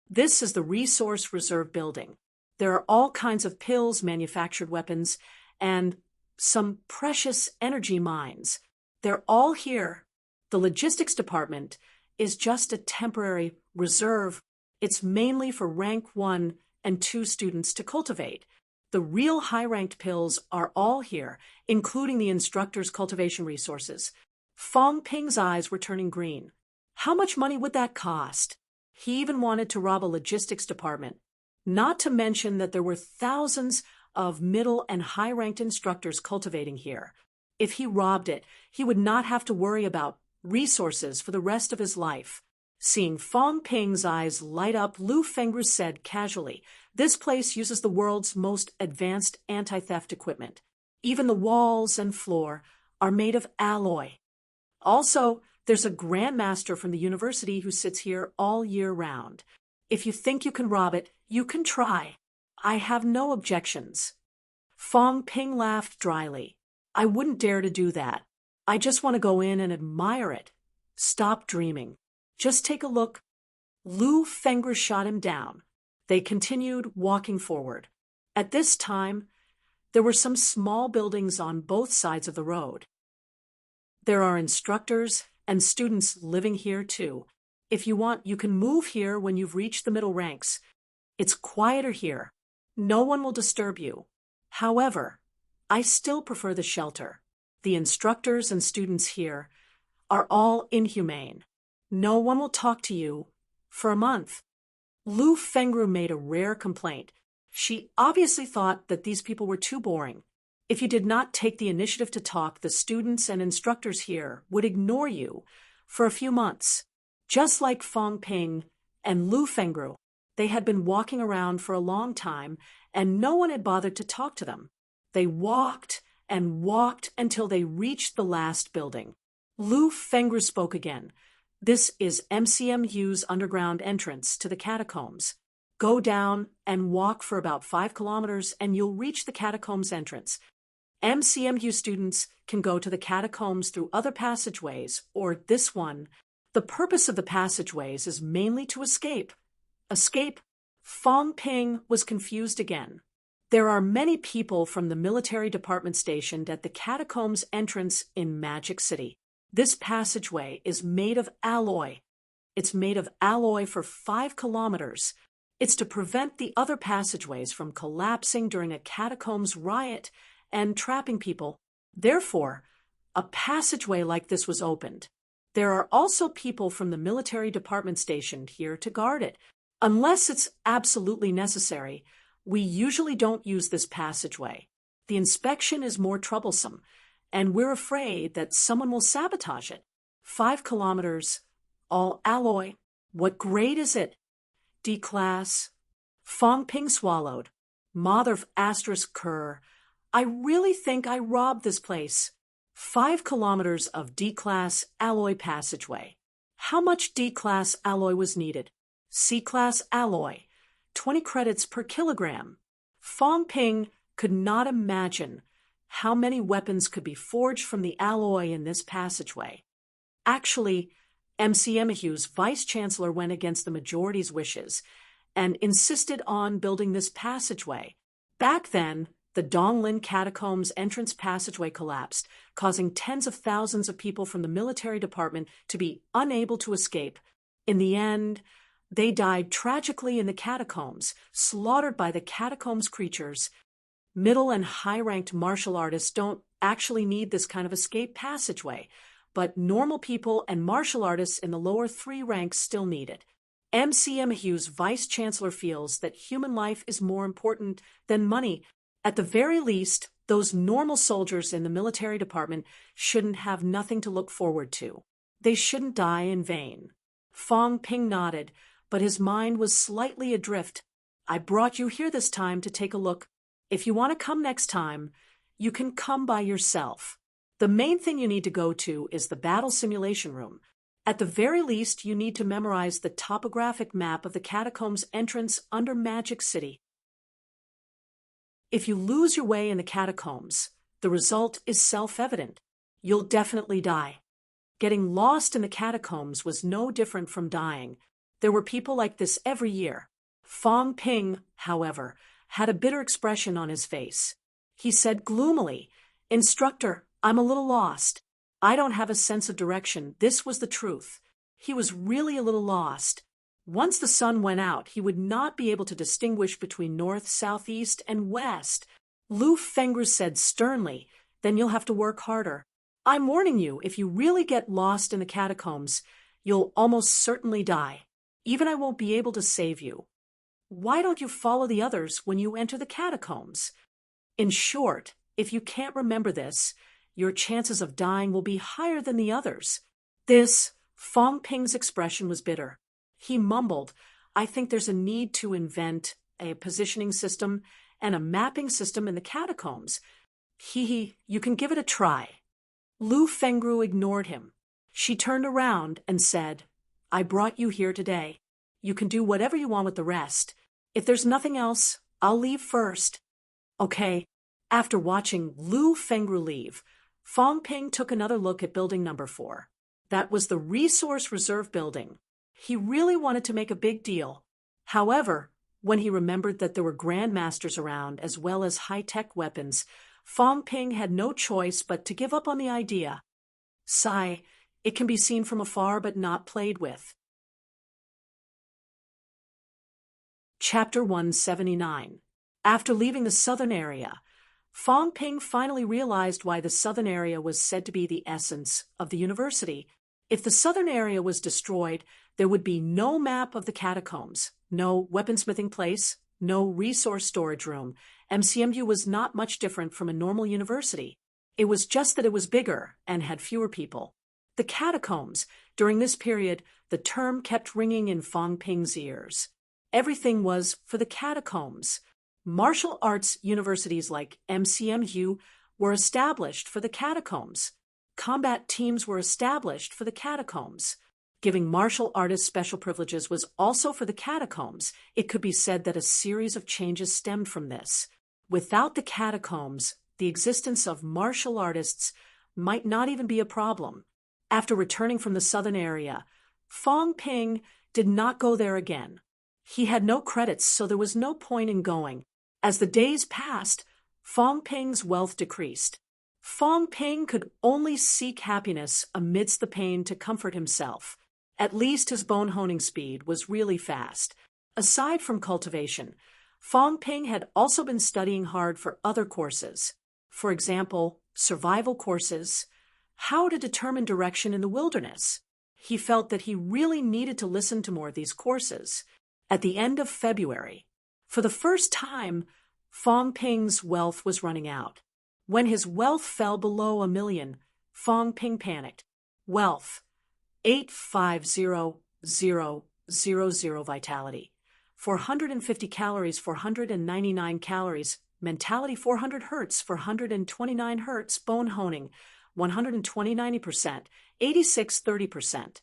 [SPEAKER 1] This is the Resource Reserve Building. There are all kinds of pills, manufactured weapons, and some precious energy mines. They're all here. The logistics department is just a temporary reserve. It's mainly for rank 1 and 2 students to cultivate. The real high-ranked pills are all here, including the instructor's cultivation resources. Fong Ping's eyes were turning green. How much money would that cost? He even wanted to rob a logistics department. Not to mention that there were thousands of middle and high-ranked instructors cultivating here. If he robbed it, he would not have to worry about resources for the rest of his life. Seeing Fong Ping's eyes light up, Lu Fengru said casually, "This place uses the world's most advanced anti-theft equipment. Even the walls and floor are made of alloy. Also, there's a grandmaster from the university who sits here all year round. If you think you can rob it, you can try. I have no objections." Fong Ping laughed dryly. "I wouldn't dare to do that. I just want to go in and admire it." "Stop dreaming. Just take a look." Lu Fengru shot him down. They continued walking forward. At this time, there were some small buildings on both sides of the road. There are instructors and students living here too. If you want, you can move here when you've reached the middle ranks. It's quieter here. No one will disturb you. However, I still prefer the shelter. The instructors and students here are all inhumane. No one will talk to you for a month. Lu Fengru made a rare complaint. She obviously thought that these people were too boring. If you did not take the initiative to talk, the students and instructors here would ignore you for a few months. Just like Fong Ping and Lu Fengru, they had been walking around for a long time, and no one had bothered to talk to them. They walked and walked until they reached the last building. Lu Fengru spoke again. "This is MCMU's underground entrance to the catacombs. Go down and walk for about 5 kilometers and you'll reach the catacombs entrance. MCMU students can go to the catacombs through other passageways or this one. The purpose of the passageways is mainly to escape." Escape? Fong Ping was confused again. There are many people from the military department stationed at the catacombs entrance in Magic City. This passageway is made of alloy. It's made of alloy for 5 kilometers. It's to prevent the other passageways from collapsing during a catacombs riot and trapping people. Therefore, a passageway like this was opened. There are also people from the military department stationed here to guard it. Unless it's absolutely necessary, we usually don't use this passageway. The inspection is more troublesome, and we're afraid that someone will sabotage it. 5 kilometers, all alloy. What grade is it? D-class. Fong Ping swallowed. Mother of asterisk cur. I really think I robbed this place. 5 kilometers of D-class alloy passageway. How much D-class alloy was needed? C-class alloy. 20 credits per kilogram. Fong Ping could not imagine how many weapons could be forged from the alloy in this passageway. Actually, MC Emahue's vice-chancellor went against the majority's wishes and insisted on building this passageway. Back then, the Donglin Catacombs entrance passageway collapsed, causing tens of thousands of people from the military department to be unable to escape. In the end, they died tragically in the catacombs, slaughtered by the catacombs creatures. Middle and high-ranked martial artists don't actually need this kind of escape passageway, but normal people and martial artists in the lower 3 ranks still need it. MC Emahue's vice-chancellor feels that human life is more important than money. At the very least, those normal soldiers in the military department shouldn't have nothing to look forward to. They shouldn't die in vain. Fong Ping nodded, but his mind was slightly adrift. I brought you here this time to take a look. If you want to come next time, you can come by yourself. The main thing you need to go to is the battle simulation room. At the very least, you need to memorize the topographic map of the catacombs entrance under Magic City. If you lose your way in the catacombs, the result is self-evident. You'll definitely die. Getting lost in the catacombs was no different from dying. There were people like this every year. Fong Ping, however, had a bitter expression on his face. He said gloomily, "Instructor, I'm a little lost. I don't have a sense of direction." This was the truth. He was really a little lost. Once the sun went out, he would not be able to distinguish between north, south, east, and west. Lu Fengru said sternly, "Then you'll have to work harder. I'm warning you, if you really get lost in the catacombs, you'll almost certainly die. Even I won't be able to save you. Why don't you follow the others when you enter the catacombs?" In short, if you can't remember this, your chances of dying will be higher than the others. Fong Ping's expression was bitter. He mumbled, "I think there's a need to invent a positioning system and a mapping system in the catacombs. You can give it a try." Lu Fengru ignored him. She turned around and said, "I brought you here today. You can do whatever you want with the rest. If there's nothing else, I'll leave first." Okay. After watching Lu Fengru leave, Fong Ping took another look at building number 4. That was the Resource Reserve Building. He really wanted to make a big deal. However, when he remembered that there were grandmasters around as well as high-tech weapons, Fong Ping had no choice but to give up on the idea. Sigh, it can be seen from afar but not played with. Chapter 179. After leaving the southern area, Fong Ping finally realized why the southern area was said to be the essence of the university. If the southern area was destroyed, there would be no map of the catacombs, no weaponsmithing place, no resource storage room. MCMU was not much different from a normal university. It was just that it was bigger and had fewer people. The catacombs. During this period, the term kept ringing in Fong Ping's ears. Everything was for the catacombs. Martial arts universities like MCMU were established for the catacombs. Combat teams were established for the catacombs. Giving martial artists special privileges was also for the catacombs. It could be said that a series of changes stemmed from this. Without the catacombs, the existence of martial artists might not even be a problem. After returning from the southern area, Fong Ping did not go there again. He had no credits, so there was no point in going. As the days passed, Fong Ping's wealth decreased. Fong Ping could only seek happiness amidst the pain to comfort himself. At least his bone-honing speed was really fast. Aside from cultivation, Fong Ping had also been studying hard for other courses. For example, survival courses, how to determine direction in the wilderness. He felt that he really needed to listen to more of these courses. At the end of February, for the first time, Fong Ping's wealth was running out. When his wealth fell below $1 million, Fong Ping panicked. Wealth, 850,000 vitality. 450 calories, 499 calories. Mentality, 400 hertz, 429 hertz. Bone honing, 120 90%, 86 30%.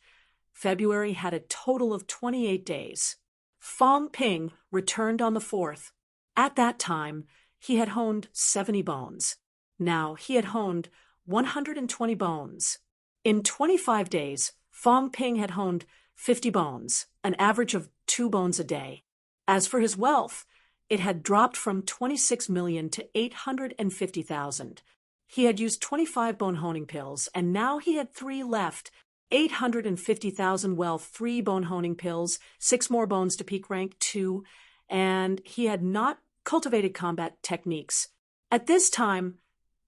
[SPEAKER 1] February had a total of 28 days. Fong Ping returned on the 4th. At that time, he had honed 70 bones. Now he had honed 120 bones. In 25 days, Fong Ping had honed 50 bones, an average of 2 bones a day. As for his wealth, it had dropped from 26 million to 850,000. He had used 25 bone honing pills, and now he had 3 left. 850,000 wealth, 3 bone honing pills, 6 more bones to peak rank 2, and he had not cultivated combat techniques. At this time,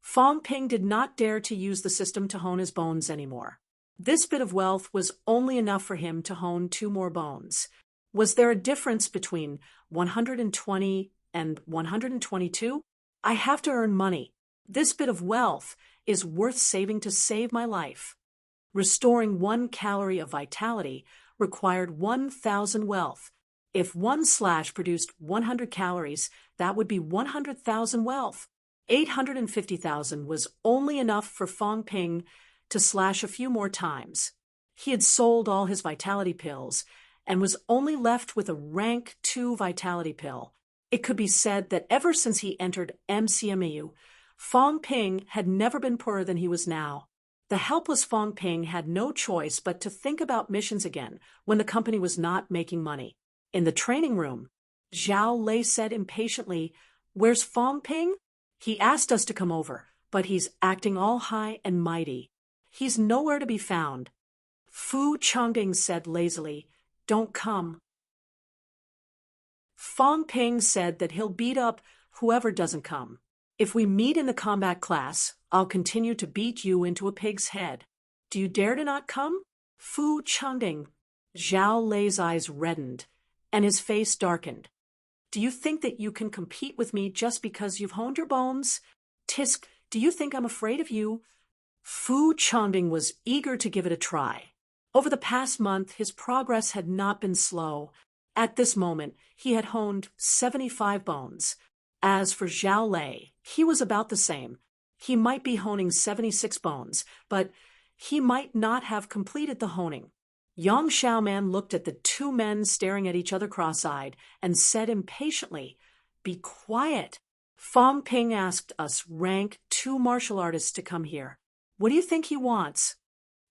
[SPEAKER 1] Fong Ping did not dare to use the system to hone his bones anymore. This bit of wealth was only enough for him to hone 2 more bones. Was there a difference between 120 and 122? I have to earn money. This bit of wealth is worth saving to save my life. Restoring 1 calorie of vitality required 1,000 wealth. If 1 slash produced 100 calories, that would be 100,000 wealth. 850,000 was only enough for Fong Ping to slash a few more times. He had sold all his vitality pills and was only left with a rank 2 vitality pill. It could be said that ever since he entered MCMU, Fong Ping had never been poorer than he was now. The helpless Fong Ping had no choice but to think about missions again when the company was not making money. In the training room, Zhao Lei said impatiently, "Where's Fong Ping? He asked us to come over, but he's acting all high and mighty. He's nowhere to be found." Fu Changding said lazily, "Don't come." Fong Ping said that he'll beat up whoever doesn't come. "If we meet in the combat class, I'll continue to beat you into a pig's head. Do you dare to not come?" Fu Changding. Zhao Lei's eyes reddened, and his face darkened. "Do you think that you can compete with me just because you've honed your bones? Tisk, do you think I'm afraid of you?" Fu Changding was eager to give it a try. Over the past month, his progress had not been slow. At this moment, he had honed 75 bones. As for Zhao Lei, he was about the same. He might be honing 76 bones, but he might not have completed the honing. Yang Xiaoman looked at the 2 men staring at each other cross-eyed and said impatiently, "Be quiet." Fong Ping asked us rank 2 martial artists to come here. What do you think he wants?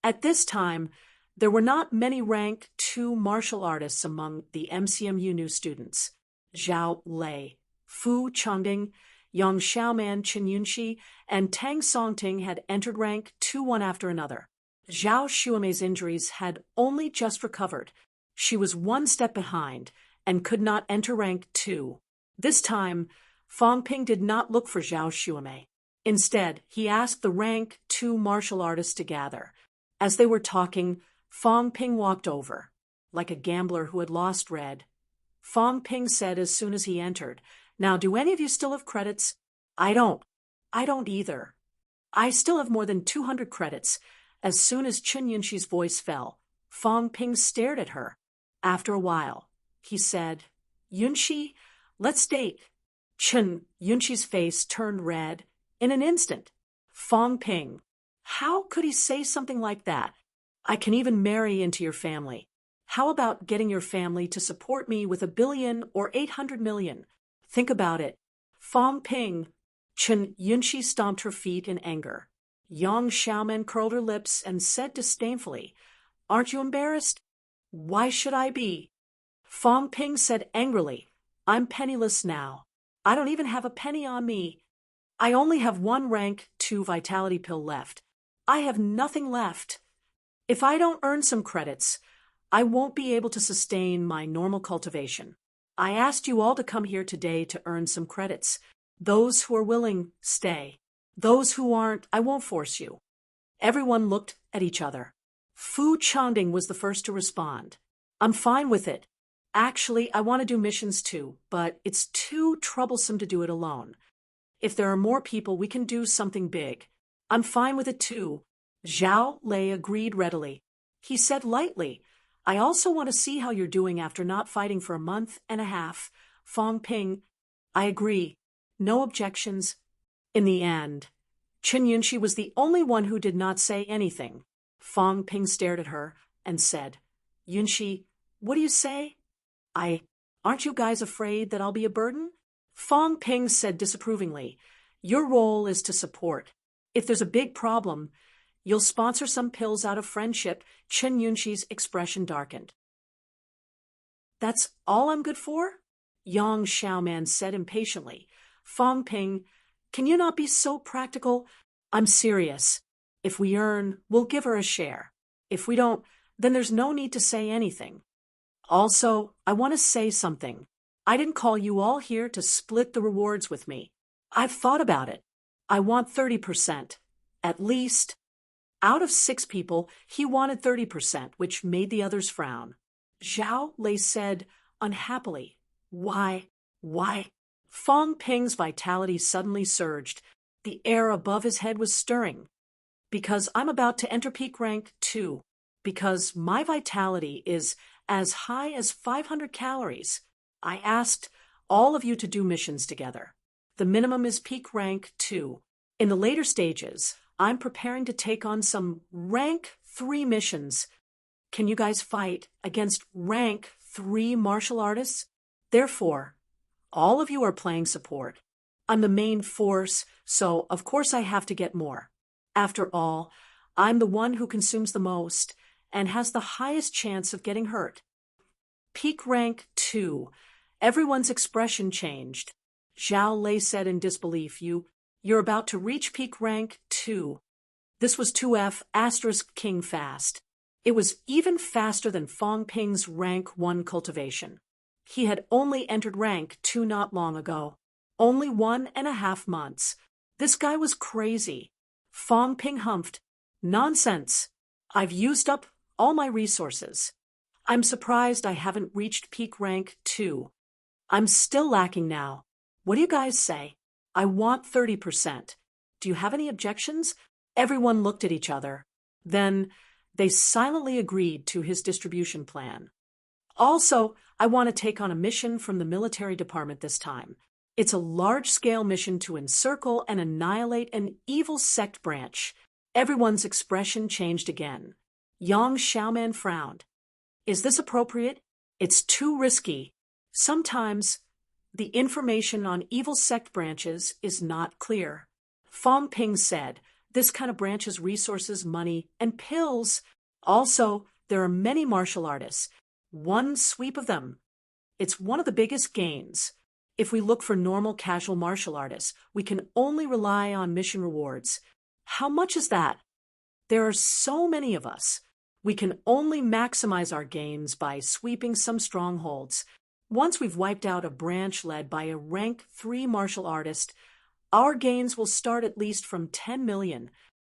[SPEAKER 1] At this time, there were not many rank 2 martial artists among the MCMU new students. Zhao Lei, Fu Changding, Yang Xiaoman, Chen Yunxi, and Tang Songting had entered rank 2 one after another. Zhao Xuemei's injuries had only just recovered. She was 1 step behind and could not enter rank 2. This time, Fong Ping did not look for Zhao Xuemei. Instead, he asked the rank 2 martial artists to gather. As they were talking, Fong Ping walked over, like a gambler who had lost red. Fong Ping said as soon as he entered, "Now, do any of you still have credits?" I don't either. I still have more than 200 credits." As soon as Chen Yunxi's voice fell, Fong Ping stared at her. After a while, he said, "Yunxi, let's date." Chen Yunxi's face turned red in an instant. Fong Ping, how could he say something like that? "I can even marry into your family. How about getting your family to support me with $1 billion or 800 million? Think about it." Fong Ping. Chen Yunxi stomped her feet in anger. Yang Xiaoman curled her lips and said disdainfully, "Aren't you embarrassed?" "Why should I be?" Fong Ping said angrily, "I'm penniless now. I don't even have a penny on me. I only have 1 rank 2 vitality pill left. I have nothing left. If I don't earn some credits, I won't be able to sustain my normal cultivation. I asked you all to come here today to earn some credits. Those who are willing, stay. Those who aren't, I won't force you. Everyone looked at each other. Fu Changding was the first to respond. I'm fine with it. Actually, I want to do missions too, but it's too troublesome to do it alone. If there are more people, we can do something big. I'm fine with it too. Zhao Lei agreed readily. He said lightly, I also want to see how you're doing after not fighting for a month and a half. Fong Ping, I agree. No objections. In the end, Chen Yunxi was the only one who did not say anything. Fong Ping stared at her and said, Yunxi, what do you say? Aren't you guys afraid that I'll be a burden? Fong Ping said disapprovingly, your role is to support. If there's a big problem, you'll sponsor some pills out of friendship. Chen Yunxi's expression darkened. That's all I'm good for? Yang Xiaoman said impatiently. Fong Ping, can you not be so practical? I'm serious. If we earn, we'll give her a share. If we don't, then there's no need to say anything. Also, I want to say something. I didn't call you all here to split the rewards with me. I've thought about it. I want 30%. At least. Out of 6 people, he wanted 30%, which made the others frown. Zhao Lei said unhappily, Why? Fong Ping's vitality suddenly surged. The air above his head was stirring. Because I'm about to enter peak rank 2. Because my vitality is as high as 500 calories. I asked all of you to do missions together. The minimum is peak rank 2. In the later stages, I'm preparing to take on some rank 3 missions. Can you guys fight against rank 3 martial artists? Therefore, all of you are playing support. I'm the main force, so of course I have to get more. After all, I'm the one who consumes the most and has the highest chance of getting hurt. Peak rank 2. Everyone's expression changed. Zhao Lei said in disbelief, You're about to reach peak rank 2. This was 2F * King fast. It was even faster than Fong Ping's rank 1 cultivation. He had only entered rank 2 not long ago. Only 1.5 months. This guy was crazy. Fong Ping humphed. Nonsense. I've used up all my resources. I'm surprised I haven't reached peak rank 2. I'm still lacking now. What do you guys say? I want 30%. Do you have any objections? Everyone looked at each other. Then they silently agreed to his distribution plan. Also, I want to take on a mission from the military department this time. It's a large-scale mission to encircle and annihilate an evil sect branch. Everyone's expression changed again. Yang Xiaoman frowned. Is this appropriate? It's too risky. Sometimes the information on evil sect branches is not clear. Fong Ping said, this kind of branch has resources, money, and pills. Also, there are many martial artists. One sweep of them. It's one of the biggest gains. If we look for normal casual martial artists, we can only rely on mission rewards. How much is that? There are so many of us. We can only maximize our gains by sweeping some strongholds. Once we've wiped out a branch led by a rank 3 martial artist, our gains will start at least from 10 million.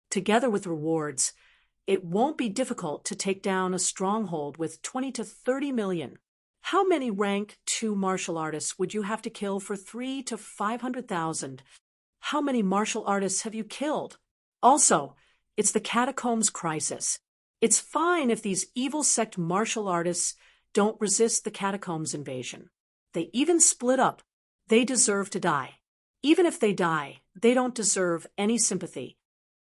[SPEAKER 1] Together with rewards, it won't be difficult to take down a stronghold with 20 to 30 million. How many rank 2 martial artists would you have to kill for 3 to 500,000? How many martial artists have you killed? Also, it's the catacombs crisis. It's fine if these evil sect martial artists don't resist the catacombs invasion. They even split up. They deserve to die. Even if they die, they don't deserve any sympathy.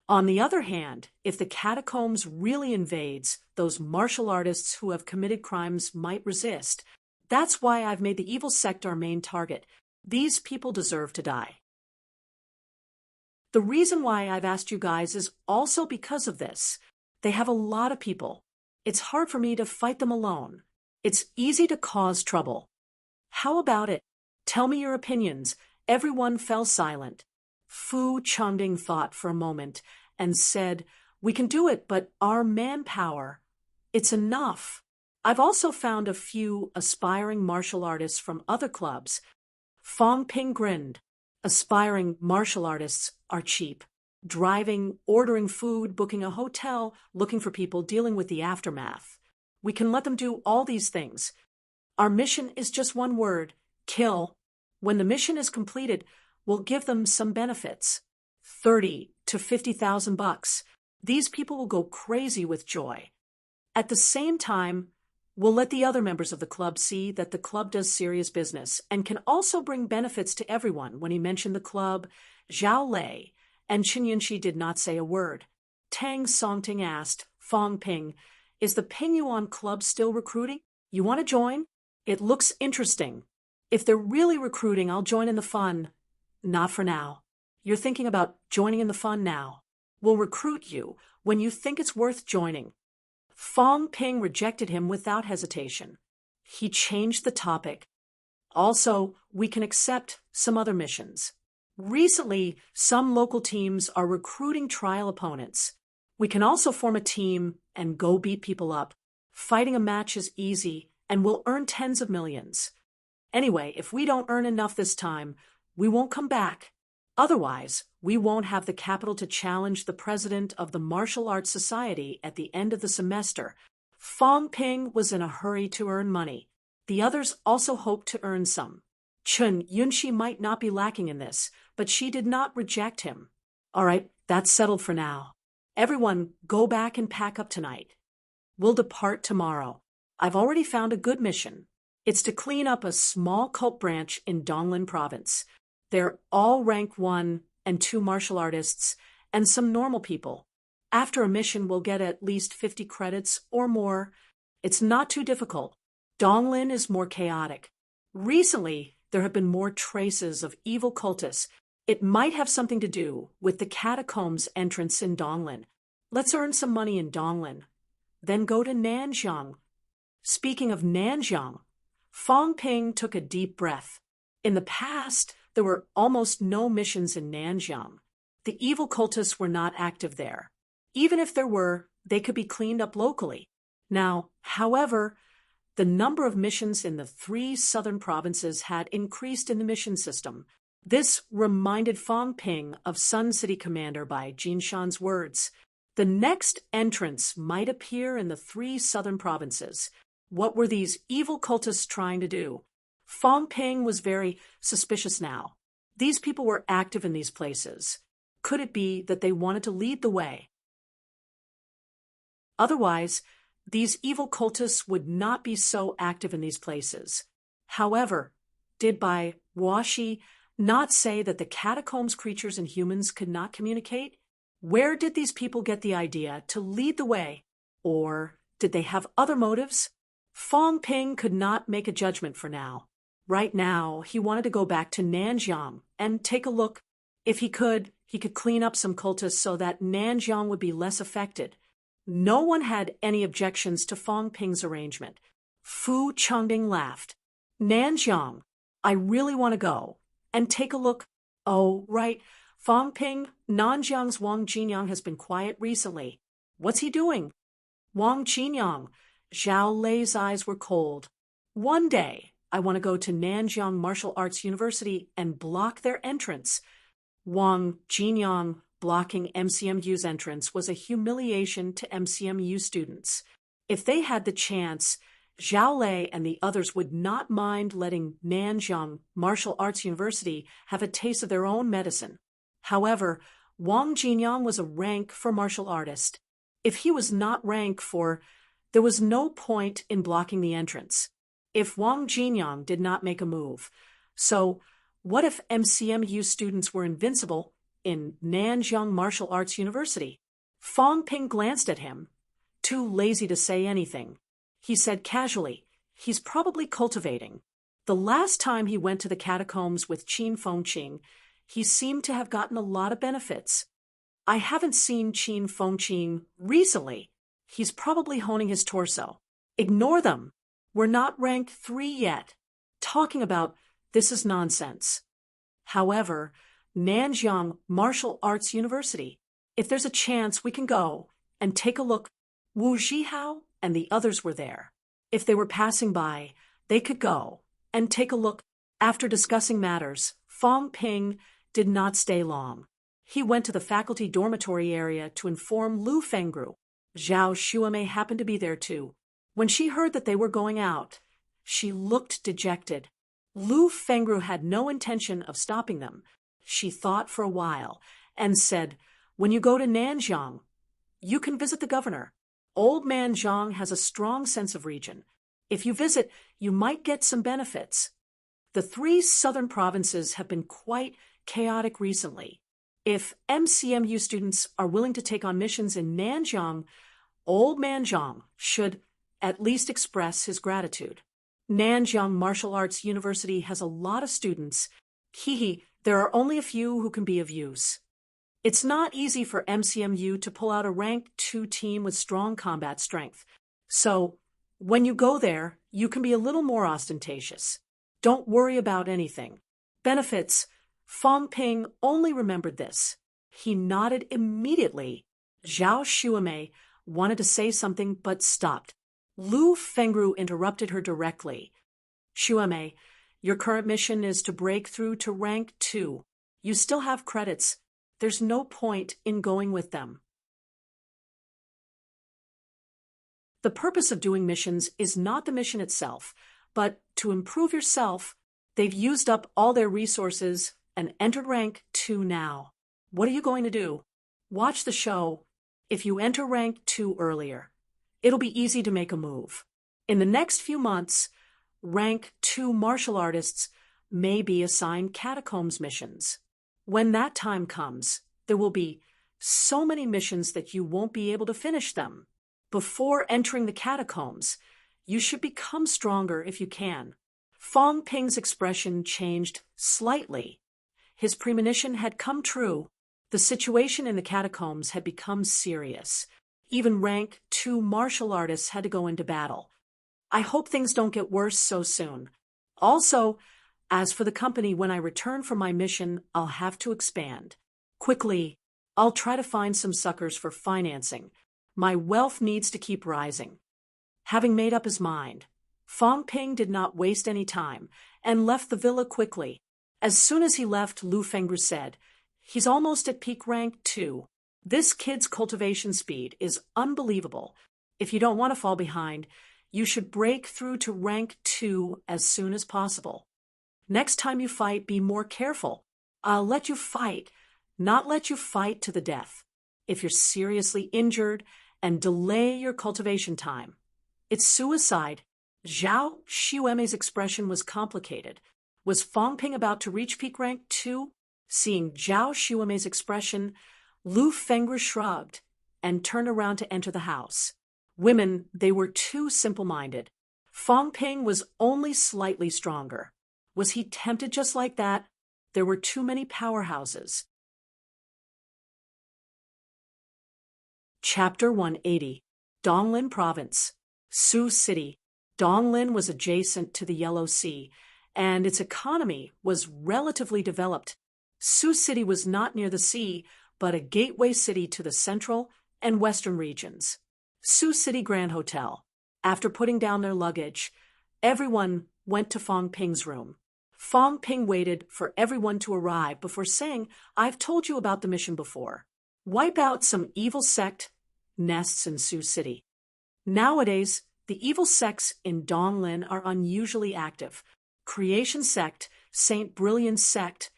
[SPEAKER 1] On the other hand, if the catacombs really invades, those martial artists who have committed crimes might resist. That's why I've made the evil sect our main target. These people deserve to die. The reason why I've asked you guys is also because of this. They have a lot of people. It's hard for me to fight them alone. It's easy to cause trouble. How about it? Tell me your opinions. Everyone fell silent. Fu Changding thought for a moment and said, We can do it, but our manpower, it's enough. I've also found a few aspiring martial artists from other clubs. Fong Ping grinned. Aspiring martial artists are cheap. Driving, ordering food, booking a hotel, looking for people, dealing with the aftermath. We can let them do all these things. Our mission is just one word: kill. When the mission is completed, we'll give them some benefits. 30 to 50,000 bucks. These people will go crazy with joy. At the same time, we'll let the other members of the club see that the club does serious business and can also bring benefits to everyone. When he mentioned the club, Zhao Lei and Qin Yunxi did not say a word. Tang Songting asked, Fong Ping, is the Ping Yuan Club still recruiting? You want to join? It looks interesting. If they're really recruiting, I'll join in the fun. Not for now. You're thinking about joining in the fun now. We'll recruit you when you think it's worth joining. Fong Ping rejected him without hesitation. He changed the topic. Also, we can accept some other missions. Recently, some local teams are recruiting trial opponents. We can also form a team and go beat people up. Fighting a match is easy, and we'll earn tens of millions. Anyway, if we don't earn enough this time, we won't come back. Otherwise, we won't have the capital to challenge the president of the Martial Arts Society at the end of the semester. Fong Ping was in a hurry to earn money. The others also hoped to earn some. Chun Yunxi might not be lacking in this, but she did not reject him. All right, that's settled for now. Everyone, go back and pack up tonight. We'll depart tomorrow. I've already found a good mission. It's to clean up a small cult branch in Donglin province. They're all rank 1 and 2 martial artists and some normal people. After a mission, we'll get at least 50 credits or more. It's not too difficult. Donglin is more chaotic. Recently, there have been more traces of evil cultists. It might have something to do with the catacombs entrance in Donglin. Let's earn some money in Donglin. Then go to Nanjiang. Speaking of Nanjiang, Fong Ping took a deep breath. In the past, there were almost no missions in Nanjiang. The evil cultists were not active there. Even if there were, they could be cleaned up locally. Now, however, the number of missions in the 3 southern provinces had increased in the mission system. This reminded Fong Ping of Sun City Commander by Jin Shan's words. The next entrance might appear in the 3 southern provinces. What were these evil cultists trying to do? Fong Ping was very suspicious now. These people were active in these places. Could it be that they wanted to lead the way? Otherwise, these evil cultists would not be so active in these places. However, did Bai Washi not say that the catacombs creatures and humans could not communicate? Where did these people get the idea to lead the way? Or did they have other motives? Fong Ping could not make a judgment for now. Right now, he wanted to go back to Nanjiang and take a look. If he could clean up some cultists so that Nanjiang would be less affected. No one had any objections to Fong Ping's arrangement. Fu Changding laughed. Nanjiang, I really want to go and take a look. Oh, right. Fong Ping, Nanjiang's Wang Jinyang has been quiet recently. What's he doing? Wang Jinyang. Zhao Lei's eyes were cold. One day, I want to go to Nanjiang Martial Arts University and block their entrance. Wang Jinyang blocking MCMU's entrance was a humiliation to MCMU students. If they had the chance, Zhao Lei and the others would not mind letting Nanjiang Martial Arts University have a taste of their own medicine. However, Wang Jinyang was a rank 4 martial artist. If he was not rank 4, there was no point in blocking the entrance. If Wang Jinyang did not make a move. So, what if MCMU students were invincible in Nanjiang Martial Arts University? Fong Ping glanced at him, too lazy to say anything. He said casually, he's probably cultivating. The last time he went to the catacombs with Qin Fengqing, he seemed to have gotten a lot of benefits. I haven't seen Qin Fengqing recently. He's probably honing his torso. Ignore them. We're not rank 3 yet. Talking about this is nonsense. However, Nanjiang Martial Arts University. If there's a chance, we can go and take a look. Wu Zhihao and the others were there. If they were passing by, they could go and take a look. After discussing matters, Fong Ping did not stay long. He went to the faculty dormitory area to inform Lu Fengru. Zhao Xuemei happened to be there too. When she heard that they were going out, she looked dejected. Lu Fengru had no intention of stopping them. She thought for a while and said, "When you go to Nanjiang, you can visit the governor. Old man Zhang has a strong sense of region. If you visit, you might get some benefits." The 3 southern provinces have been quite chaotic recently. If MCMU students are willing to take on missions in Nanjiang, Old man Zhang should at least express his gratitude. Nanjiang Martial Arts University has a lot of students. There are only a few who can be of use. It's not easy for MCMU to pull out a rank 2 team with strong combat strength. So, when you go there, you can be a little more ostentatious. Don't worry about anything. Benefits. Fong Ping only remembered this. He nodded immediately. Zhao Xuemei wanted to say something but stopped. Lu Fengru interrupted her directly. "Xuemei, your current mission is to break through to rank 2. You still have credits. There's no point in going with them." The purpose of doing missions is not the mission itself, but to improve yourself. They've used up all their resources and entered rank 2 now. What are you going to do? Watch the show. If you enter rank 2 earlier, it'll be easy to make a move. In the next few months, rank 2 martial artists may be assigned catacombs missions. When that time comes, there will be so many missions that you won't be able to finish them. Before entering the catacombs, you should become stronger if you can. Fong Ping's expression changed slightly. His premonition had come true. The situation in the catacombs had become serious. Even rank 2 martial artists had to go into battle. I hope things don't get worse so soon. Also, as for the company, when I return from my mission, I'll have to expand. Quickly, I'll try to find some suckers for financing. My wealth needs to keep rising. Having made up his mind, Fong Ping did not waste any time and left the villa quickly. As soon as he left, Lu Fengru said, "He's almost at peak rank 2. This kid's cultivation speed is unbelievable. If you don't want to fall behind, you should break through to rank 2 as soon as possible. Next time you fight, be more careful. I'll let you fight, not let you fight to the death. If you're seriously injured and delay your cultivation time, it's suicide." Zhao Xuemei's expression was complicated. Was Fong Ping about to reach peak rank 2? Seeing Zhao Xuemei's expression, Lu Fengru shrugged and turned around to enter the house. Women, they were too simple-minded. Fong Ping was only slightly stronger. Was he tempted just like that? There were too many powerhouses. Chapter 180. Donglin Province. Sioux City. Donglin was adjacent to the Yellow Sea, and its economy was relatively developed. Sioux City was not near the sea, but a gateway city to the central and western regions. Sioux City Grand Hotel. After putting down their luggage, everyone went to Fong Ping's room. Fong Ping waited for everyone to arrive before saying, "I've told you about the mission before. Wipe out some evil sect nests in Sioux City." Nowadays, the evil sects in Donglin are unusually active. Creation Sect, Saint Brilliant Sect,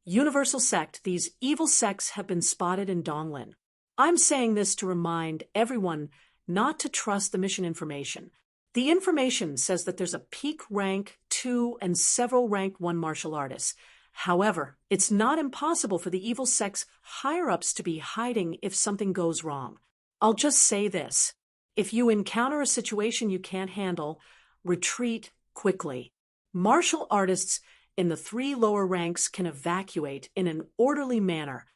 [SPEAKER 1] Universal Sect, these evil sects have been spotted in Donglin. I'm saying this to remind everyone not to trust the mission information. The information says that there's a peak rank 2 and several rank 1 martial artists. However, it's not impossible for the evil sect's higher-ups to be hiding if something goes wrong. I'll just say this. If you encounter a situation you can't handle, retreat quickly. Martial artists in the 3 lower ranks can evacuate in an orderly manner.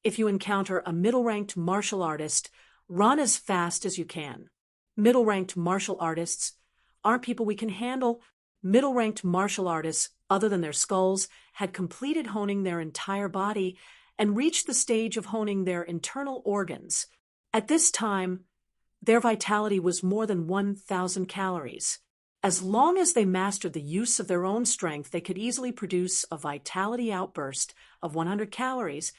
[SPEAKER 1] If you encounter a middle-ranked martial artist, run as fast as you can. Middle-ranked martial artists aren't people we can handle. Middle-ranked martial artists, other than their skulls, had completed honing their entire body and reached the stage of honing their internal organs. At this time, their vitality was more than 1,000 calories. As long as they mastered the use of their own strength, they could easily produce a vitality outburst of 100 calories,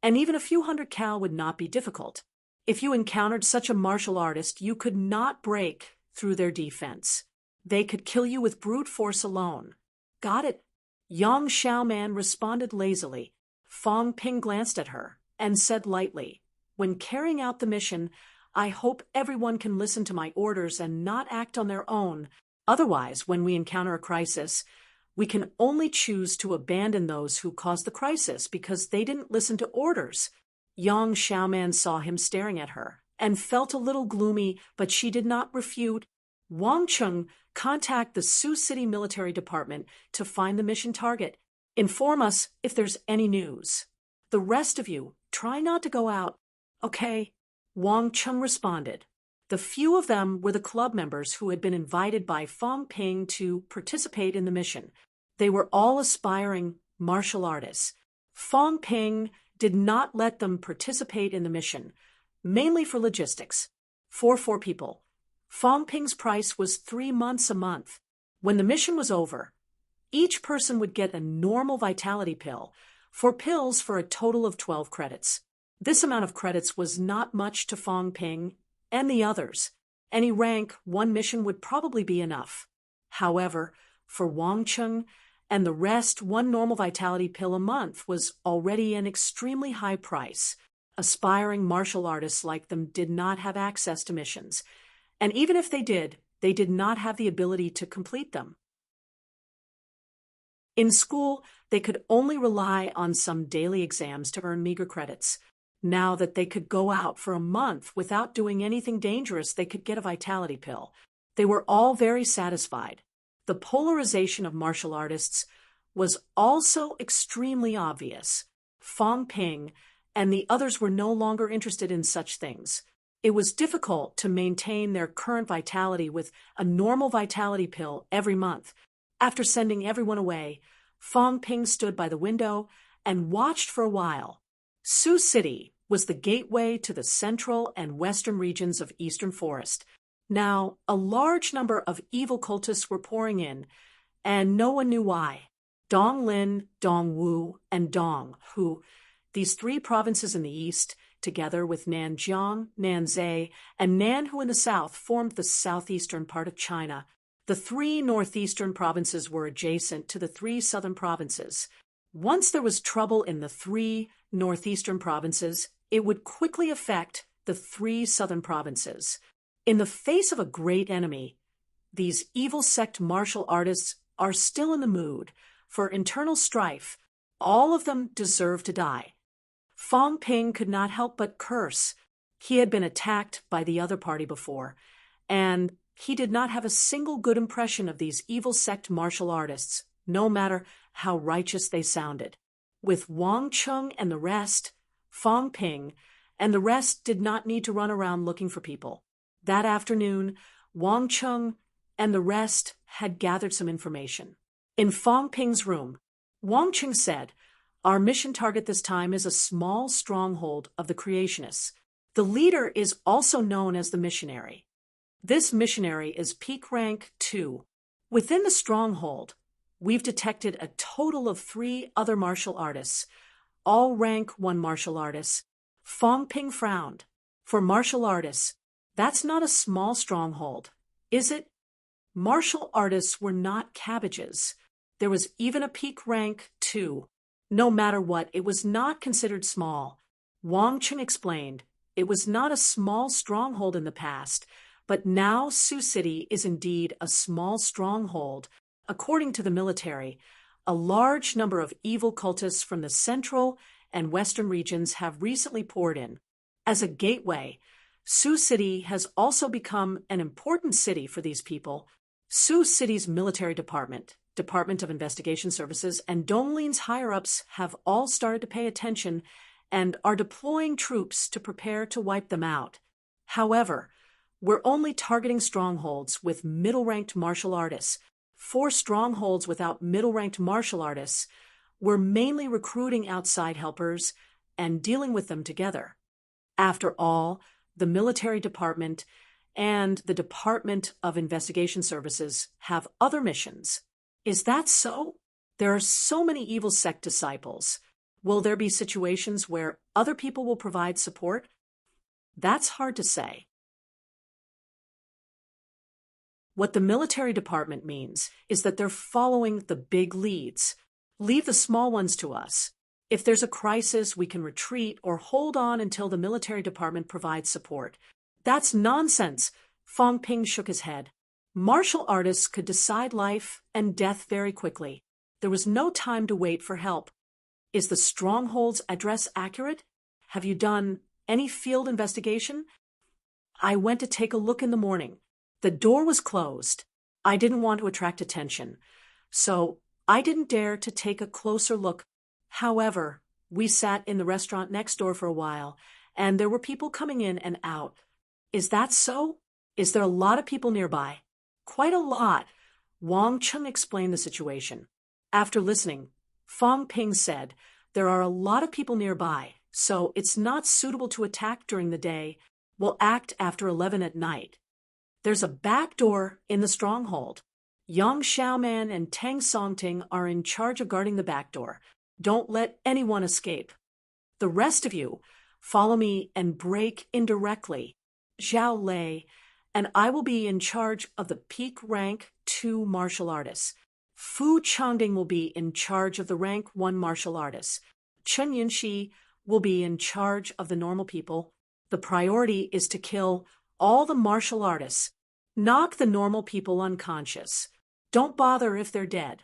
[SPEAKER 1] and even a few hundred cal would not be difficult. If you encountered such a martial artist, you could not break through their defense. They could kill you with brute force alone. Got it? Yang Xiaoman responded lazily. Fong Ping glanced at her and said lightly, "When carrying out the mission, I hope everyone can listen to my orders and not act on their own. Otherwise, when we encounter a crisis, we can only choose to abandon those who caused the crisis because they didn't listen to orders." Yang Xiaoman saw him staring at her and felt a little gloomy, but she did not refute. "Wang Cheng, contact the Sioux City Military Department to find the mission target. Inform us if there's any news. The rest of you, try not to go out." "Okay," Wang Cheng responded. The few of them were the club members who had been invited by Fong Ping to participate in the mission. They were all aspiring martial artists. Fong Ping did not let them participate in the mission, mainly for logistics. For 4 people, Fong Ping's price was 3 months a month. When the mission was over, each person would get a normal vitality pill, 4 pills for a total of 12 credits. This amount of credits was not much to Fong Ping and the others. Any rank, 1 mission would probably be enough. However, for Wang Cheng and the rest, 1 normal vitality pill a month was already an extremely high price. Aspiring martial artists like them did not have access to missions, and even if they did not have the ability to complete them. In school, they could only rely on some daily exams to earn meager credits. Now that they could go out for a month without doing anything dangerous, they could get a vitality pill. They were all very satisfied. The polarization of martial artists was also extremely obvious. Fong Ping and the others were no longer interested in such things. It was difficult to maintain their current vitality with a normal vitality pill every month. After sending everyone away, Fong Ping stood by the window and watched for a while. Sioux City was the gateway to the central and western regions of Eastern Forest. Now, a large number of evil cultists were pouring in, and no one knew why. Donglin, Dongwu, and Donghu, these 3 provinces in the east, together with Nanjiang, Nanzhai, and Nanhu in the south, formed the southeastern part of China. The 3 northeastern provinces were adjacent to the 3 southern provinces. Once there was trouble in the 3 northeastern provinces, it would quickly affect the 3 southern provinces. In the face of a great enemy, these evil sect martial artists are still in the mood for internal strife. All of them deserve to die. Fong Ping could not help but curse. He had been attacked by the other party before, and he did not have a single good impression of these evil sect martial artists, no matter how righteous they sounded. With Wang Cheng and the rest, Fong Ping and the rest did not need to run around looking for people. That afternoon, Wang Cheng and the rest had gathered some information. In Fong Ping's room, Wang Cheng said, "Our mission target this time is a small stronghold of the creationists. The leader is also known as the missionary. This missionary is peak rank 2. Within the stronghold, we've detected a total of 3 other martial artists, all rank 1 martial artists." Fong Ping frowned. For martial artists, that's not a small stronghold, is it? Martial artists were not cabbages. There was even a peak rank 2. No matter what, it was not considered small. Wang Cheng explained, it was not a small stronghold in the past, but now Sioux City is indeed a small stronghold. According to the military, a large number of evil cultists from the central and western regions have recently poured in. As a gateway, Sioux City has also become an important city for these people. Sioux City's military department, Department of Investigation Services, and Donglin's higher-ups have all started to pay attention and are deploying troops to prepare to wipe them out. However, we're only targeting strongholds with middle-ranked martial artists. For strongholds without middle-ranked martial artists, we're mainly recruiting outside helpers and dealing with them together. After all, the military department and the Department of Investigation Services have other missions. Is that so? There are so many evil sect disciples. Will there be situations where other people will provide support? That's hard to say. What the military department means is that they're following the big leads. Leave the small ones to us. If there's a crisis, we can retreat or hold on until the military department provides support. That's nonsense. Fong Ping shook his head. Martial artists could decide life and death very quickly. There was no time to wait for help. Is the stronghold's address accurate? Have you done any field investigation? I went to take a look in the morning. The door was closed. I didn't want to attract attention, so I didn't dare to take a closer look. However, we sat in the restaurant next door for a while, and there were people coming in and out. Is that so? Is there a lot of people nearby? Quite a lot. Wang Chung explained the situation. After listening, Fong Ping said, there are a lot of people nearby, so it's not suitable to attack during the day. We'll act after 11 at night. There's a back door in the stronghold. Yang Xiaoman and Tang Songting are in charge of guarding the back door. Don't let anyone escape. The rest of you, follow me and break indirectly. Zhao Lei and I will be in charge of the peak rank 2 martial artists. Fu Changding will be in charge of the rank 1 martial artists. Chen Yunxi will be in charge of the normal people. The priority is to kill all the martial artists. Knock the normal people unconscious. Don't bother if they're dead.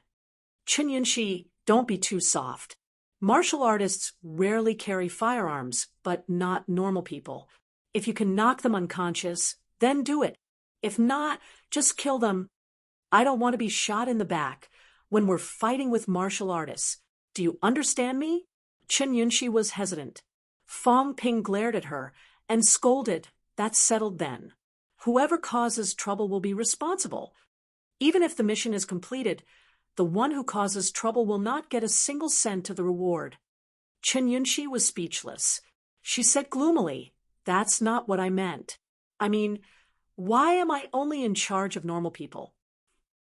[SPEAKER 1] Chen Yunxi, don't be too soft. Martial artists rarely carry firearms, but not normal people. If you can knock them unconscious, then do it. If not, just kill them. I don't want to be shot in the back when we're fighting with martial artists. Do you understand me? Chen Yunxi was hesitant. Fong Ping glared at her and scolded. That's settled then. Whoever causes trouble will be responsible. Even if the mission is completed, the one who causes trouble will not get a single cent of the reward. Chen Yunxi was speechless. She said gloomily, that's not what I meant. I mean, why am I only in charge of normal people?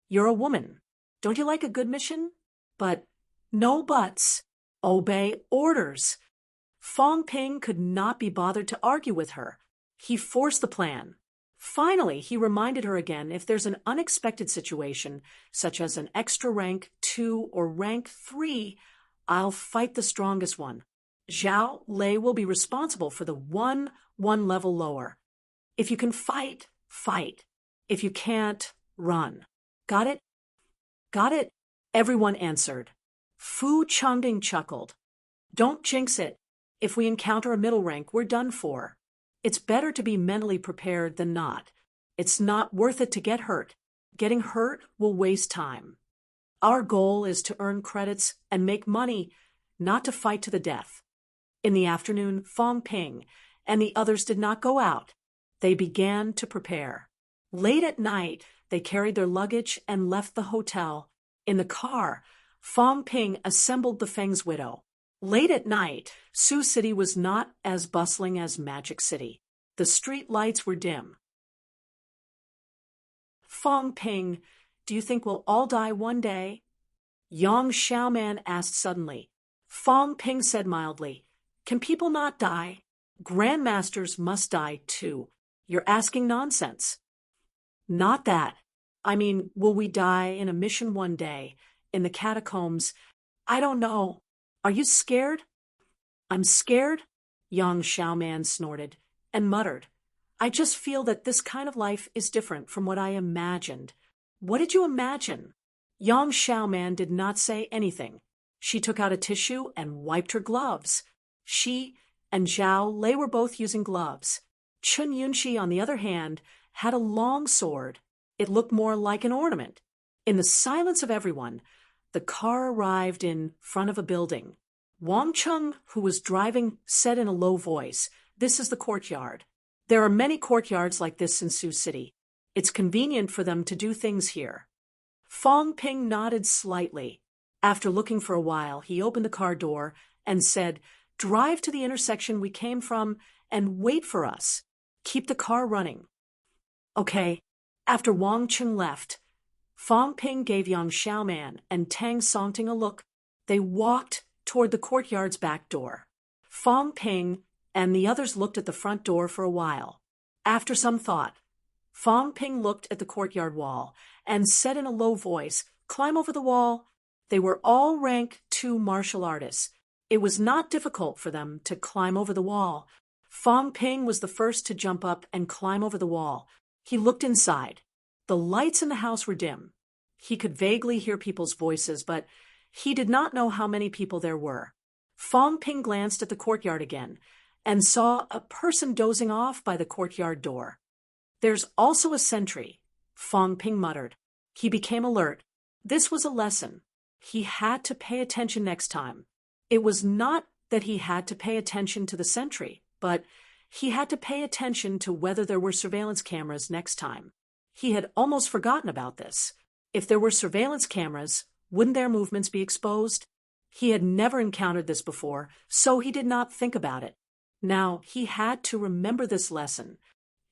[SPEAKER 1] You're a woman. Don't you like a good mission? But no buts. Obey orders. Fong Ping could not be bothered to argue with her. He forced the plan. Finally, he reminded her again, if there's an unexpected situation, such as an extra rank 2 or rank 3, I'll fight the strongest one. Zhao Lei will be responsible for the one level lower. If you can fight, fight. If you can't, run. Got it? Got it? Everyone answered. Fu Changding chuckled. Don't jinx it. If we encounter a middle rank, we're done for. It's better to be mentally prepared than not. It's not worth it to get hurt. Getting hurt will waste time. Our goal is to earn credits and make money, not to fight to the death. In the afternoon, Fong Ping and the others did not go out. They began to prepare. Late at night, they carried their luggage and left the hotel. In the car, Fong Ping assembled the Feng's widow. Late at night, Sioux City was not as bustling as Magic City. The street lights were dim. Fong Ping, do you think we'll all die one day? Yang Xiaoman asked suddenly. Fong Ping said mildly, can people not die? Grandmasters must die too. You're asking nonsense. Not that. I mean, will we die in a mission one day? In the catacombs? I don't know. Are you scared? I'm scared, Yang Xiaoman snorted and muttered. I just feel that this kind of life is different from what I imagined. What did you imagine? Yang Xiaoman did not say anything. She took out a tissue and wiped her gloves. She and Zhao Lei were both using gloves. Chen Yunxi, on the other hand, had a long sword. It looked more like an ornament. In the silence of everyone, the car arrived in front of a building. Wang Chung, who was driving, said in a low voice, "This is the courtyard. There are many courtyards like this in Sioux City. It's convenient for them to do things here." Fong Ping nodded slightly. After looking for a while, he opened the car door and said, "Drive to the intersection we came from and wait for us. Keep the car running." Okay. After Wang Qing left, Fang Ping gave Yang Xiaoman and Tang Songting a look. They walked toward the courtyard's back door. Fang Ping and the others looked at the front door for a while. After some thought, Fang Ping looked at the courtyard wall and said in a low voice, "Climb over the wall." They were all rank 2 martial artists. It was not difficult for them to climb over the wall. Fang Ping was the first to jump up and climb over the wall. He looked inside. The lights in the house were dim. He could vaguely hear people's voices, but he did not know how many people there were. Fang Ping glanced at the courtyard again and saw a person dozing off by the courtyard door. "There's also a sentry," Fang Ping muttered. He became alert. This was a lesson. He had to pay attention next time. It was not that he had to pay attention to the sentry, but he had to pay attention to whether there were surveillance cameras next time. He had almost forgotten about this. If there were surveillance cameras, wouldn't their movements be exposed? He had never encountered this before, so he did not think about it. Now he had to remember this lesson.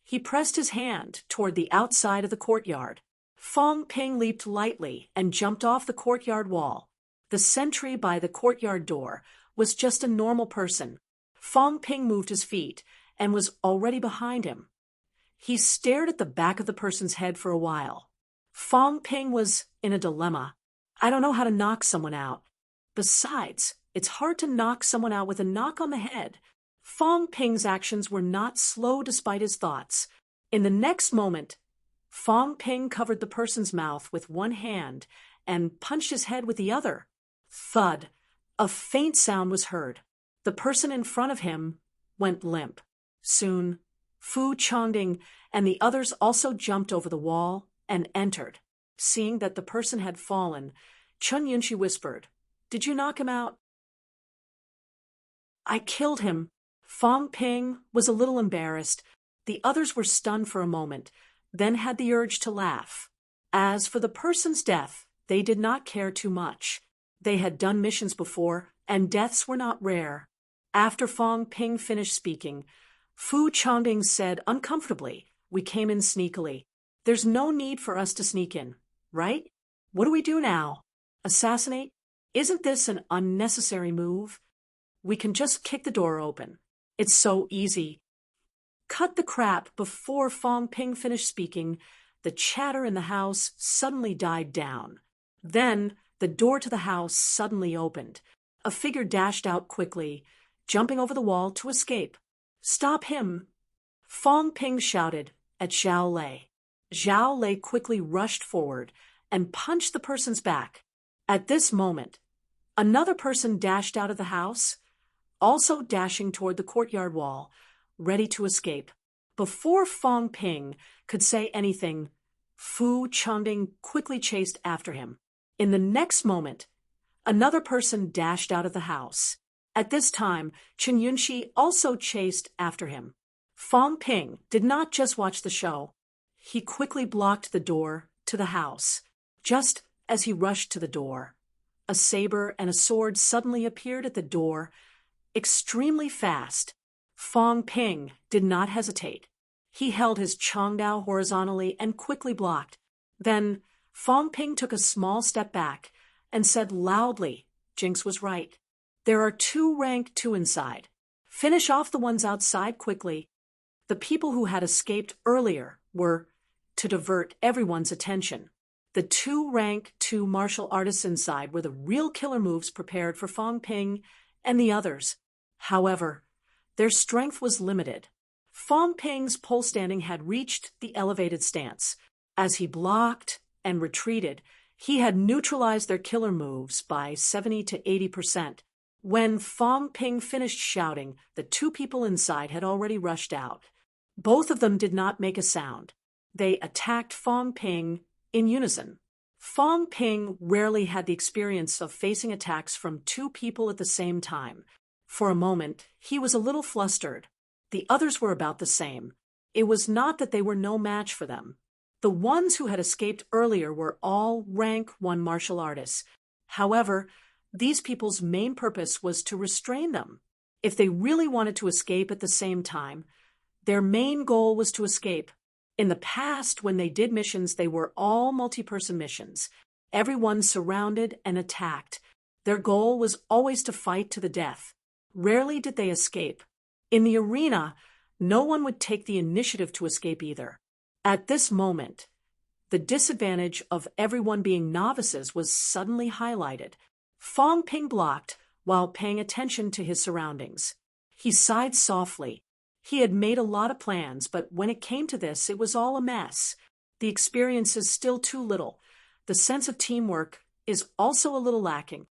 [SPEAKER 1] He pressed his hand toward the outside of the courtyard. Fang Ping leaped lightly and jumped off the courtyard wall. The sentry by the courtyard door was just a normal person. Fang Ping moved his feet and was already behind him. He stared at the back of the person's head for a while. Fang Ping was in a dilemma. I don't know how to knock someone out. Besides, it's hard to knock someone out with a knock on the head. Fang Ping's actions were not slow despite his thoughts. In the next moment, Fang Ping covered the person's mouth with one hand and punched his head with the other. Thud. A faint sound was heard. The person in front of him went limp. Soon, Fu Chongding and the others also jumped over the wall and entered. Seeing that the person had fallen, Chun Yunshi whispered, "Did you knock him out?" "I killed him." Fang Ping was a little embarrassed. The others were stunned for a moment, then had the urge to laugh. As for the person's death, they did not care too much. They had done missions before, and deaths were not rare. After Fang Ping finished speaking, Fu Chongding said uncomfortably, "We came in sneakily. There's no need for us to sneak in, right? What do we do now? Assassinate? Isn't this an unnecessary move? We can just kick the door open. It's so easy." Cut the crap. Before Fang Ping finished speaking, the chatter in the house suddenly died down. Then the door to the house suddenly opened. A figure dashed out quickly, jumping over the wall to escape. "Stop him!" Fang Ping shouted at Zhao Lei. Zhao Lei quickly rushed forward and punched the person's back. At this moment, another person dashed out of the house, also dashing toward the courtyard wall, ready to escape. Before Fang Ping could say anything, Fu Chongding quickly chased after him. In the next moment, another person dashed out of the house. At this time, Chun Yunshi also chased after him. Fang Ping did not just watch the show. He quickly blocked the door to the house. Just as he rushed to the door, a saber and a sword suddenly appeared at the door, extremely fast. Fang Ping did not hesitate. He held his Chongdao horizontally and quickly blocked. Then Fang Ping took a small step back and said loudly, "Jinx was right. There are 2 rank 2 inside. Finish off the ones outside quickly." The people who had escaped earlier were to divert everyone's attention. The 2 rank 2 martial artists inside were the real killer moves prepared for Fang Ping and the others. However, their strength was limited. Fang Ping's pole standing had reached the elevated stance. As he blocked and retreated, he had neutralized their killer moves by 70 to 80%. When Fang Ping finished shouting, the 2 people inside had already rushed out. Both of them did not make a sound. They attacked Fang Ping in unison. Fang Ping rarely had the experience of facing attacks from 2 people at the same time. For a moment, he was a little flustered. The others were about the same. It was not that they were no match for them. The ones who had escaped earlier were all rank 1 martial artists. However, these people's main purpose was to restrain them. If they really wanted to escape at the same time, their main goal was to escape. In the past, when they did missions, they were all multi-person missions. Everyone surrounded and attacked. Their goal was always to fight to the death. Rarely did they escape. In the arena, no one would take the initiative to escape either. At this moment, the disadvantage of everyone being novices was suddenly highlighted. Fong Ping blocked while paying attention to his surroundings. He sighed softly. He had made a lot of plans, but when it came to this, it was all a mess. The experience is still too little. The sense of teamwork is also a little lacking.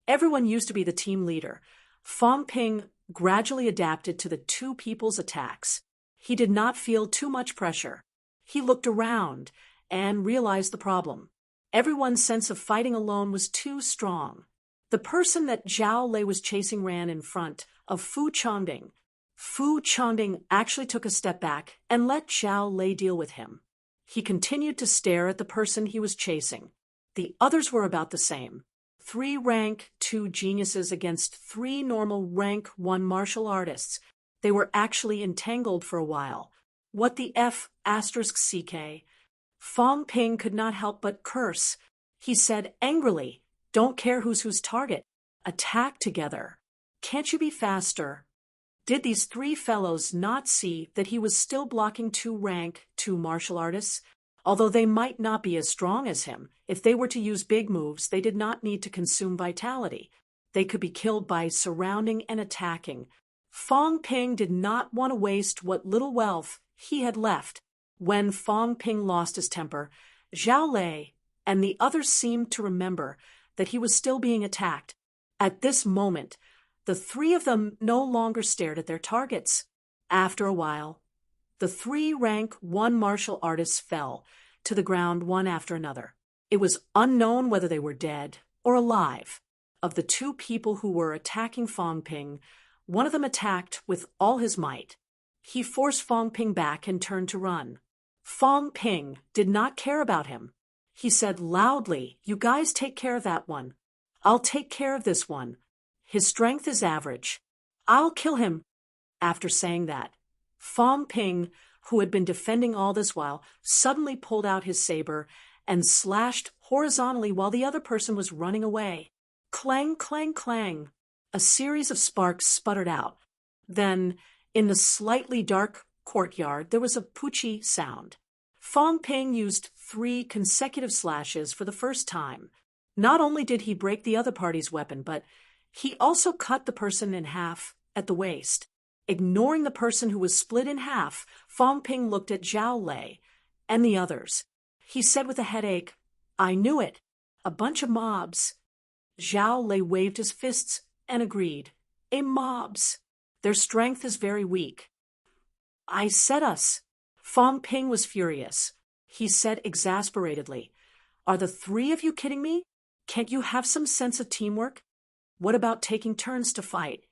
[SPEAKER 1] Everyone used to be the team leader. Fong Ping gradually adapted to the two people's attacks. He did not feel too much pressure. He looked around and realized the problem. Everyone's sense of fighting alone was too strong. The person that Zhao Lei was chasing ran in front of Fu Changding. Fu Changding actually took a step back and let Zhao Lei deal with him. He continued to stare at the person he was chasing. The others were about the same. 3 rank 2 geniuses against 3 normal rank 1 martial artists. They were actually entangled for a while. What the F***CK? Fong Ping could not help but curse. He said angrily, "Don't care who's whose target. Attack together. Can't you be faster?" Did these 3 fellows not see that he was still blocking 2 rank 2 martial artists? Although they might not be as strong as him, if they were to use big moves, they did not need to consume vitality. They could be killed by surrounding and attacking. Fong Ping did not want to waste what little wealth he had left. When Fong Ping lost his temper, Zhao Lei and the others seemed to remember that he was still being attacked. At this moment, the 3 of them no longer stared at their targets. After a while, the 3 rank 1 martial artists fell to the ground one after another. It was unknown whether they were dead or alive. Of the 2 people who were attacking Fong Ping, one of them attacked with all his might. He forced Fong Ping back and turned to run. Fong Ping did not care about him. He said loudly, "You guys take care of that one. I'll take care of this one. His strength is average. I'll kill him." After saying that, Fong Ping, who had been defending all this while, suddenly pulled out his saber and slashed horizontally while the other person was running away. Clang, clang, clang. A series of sparks sputtered out. Then, in the slightly dark courtyard, there was a poochie sound. Fong Ping used 3 consecutive slashes for the first time. Not only did he break the other party's weapon, but he also cut the person in half at the waist. Ignoring the person who was split in half, Fong Ping looked at Zhao Lei and the others. He said with a headache, "I knew it. A bunch of mobs." Zhao Lei waved his fists and agreed. "A mobs. Their strength is very weak." "I said us." Fong Ping was furious. He said exasperatedly, "Are the 3 of you kidding me? Can't you have some sense of teamwork? What about taking turns to fight?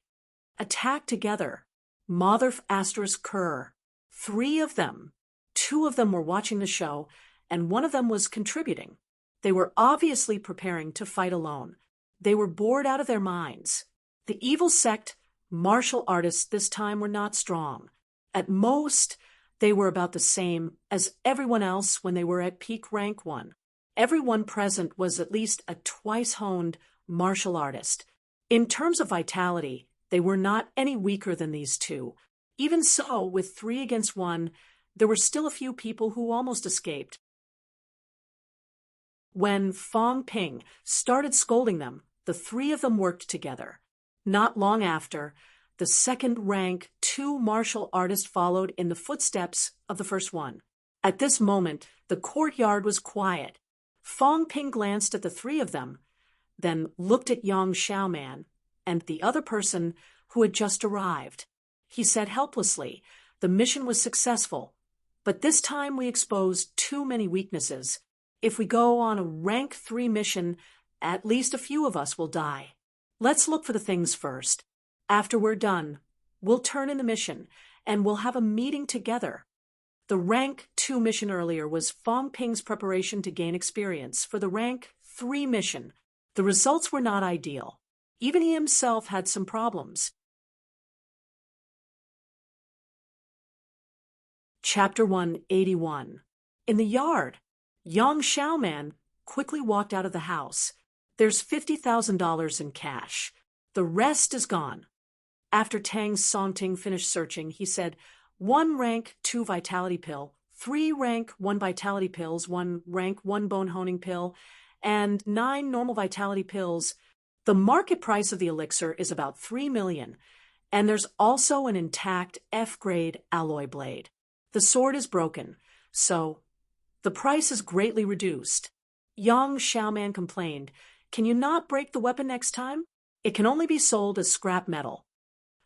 [SPEAKER 1] Attack together. Mother asterisk cur. 3 of them. 2 of them were watching the show, and 1 of them was contributing. They were obviously preparing to fight alone. They were bored out of their minds. The evil sect martial artists this time were not strong. At most, they were about the same as everyone else when they were at peak rank 1. Everyone present was at least a twice-honed martial artist. In terms of vitality, they were not any weaker than these 2. Even so, with 3 against 1, there were still a few people who almost escaped. When Fong Ping started scolding them, the 3 of them worked together. Not long after, the second rank 2 martial artist followed in the footsteps of the first one. At this moment, the courtyard was quiet. Fong Ping glanced at the 3 of them, then looked at Yang Xiaoman and the other person who had just arrived. He said helplessly, "The mission was successful, but this time we exposed too many weaknesses. If we go on a rank 3 mission, at least a few of us will die. Let's look for the things first. After we're done, we'll turn in the mission, and we'll have a meeting together." The rank 2 mission earlier was Fong Ping's preparation to gain experience for the rank 3 mission. The results were not ideal. Even he himself had some problems. Chapter 181. In the yard, young Xiaoman quickly walked out of the house. There's $50,000 in cash. The rest is gone. After Tang Songting finished searching, he said, 1 rank 2 vitality pill, 3 rank 1 vitality pills, 1 rank 1 bone honing pill, and 9 normal vitality pills. The market price of the elixir is about 3 million, and there's also an intact F-grade alloy blade. The sword is broken, so the price is greatly reduced. Young Xiaoman complained, can you not break the weapon next time? It can only be sold as scrap metal.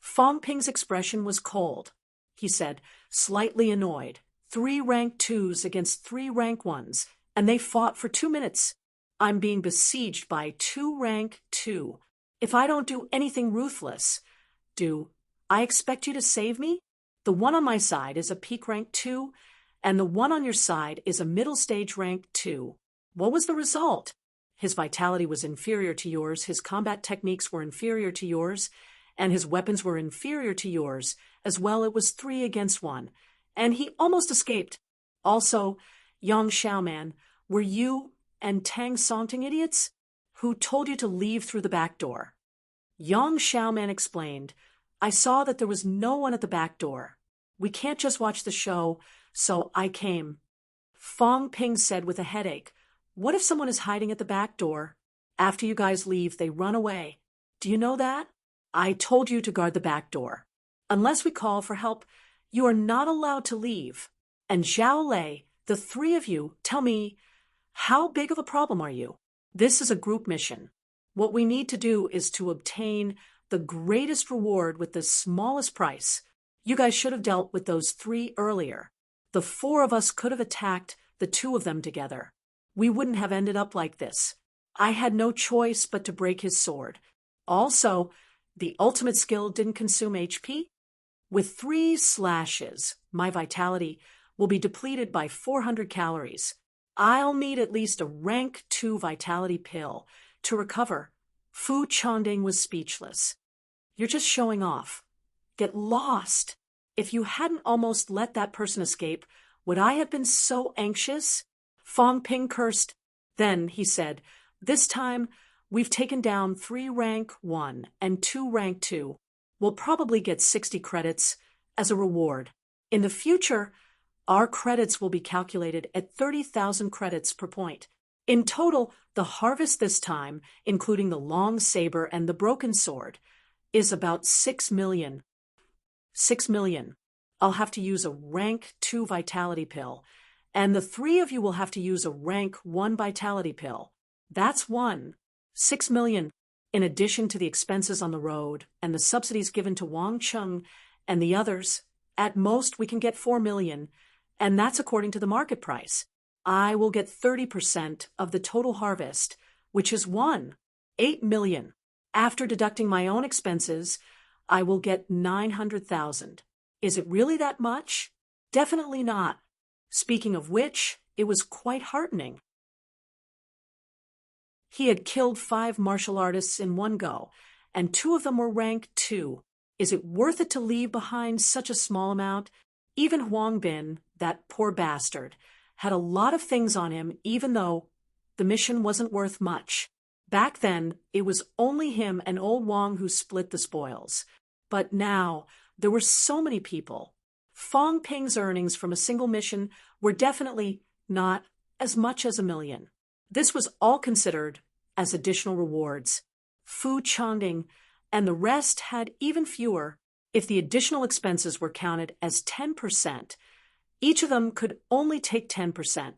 [SPEAKER 1] Fong Ping's expression was cold. He said, slightly annoyed. 3 rank 2s against 3 rank 1s, and they fought for 2 minutes. I'm being besieged by 2 rank 2. If I don't do anything ruthless, do I expect you to save me? The one on my side is a peak rank 2, and the one on your side is a middle stage rank 2. What was the result? His vitality was inferior to yours, his combat techniques were inferior to yours, and his weapons were inferior to yours. As well, it was 3 against 1, and he almost escaped. Also, young Xiaoman, were you and Tang Songting idiots? Who told you to leave through the back door? Young Xiaoman explained, I saw that there was no one at the back door. We can't just watch the show, so I came. Fong Ping said with a headache, what if someone is hiding at the back door? After you guys leave, they run away. Do you know that? I told you to guard the back door. Unless we call for help, you are not allowed to leave. And Zhao Lei, the 3 of you, tell me, how big of a problem are you? This is a group mission. What we need to do is to obtain the greatest reward with the smallest price. You guys should have dealt with those 3 earlier. The 4 of us could have attacked the 2 of them together. We wouldn't have ended up like this. I had no choice but to break his sword. Also, the ultimate skill didn't consume HP. With 3 slashes, my vitality will be depleted by 400 calories. I'll need at least a rank 2 vitality pill to recover. Fu Chongding was speechless. You're just showing off. Get lost. If you hadn't almost let that person escape, would I have been so anxious? Fong Ping cursed. Then he said, this time we've taken down 3 rank 1 and 2 rank 2. We'll probably get 60 credits as a reward. In the future, our credits will be calculated at 30,000 credits per point. In total, the harvest this time, including the long saber and the broken sword, is about 6 million. 6 million. I'll have to use a rank 2 vitality pill, and the 3 of you will have to use a rank 1 vitality pill. That's 6 million. In addition to the expenses on the road and the subsidies given to Wang Cheng and the others, at most we can get 4 million, and that's according to the market price. I will get 30% of the total harvest, which is 8 million. After deducting my own expenses, I will get 900,000. Is it really that much? Definitely not. Speaking of which, it was quite heartening. He had killed 5 martial artists in one go, and 2 of them were rank 2. Is it worth it to leave behind such a small amount? Even Huang Bin, that poor bastard, had a lot of things on him, even though the mission wasn't worth much. Back then, it was only him and old Wang who split the spoils. But now, there were so many people. Fong Ping's earnings from a single mission were definitely not as much as 1 million. This was all considered as additional rewards. Fu Chongding and the rest had even fewer. If the additional expenses were counted as 10%, each of them could only take 10%.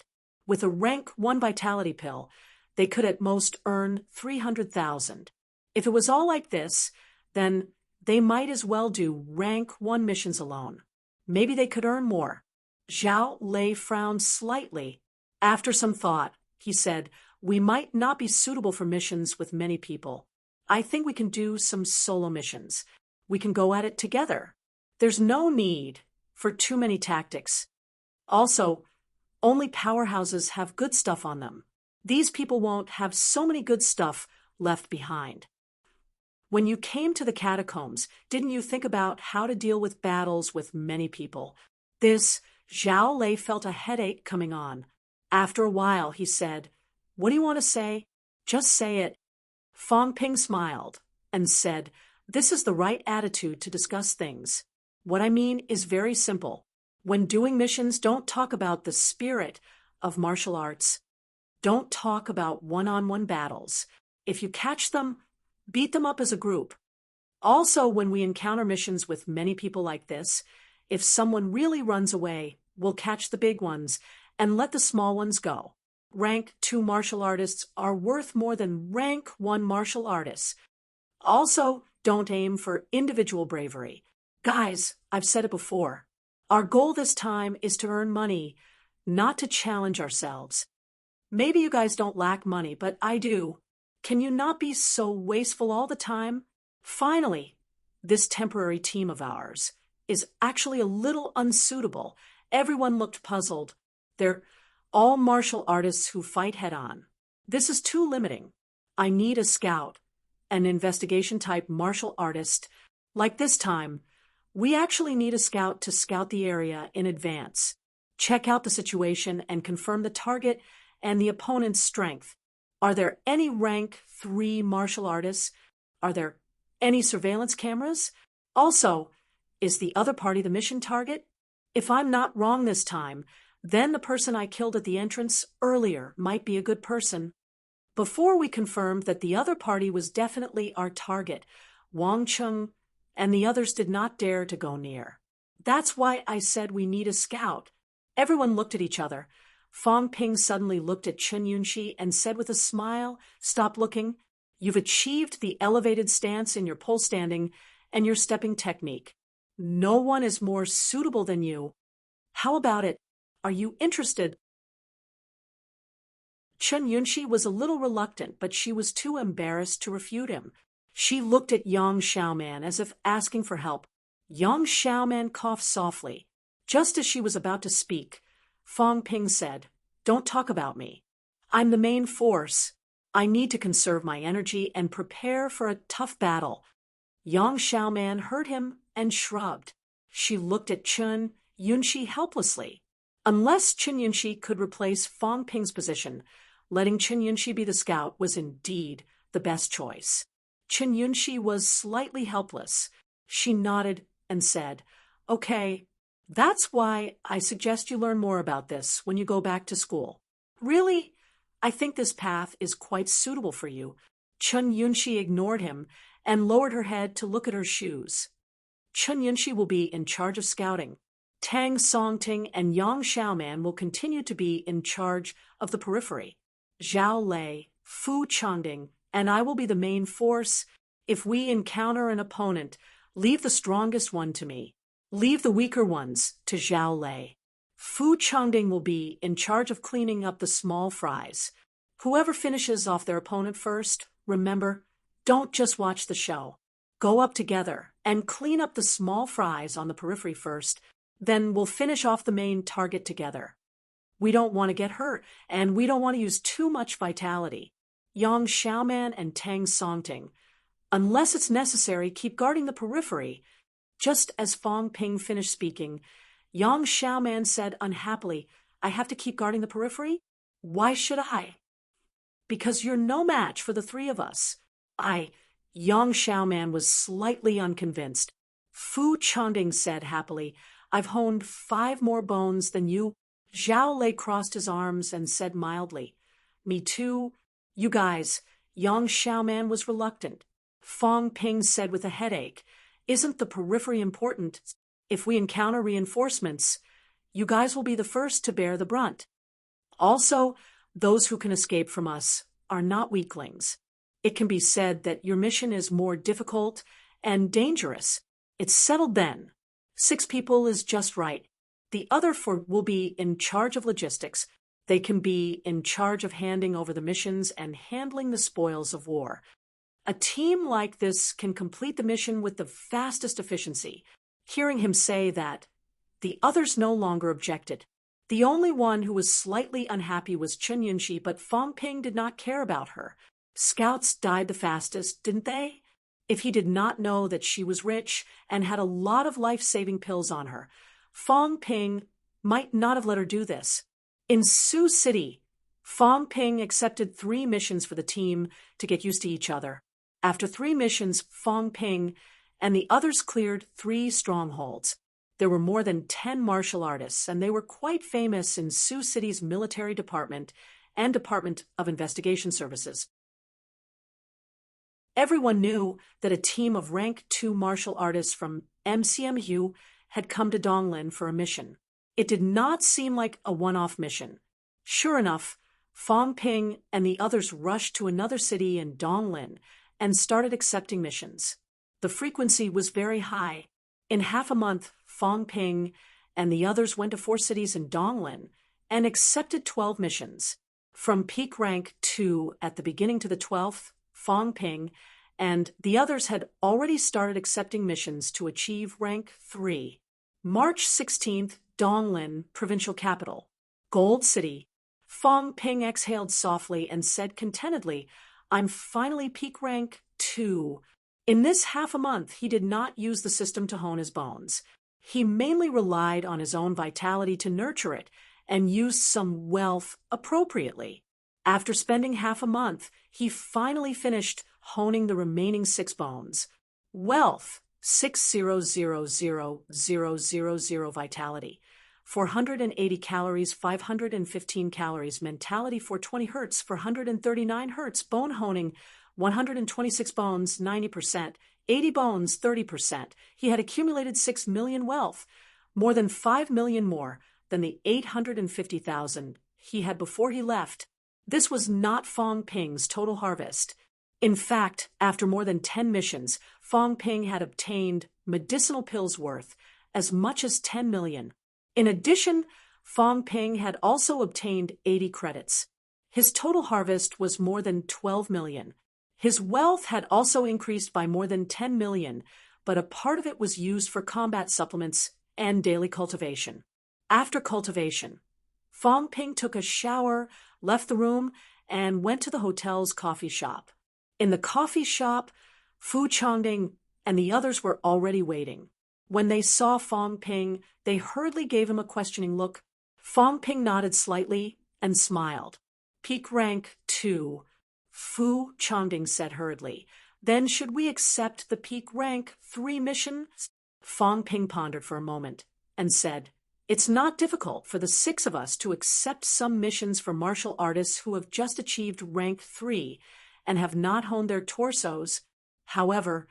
[SPEAKER 1] With a rank 1 vitality pill, they could at most earn 300,000. If it was all like this, then they might as well do rank 1 missions alone. Maybe they could earn more. Zhao Lei frowned slightly. After some thought, he said, we might not be suitable for missions with many people. I think we can do some solo missions. We can go at it together. There's no need for too many tactics. Also, only powerhouses have good stuff on them. These people won't have so many good stuff left behind. When you came to the catacombs, didn't you think about how to deal with battles with many people? This Zhao Lei felt a headache coming on. After a while, he said, "What do you want to say? Just say it." Fong Ping smiled and said, "This is the right attitude to discuss things. What I mean is very simple. When doing missions, don't talk about the spirit of martial arts. Don't talk about one-on-one battles. If you catch them, beat them up as a group. Also, when we encounter missions with many people like this, if someone really runs away, we'll catch the big ones and let the small ones go. Rank 2 martial artists are worth more than rank 1 martial artists. Also, don't aim for individual bravery. Guys, I've said it before. Our goal this time is to earn money, not to challenge ourselves. Maybe you guys don't lack money, but I do. Can you not be so wasteful all the time? Finally, this temporary team of ours is actually a little unsuitable. Everyone looked puzzled. They're all martial artists who fight head-on. This is too limiting. I need a scout, an investigation-type martial artist. Like this time, we actually need a scout to scout the area in advance, check out the situation, and confirm the target and the opponent's strength. Are there any rank 3 martial artists? Are there any surveillance cameras? Also, is the other party the mission target? If I'm not wrong this time, then the person I killed at the entrance earlier might be a good person. Before we confirmed that the other party was definitely our target, Wang Chung and the others did not dare to go near. That's why I said we need a scout. Everyone looked at each other. Fong Ping suddenly looked at Chen Yunxi and said with a smile, "Stop looking. You've achieved the elevated stance in your pole standing and your stepping technique. No one is more suitable than you. How about it? Are you interested?" Chen Yunxi was a little reluctant, but she was too embarrassed to refute him. She looked at Yang Xiaoman as if asking for help. Yang Xiaoman coughed softly. Just as she was about to speak, Fong Ping said, "Don't talk about me. I'm the main force. I need to conserve my energy and prepare for a tough battle." Yang Xiaoman heard him and shrugged. She looked at Chen Yunxi helplessly. Unless Chen Yunxi could replace Fong Ping's position, letting Chen Yunxi be the scout was indeed the best choice. Chen Yunxi was slightly helpless. She nodded and said, "Okay, that's why I suggest you learn more about this when you go back to school. Really, I think this path is quite suitable for you." Chen Yunxi ignored him and lowered her head to look at her shoes. Chen Yunxi will be in charge of scouting. Tang Songting and Yang Xiaoman will continue to be in charge of the periphery. Zhao Lei, Fu Changding, and I will be the main force. If we encounter an opponent, leave the strongest one to me. Leave the weaker ones to Zhao Lei. Fu Changding will be in charge of cleaning up the small fries. Whoever finishes off their opponent first, remember, don't just watch the show. Go up together and clean up the small fries on the periphery first, then we'll finish off the main target together. We don't want to get hurt, and we don't want to use too much vitality. Yang Xiaoman and Tang Songting. Unless it's necessary, keep guarding the periphery." Just as Fong Ping finished speaking, Yang Xiaoman said unhappily, "I have to keep guarding the periphery? Why should I?" "Because you're no match for the 3 of us." Yang Xiaoman was slightly unconvinced. Fu Changding said happily, "I've honed 5 more bones than you." Zhao Lei crossed his arms and said mildly, "Me too." "You guys," Yang Xiaoman was reluctant. Fong Ping said with a headache, "Isn't the periphery important? If we encounter reinforcements, you guys will be the first to bear the brunt. Also, those who can escape from us are not weaklings. It can be said that your mission is more difficult and dangerous. It's settled then. 6 people is just right. The other 4 will be in charge of logistics. They can be in charge of handing over the missions and handling the spoils of war. A team like this can complete the mission with the fastest efficiency." Hearing him say that, the others no longer objected. The only one who was slightly unhappy was Chen Yunxi, but Fong Ping did not care about her. Scouts died the fastest, didn't they? If he did not know that she was rich and had a lot of life-saving pills on her, Fong Ping might not have let her do this. In Sioux City, Fong Ping accepted 3 missions for the team to get used to each other. After 3 missions, Fong Ping and the others cleared 3 strongholds. There were more than 10 martial artists, and they were quite famous in Sioux City's military department and Department of Investigation Services. Everyone knew that a team of rank 2 martial artists from MCMU had come to Donglin for a mission. It did not seem like a one-off mission. Sure enough, Fong Ping and the others rushed to another city in Donglin and started accepting missions. The frequency was very high. In half a month, Fong Ping and the others went to 4 cities in Donglin and accepted 12 missions. From peak rank 2 at the beginning to the 12th, Fong Ping and the others had already started accepting missions to achieve rank 3. March 16th, Donglin, provincial capital. Gold City. Fong Ping exhaled softly and said contentedly, "I'm finally peak rank 2. In this half a month, he did not use the system to hone his bones. He mainly relied on his own vitality to nurture it and used some wealth appropriately. After spending half a month, he finally finished honing the remaining 6 bones. Wealth, 6000000 vitality, 480 calories, 515 calories, mentality 420 hertz, 439 hertz, bone honing, 126 bones, 90%, 80 bones, 30%. He had accumulated 6 million wealth, more than 5 million more than the 850,000 he had before he left. This was not Fong Ping's total harvest. In fact, after more than 10 missions, Fong Ping had obtained medicinal pills worth as much as 10 million. In addition, Fong Ping had also obtained 80 credits. His total harvest was more than 12 million. His wealth had also increased by more than 10 million, but a part of it was used for combat supplements and daily cultivation. After cultivation, Fong Ping took a shower, left the room, and went to the hotel's coffee shop. In the coffee shop, Fu Chongding and the others were already waiting. When they saw Fong Ping, they hurriedly gave him a questioning look. Fong Ping nodded slightly and smiled. "Peak rank 2. Fu Chongding said hurriedly. "Then should we accept the peak rank 3 mission?" Fong Ping pondered for a moment and said, "It's not difficult for the 6 of us to accept some missions for martial artists who have just achieved rank 3 and have not honed their torsos. However,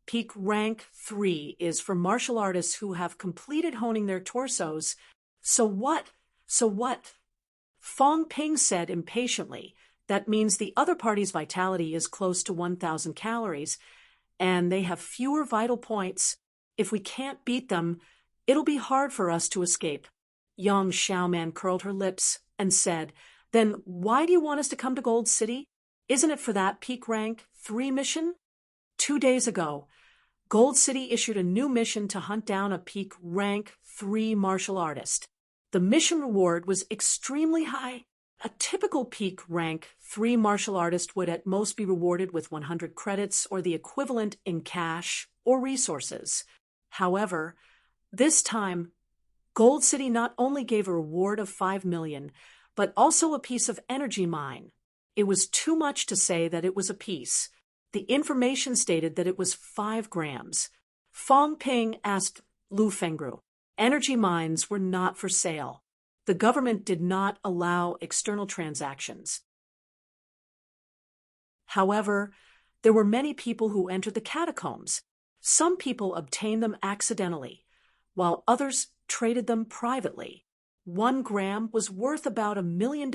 [SPEAKER 1] peak rank 3 is for martial artists who have completed honing their torsos. So what? Fong Ping said impatiently. "That means the other party's vitality is close to 1,000 calories, and they have fewer vital points. If we can't beat them, it'll be hard for us to escape." Young Xiaoman curled her lips and said, "Then why do you want us to come to Gold City? Isn't it for that peak rank 3 mission?" 2 days ago, Gold City issued a new mission to hunt down a peak rank 3 martial artist. The mission reward was extremely high. A typical peak rank 3 martial artist would at most be rewarded with 100 credits or the equivalent in cash or resources. However, this time, Gold City not only gave a reward of 5 million, but also a piece of energy mine. It was too much to say that it was a piece. The information stated that it was 5 grams. Fong Ping asked Lu Fengru. Energy mines were not for sale. The government did not allow external transactions. However, there were many people who entered the catacombs. Some people obtained them accidentally, while others traded them privately. 1 gram was worth about $1 million.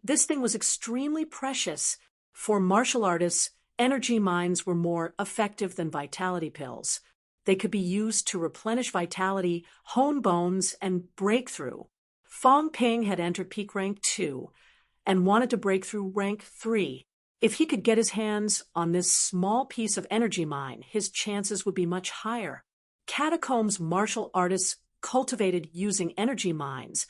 [SPEAKER 1] This thing was extremely precious. For martial artists, energy mines were more effective than vitality pills. They could be used to replenish vitality, hone bones, and break through. Fong Ping had entered peak rank 2 and wanted to break through rank 3. If he could get his hands on this small piece of energy mine, his chances would be much higher. Catacombs martial artists cultivated using energy mines,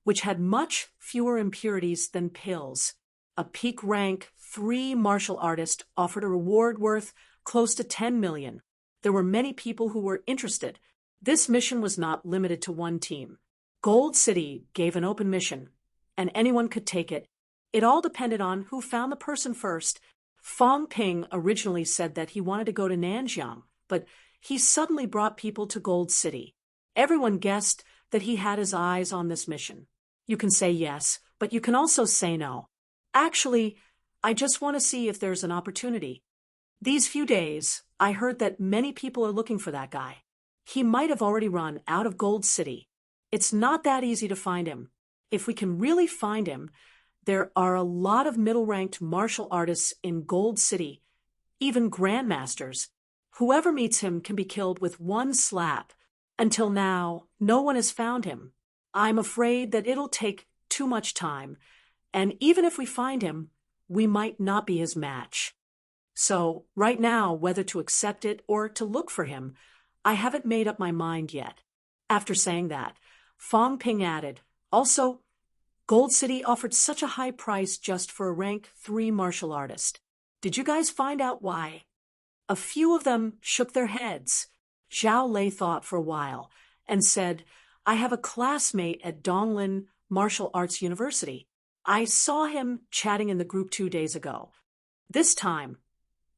[SPEAKER 1] which had much fewer impurities than pills. A peak rank 3 martial artist offered a reward worth close to 10 million. There were many people who were interested. This mission was not limited to one team. Gold City gave an open mission, and anyone could take it. It all depended on who found the person first. Fong Ping originally said that he wanted to go to Nanjiang, but he suddenly brought people to Gold City. Everyone guessed that he had his eyes on this mission. You can say yes, but you can also say no. Actually, I just want to see if there's an opportunity. These few days, I heard that many people are looking for that guy. He might have already run out of Gold City. It's not that easy to find him. If we can really find him, there are a lot of middle-ranked martial artists in Gold City, even grandmasters. Whoever meets him can be killed with one slap. Until now, no one has found him. I'm afraid that it'll take too much time, and even if we find him, we might not be his match. So, right now, whether to accept it or to look for him, I haven't made up my mind yet. After saying that, Fong Ping added, also, Gold City offered such a high price just for a rank 3 martial artist. Did you guys find out why? A few of them shook their heads. Zhao Lei thought for a while and said, I have a classmate at Donglin Martial Arts University. I saw him chatting in the group 2 days ago. This time,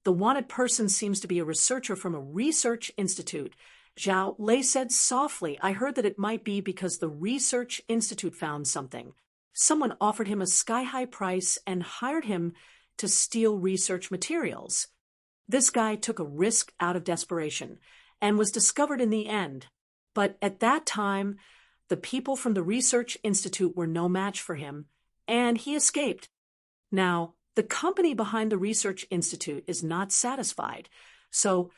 [SPEAKER 1] the wanted person seems to be a researcher from a research institute. Zhao Lei said softly, I heard that it might be because the research institute found something. Someone offered him a sky-high price and hired him to steal research materials. This guy took a risk out of desperation and was discovered in the end. But at that time, the people from the research institute were no match for him, and he escaped. Now, the company behind the research institute is not satisfied, so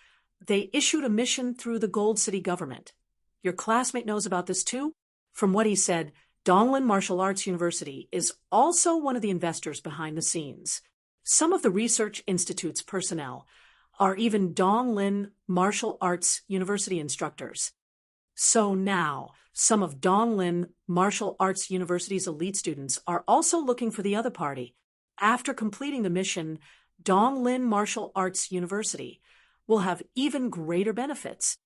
[SPEAKER 1] they issued a mission through the Gold City government. Your classmate knows about this too? From what he said, Donglin Martial Arts University is also one of the investors behind the scenes. Some of the research institute's personnel are even Donglin Martial Arts University instructors. So now, some of Donglin Martial Arts University's elite students are also looking for the other party. After completing the mission, Donglin Martial Arts University will have even greater benefits.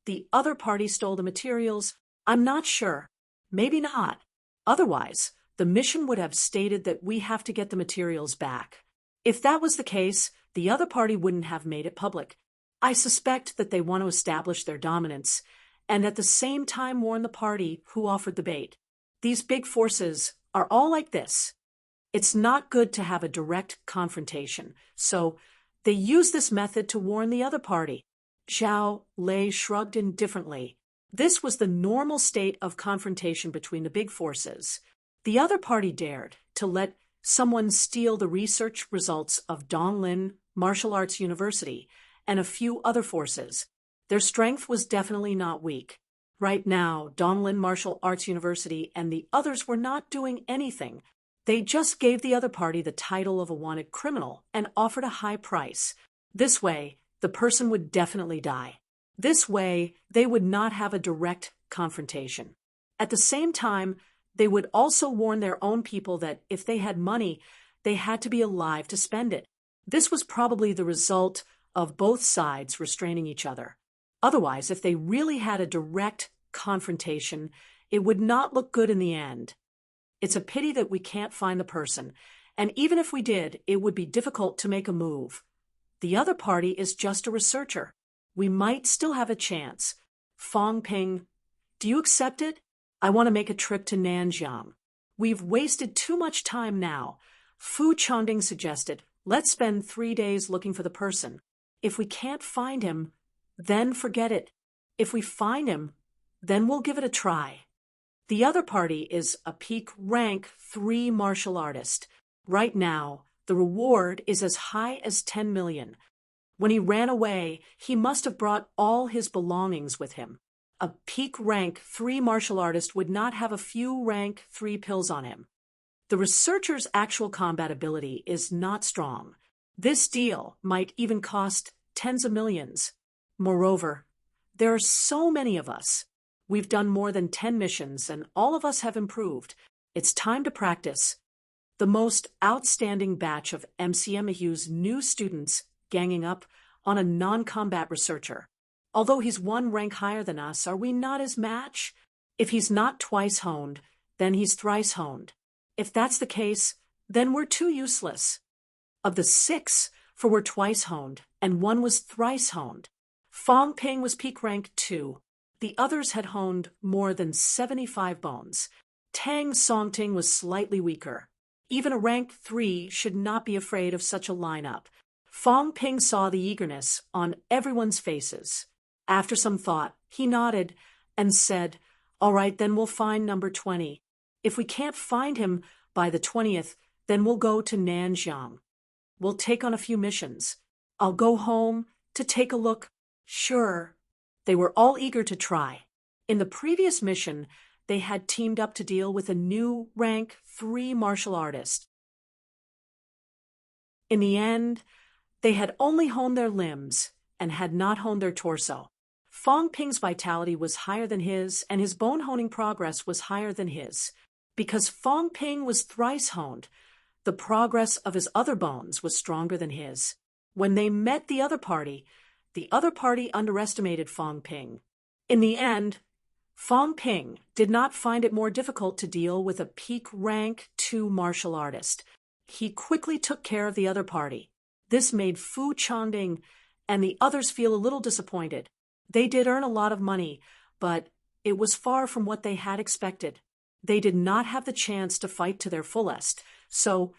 [SPEAKER 1] The other party stole the materials. I'm not sure. Maybe not. Otherwise, the mission would have stated that we have to get the materials back. If that was the case, the other party wouldn't have made it public. I suspect that they want to establish their dominance and at the same time warn the party who offered the bait. These big forces are all like this. It's not good to have a direct confrontation, so they use this method to warn the other party. Zhao Lei shrugged indifferently. This was the normal state of confrontation between the big forces. The other party dared to let someone steal the research results of Donglin Martial Arts University and a few other forces. Their strength was definitely not weak. Right now, Donglin Martial Arts University and the others were not doing anything. They just gave the other party the title of a wanted criminal and offered a high price. This way, the person would definitely die. This way, they would not have a direct confrontation. At the same time, they would also warn their own people that if they had money, they had to be alive to spend it. This was probably the result of both sides restraining each other. Otherwise, if they really had a direct confrontation, it would not look good in the end. It's a pity that we can't find the person, and even if we did, it would be difficult to make a move. The other party is just a researcher. We might still have a chance. Fong Ping, do you accept it? I want to make a trip to Nanjiang. We've wasted too much time now. Fu Changding suggested, let's spend 3 days looking for the person. If we can't find him, then forget it. If we find him, then we'll give it a try. The other party is a peak rank 3 martial artist. Right now, the reward is as high as 10 million. When he ran away, he must have brought all his belongings with him. A peak rank 3 martial artist would not have a few rank 3 pills on him. The researcher's actual combat ability is not strong. This deal might even cost tens of millions. Moreover, there are so many of us. We've done more than 10 missions, and all of us have improved. It's time to practice. The most outstanding batch of MCMAU's new students ganging up on a non-combat researcher. Although he's one rank higher than us, are we not his match? If he's not twice honed, then he's thrice honed. If that's the case, then we're too useless. Of the 6, 4 were twice honed, and 1 was thrice honed. Fong Ping was peak rank 2. The others had honed more than 75 bones. Tang Songting was slightly weaker. Even a rank 3 should not be afraid of such a lineup. Fong Ping saw the eagerness on everyone's faces. After some thought, he nodded and said, "All right, then we'll find number 20. If we can't find him by the 20th, then we'll go to Nanjiang. We'll take on a few missions. I'll go home to take a look." Sure. They were all eager to try. In the previous mission, they had teamed up to deal with a new rank 3 martial artist. In the end, they had only honed their limbs and had not honed their torso. Fong Ping's vitality was higher than his, and his bone honing progress was higher than his. Because Fong Ping was thrice honed, the progress of his other bones was stronger than his. When they met the other party underestimated Fong Ping. In the end, Fong Ping did not find it more difficult to deal with a peak rank 2 martial artist. He quickly took care of the other party. This made Fu Changding and the others feel a little disappointed. They did earn a lot of money, but it was far from what they had expected. They did not have the chance to fight to their fullest, so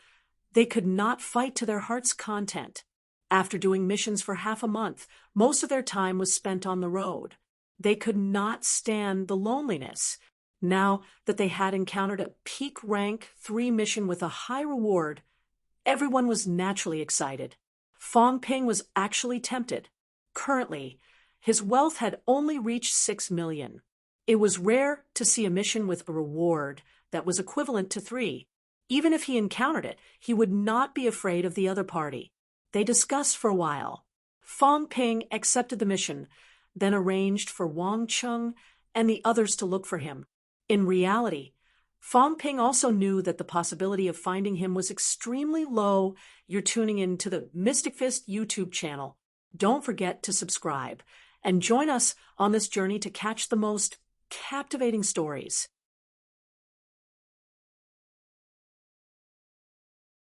[SPEAKER 1] they could not fight to their heart's content. After doing missions for half a month, most of their time was spent on the road. They could not stand the loneliness. Now that they had encountered a peak rank 3 mission with a high reward, everyone was naturally excited. Fong Ping was actually tempted. Currently, his wealth had only reached 6 million. It was rare to see a mission with a reward that was equivalent to 3. Even if he encountered it, he would not be afraid of the other party. They discussed for a while. Fong Ping accepted the mission, then arranged for Wang Chung and the others to look for him. In reality, Fong Ping also knew that the possibility of finding him was extremely low. You're tuning in to the Mystic Fist YouTube channel. Don't forget to subscribe and join us on this journey to catch the most captivating stories.